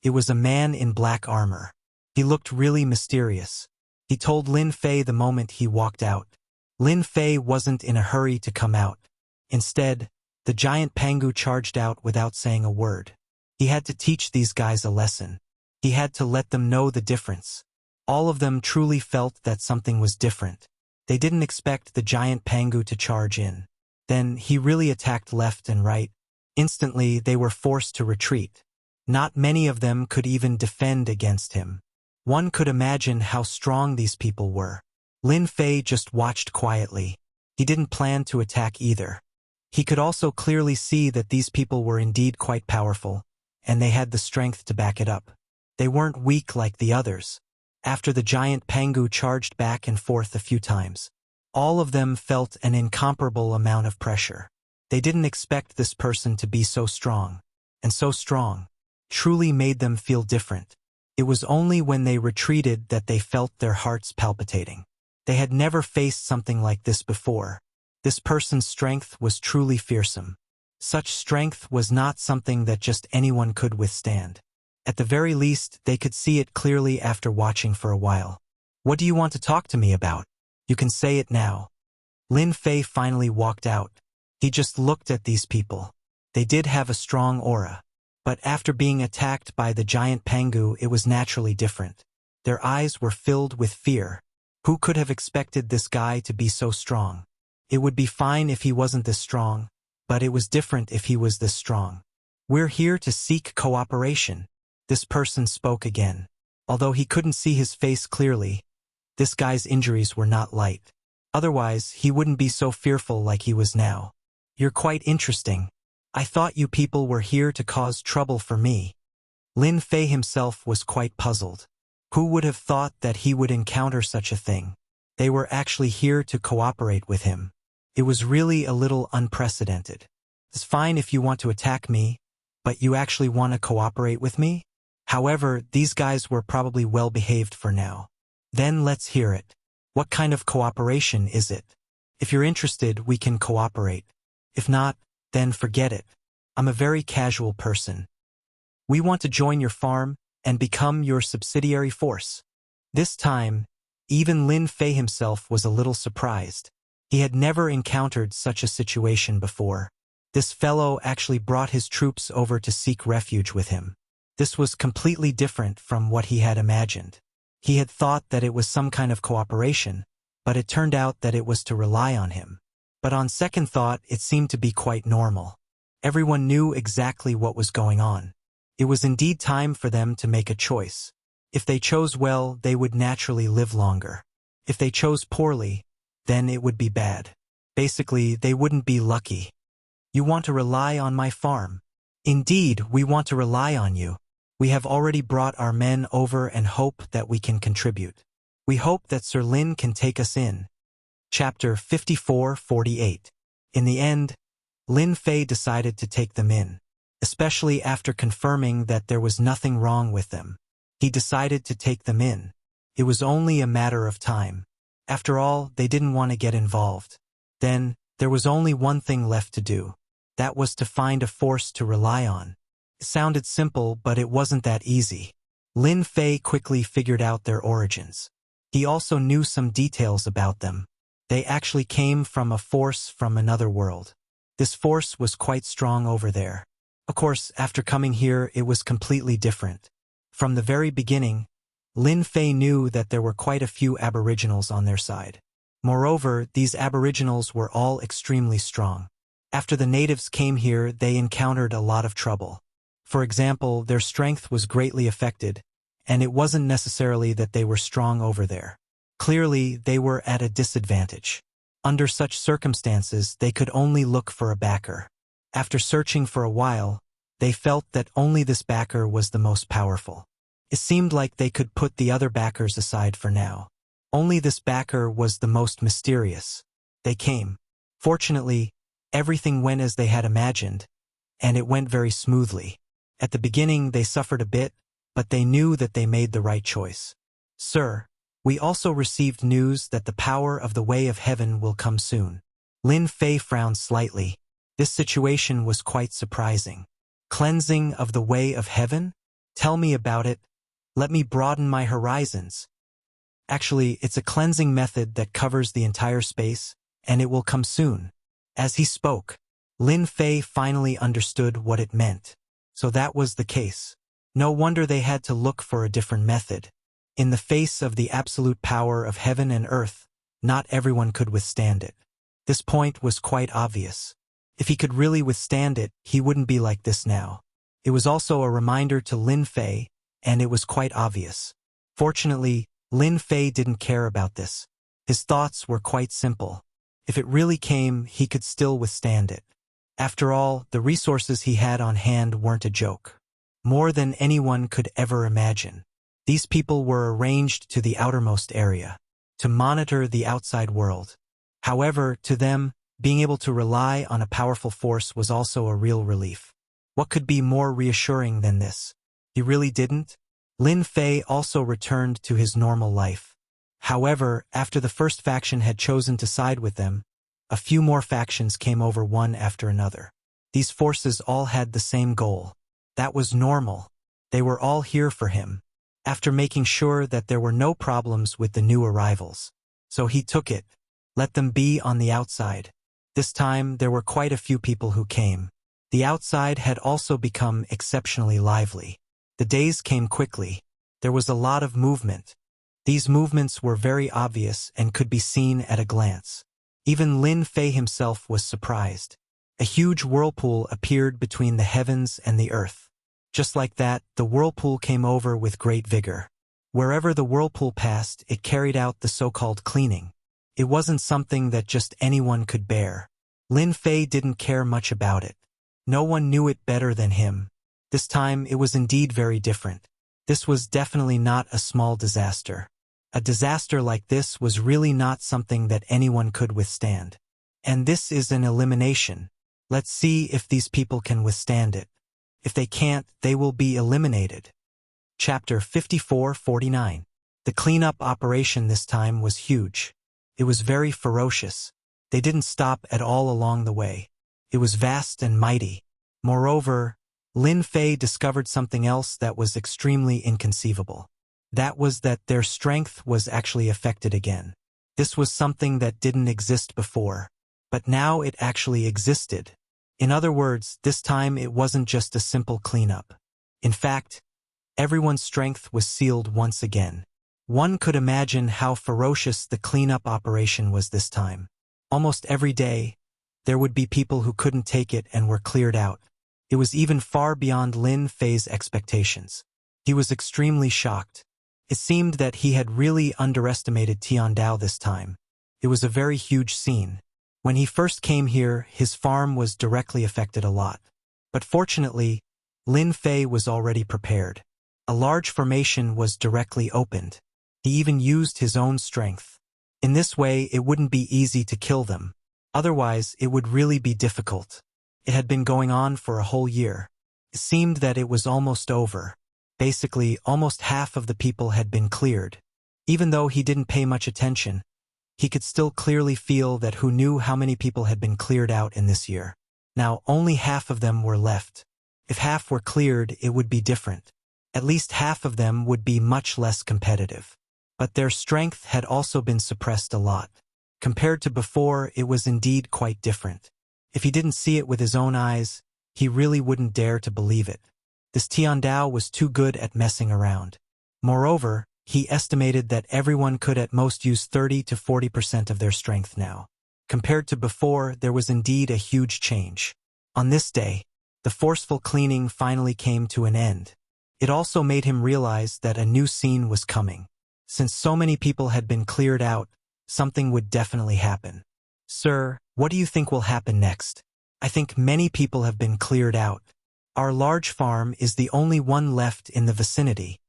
It was a man in black armor. He looked really mysterious. He told Lin Fei the moment he walked out. Lin Fei wasn't in a hurry to come out. Instead, the giant Pangu charged out without saying a word. He had to teach these guys a lesson. He had to let them know the difference. All of them truly felt that something was different. They didn't expect the giant Pangu to charge in. Then he really attacked left and right. Instantly, they were forced to retreat. Not many of them could even defend against him. One could imagine how strong these people were. Lin Fei just watched quietly. He didn't plan to attack either. He could also clearly see that these people were indeed quite powerful, and they had the strength to back it up. They weren't weak like the others. After the giant Pangu charged back and forth a few times, all of them felt an incomparable amount of pressure. They didn't expect this person to be so strong. And so strong truly made them feel different. It was only when they retreated that they felt their hearts palpitating. They had never faced something like this before. This person's strength was truly fearsome. Such strength was not something that just anyone could withstand. At the very least, they could see it clearly after watching for a while. What do you want to talk to me about? You can say it now. Lin Fei finally walked out. He just looked at these people. They did have a strong aura. But after being attacked by the giant Pangu, it was naturally different. Their eyes were filled with fear. Who could have expected this guy to be so strong? It would be fine if he wasn't this strong, but it was different if he was this strong. We're here to seek cooperation. This person spoke again. Although he couldn't see his face clearly, this guy's injuries were not light. Otherwise, he wouldn't be so fearful like he was now. You're quite interesting. I thought you people were here to cause trouble for me. Lin Fei himself was quite puzzled. Who would have thought that he would encounter such a thing? They were actually here to cooperate with him. It was really a little unprecedented. It's fine if you want to attack me, but you actually want to cooperate with me? However, these guys were probably well behaved for now. Then let's hear it. What kind of cooperation is it? If you're interested, we can cooperate. If not, then forget it. I'm a very casual person. We want to join your farm and become your subsidiary force. This time, even Lin Fei himself was a little surprised. He had never encountered such a situation before. This fellow actually brought his troops over to seek refuge with him. This was completely different from what he had imagined. He had thought that it was some kind of cooperation, but it turned out that it was to rely on him. But on second thought, it seemed to be quite normal. Everyone knew exactly what was going on. It was indeed time for them to make a choice. If they chose well, they would naturally live longer. If they chose poorly, then it would be bad. Basically, they wouldn't be lucky. You want to rely on my farm? Indeed, we want to rely on you. We have already brought our men over and hope that we can contribute. We hope that Sir Lin can take us in. Chapter 54-48. In the end, Lin Fei decided to take them in, especially after confirming that there was nothing wrong with them. He decided to take them in. It was only a matter of time. After all, they didn't want to get involved. Then, there was only one thing left to do. That was to find a force to rely on. It sounded simple, but it wasn't that easy. Lin Fei quickly figured out their origins. He also knew some details about them. They actually came from a force from another world. This force was quite strong over there. Of course, after coming here, it was completely different. From the very beginning, Lin Fei knew that there were quite a few aboriginals on their side. Moreover, these aboriginals were all extremely strong. After the natives came here, they encountered a lot of trouble. For example, their strength was greatly affected, and it wasn't necessarily that they were strong over there. Clearly, they were at a disadvantage. Under such circumstances, they could only look for a backer. After searching for a while, they felt that only this backer was the most powerful. It seemed like they could put the other backers aside for now. Only this backer was the most mysterious. They came. Fortunately, everything went as they had imagined, and it went very smoothly. At the beginning, they suffered a bit, but they knew that they made the right choice. Sir, we also received news that the power of the Way of Heaven will come soon. Lin Fei frowned slightly. This situation was quite surprising. Cleansing of the Way of Heaven? Tell me about it. Let me broaden my horizons. Actually, it's a cleansing method that covers the entire space, and it will come soon. As he spoke, Lin Fei finally understood what it meant. So that was the case. No wonder they had to look for a different method. In the face of the absolute power of heaven and earth, not everyone could withstand it. This point was quite obvious. If he could really withstand it, he wouldn't be like this now. It was also a reminder to Lin Fei, and it was quite obvious. Fortunately, Lin Fei didn't care about this. His thoughts were quite simple. If it really came, he could still withstand it. After all, the resources he had on hand weren't a joke. More than anyone could ever imagine. These people were arranged to the outermost area, to monitor the outside world. However, to them, being able to rely on a powerful force was also a real relief. What could be more reassuring than this? He really didn't? Lin Fei also returned to his normal life. However, after the first faction had chosen to side with them, a few more factions came over one after another. These forces all had the same goal. That was normal. They were all here for him, after making sure that there were no problems with the new arrivals. So he took it. Let them be on the outside. This time, there were quite a few people who came. The outside had also become exceptionally lively. The days came quickly. There was a lot of movement. These movements were very obvious and could be seen at a glance. Even Lin Fei himself was surprised. A huge whirlpool appeared between the heavens and the earth. Just like that, the whirlpool came over with great vigor. Wherever the whirlpool passed, it carried out the so-called cleaning. It wasn't something that just anyone could bear. Lin Fei didn't care much about it. No one knew it better than him. This time, it was indeed very different. This was definitely not a small disaster. A disaster like this was really not something that anyone could withstand. And this is an elimination. Let's see if these people can withstand it. If they can't, they will be eliminated. Chapter 54-49. The cleanup operation this time was huge. It was very ferocious. They didn't stop at all along the way. It was vast and mighty. Moreover, Lin Fei discovered something else that was extremely inconceivable. That was that their strength was actually affected again. This was something that didn't exist before, but now it actually existed. In other words, this time it wasn't just a simple cleanup. In fact, everyone's strength was sealed once again. One could imagine how ferocious the cleanup operation was this time. Almost every day, there would be people who couldn't take it and were cleared out. It was even far beyond Lin Fei's expectations. He was extremely shocked. It seemed that he had really underestimated Tiandao this time. It was a very huge scene. When he first came here, his farm was directly affected a lot. But fortunately, Lin Fei was already prepared. A large formation was directly opened. He even used his own strength. In this way, it wouldn't be easy to kill them. Otherwise, it would really be difficult. It had been going on for a whole year. It seemed that it was almost over. Basically, almost half of the people had been cleared. Even though he didn't pay much attention, he could still clearly feel that who knew how many people had been cleared out in this year. Now, only half of them were left. If half were cleared, it would be different. At least half of them would be much less competitive. But their strength had also been suppressed a lot. Compared to before, it was indeed quite different. If he didn't see it with his own eyes, he really wouldn't dare to believe it. This Tiandao was too good at messing around. Moreover, he estimated that everyone could at most use 30 to 40% of their strength now. Compared to before, there was indeed a huge change. On this day, the forceful cleaning finally came to an end. It also made him realize that a new scene was coming. Since so many people had been cleared out, something would definitely happen. Sir, what do you think will happen next? I think many people have been cleared out. Our large farm is the only one left in the vicinity.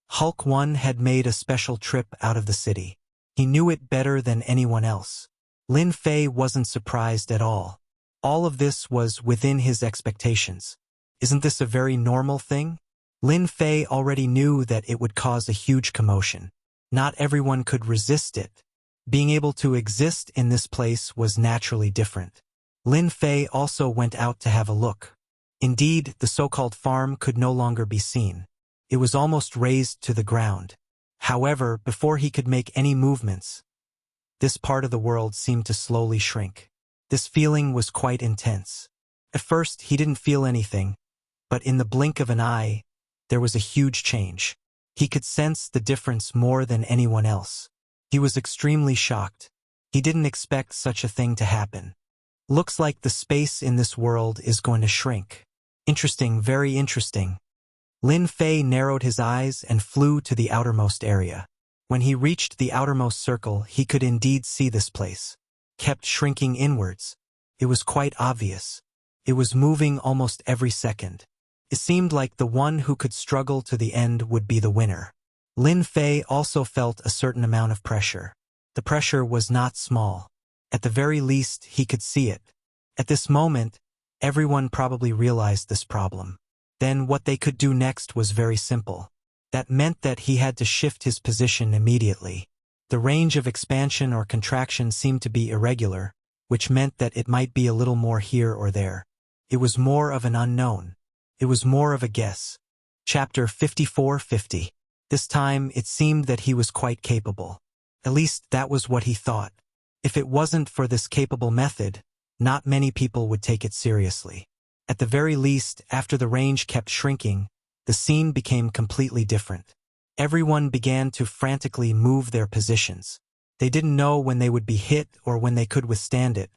Hulk 1 had made a special trip out of the city. He knew it better than anyone else. Lin Fei wasn't surprised at all. All of this was within his expectations. Isn't this a very normal thing? Lin Fei already knew that it would cause a huge commotion. Not everyone could resist it. Being able to exist in this place was naturally different. Lin Fei also went out to have a look. Indeed, the so-called farm could no longer be seen. It was almost razed to the ground. However, before he could make any movements, this part of the world seemed to slowly shrink. This feeling was quite intense. At first, he didn't feel anything, but in the blink of an eye, there was a huge change. He could sense the difference more than anyone else. He was extremely shocked. He didn't expect such a thing to happen. Looks like the space in this world is going to shrink. Interesting, very interesting. Lin Fei narrowed his eyes and flew to the outermost area. When he reached the outermost circle, he could indeed see this place. Kept shrinking inwards. It was quite obvious. It was moving almost every second. It seemed like the one who could struggle to the end would be the winner. Lin Fei also felt a certain amount of pressure. The pressure was not small. At the very least, he could see it. At this moment, everyone probably realized this problem. Then what they could do next was very simple. That meant that he had to shift his position immediately. The range of expansion or contraction seemed to be irregular, which meant that it might be a little more here or there. It was more of an unknown. It was more of a guess. Chapter 54:50. This time, it seemed that he was quite capable. At least that was what he thought. If it wasn't for this capable method, not many people would take it seriously. At the very least, after the range kept shrinking, the scene became completely different. Everyone began to frantically move their positions. They didn't know when they would be hit or when they could withstand it,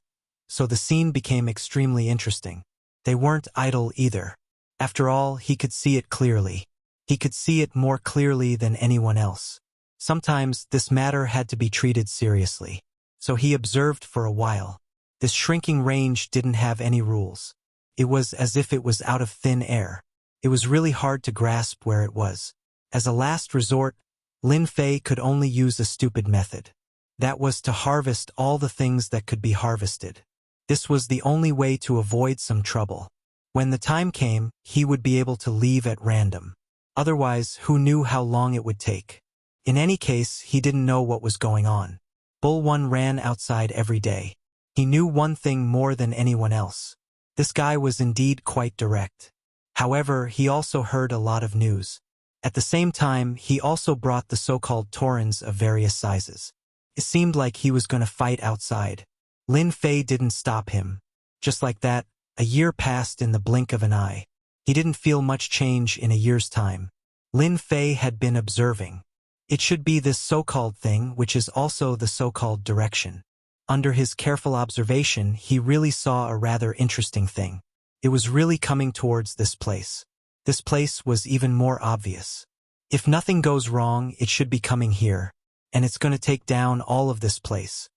so the scene became extremely interesting. They weren't idle either. After all, he could see it clearly. He could see it more clearly than anyone else. Sometimes this matter had to be treated seriously. So he observed for a while. This shrinking range didn't have any rules. It was as if it was out of thin air. It was really hard to grasp where it was. As a last resort, Lin Fei could only use a stupid method. That was to harvest all the things that could be harvested. This was the only way to avoid some trouble. When the time came, he would be able to leave at random. Otherwise, who knew how long it would take? In any case, he didn't know what was going on. Bull One ran outside every day. He knew one thing more than anyone else. This guy was indeed quite direct. However, he also heard a lot of news. At the same time, he also brought the so-called Taurens of various sizes. It seemed like he was going to fight outside. Lin Fei didn't stop him. Just like that, a year passed in the blink of an eye. He didn't feel much change in a year's time. Lin Fei had been observing. It should be this so-called thing, which is also the so-called direction. Under his careful observation, he really saw a rather interesting thing. It was really coming towards this place. This place was even more obvious. If nothing goes wrong, it should be coming here, and it's going to take down all of this place.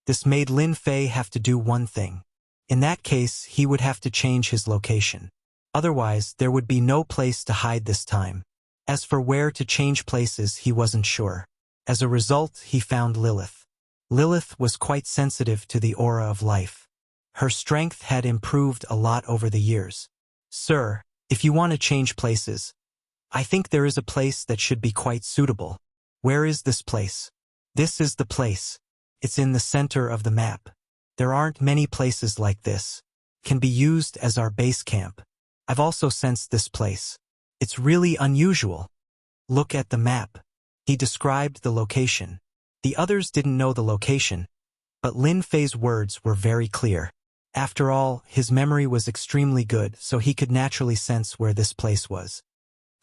This made Lin Fei have to do one thing. In that case, he would have to change his location. Otherwise, there would be no place to hide this time. As for where to change places, he wasn't sure. As a result, he found Lilith. Lilith was quite sensitive to the aura of life. Her strength had improved a lot over the years. "Sir, if you want to change places, I think there is a place that should be quite suitable." "Where is this place?" "This is the place. It's in the center of the map. There aren't many places like this. Can be used as our base camp. I've also sensed this place. It's really unusual. Look at the map." He described the location. The others didn't know the location, but Lin Fei's words were very clear. After all, his memory was extremely good, so he could naturally sense where this place was.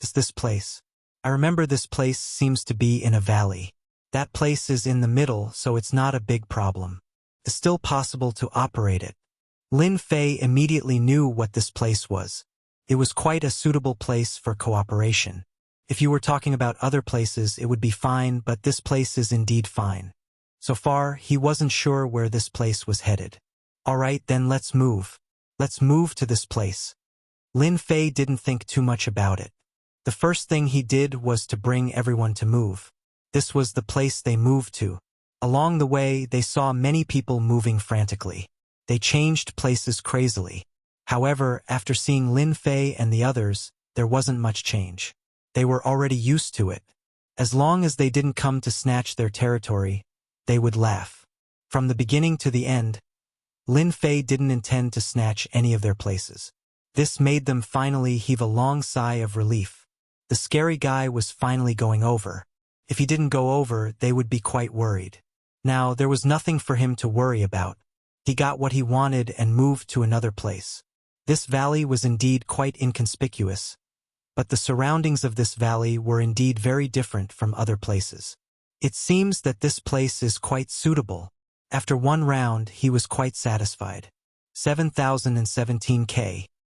"Is this place? I remember this place seems to be in a valley. That place is in the middle, so it's not a big problem. It's still possible to operate it." Lin Fei immediately knew what this place was. It was quite a suitable place for cooperation. If you were talking about other places, it would be fine, but this place is indeed fine. So far, he wasn't sure where this place was headed. "All right, then let's move. Let's move to this place." Lin Fei didn't think too much about it. The first thing he did was to bring everyone to move. This was the place they moved to. Along the way, they saw many people moving frantically. They changed places crazily. However, after seeing Lin Fei and the others, there wasn't much change. They were already used to it. As long as they didn't come to snatch their territory, they would laugh. From the beginning to the end, Lin Fei didn't intend to snatch any of their places. This made them finally heave a long sigh of relief. The scary guy was finally going over. If he didn't go over, they would be quite worried. Now, there was nothing for him to worry about. He got what he wanted and moved to another place. This valley was indeed quite inconspicuous, but the surroundings of this valley were indeed very different from other places. It seems that this place is quite suitable. After one round, he was quite satisfied. 7,017 K.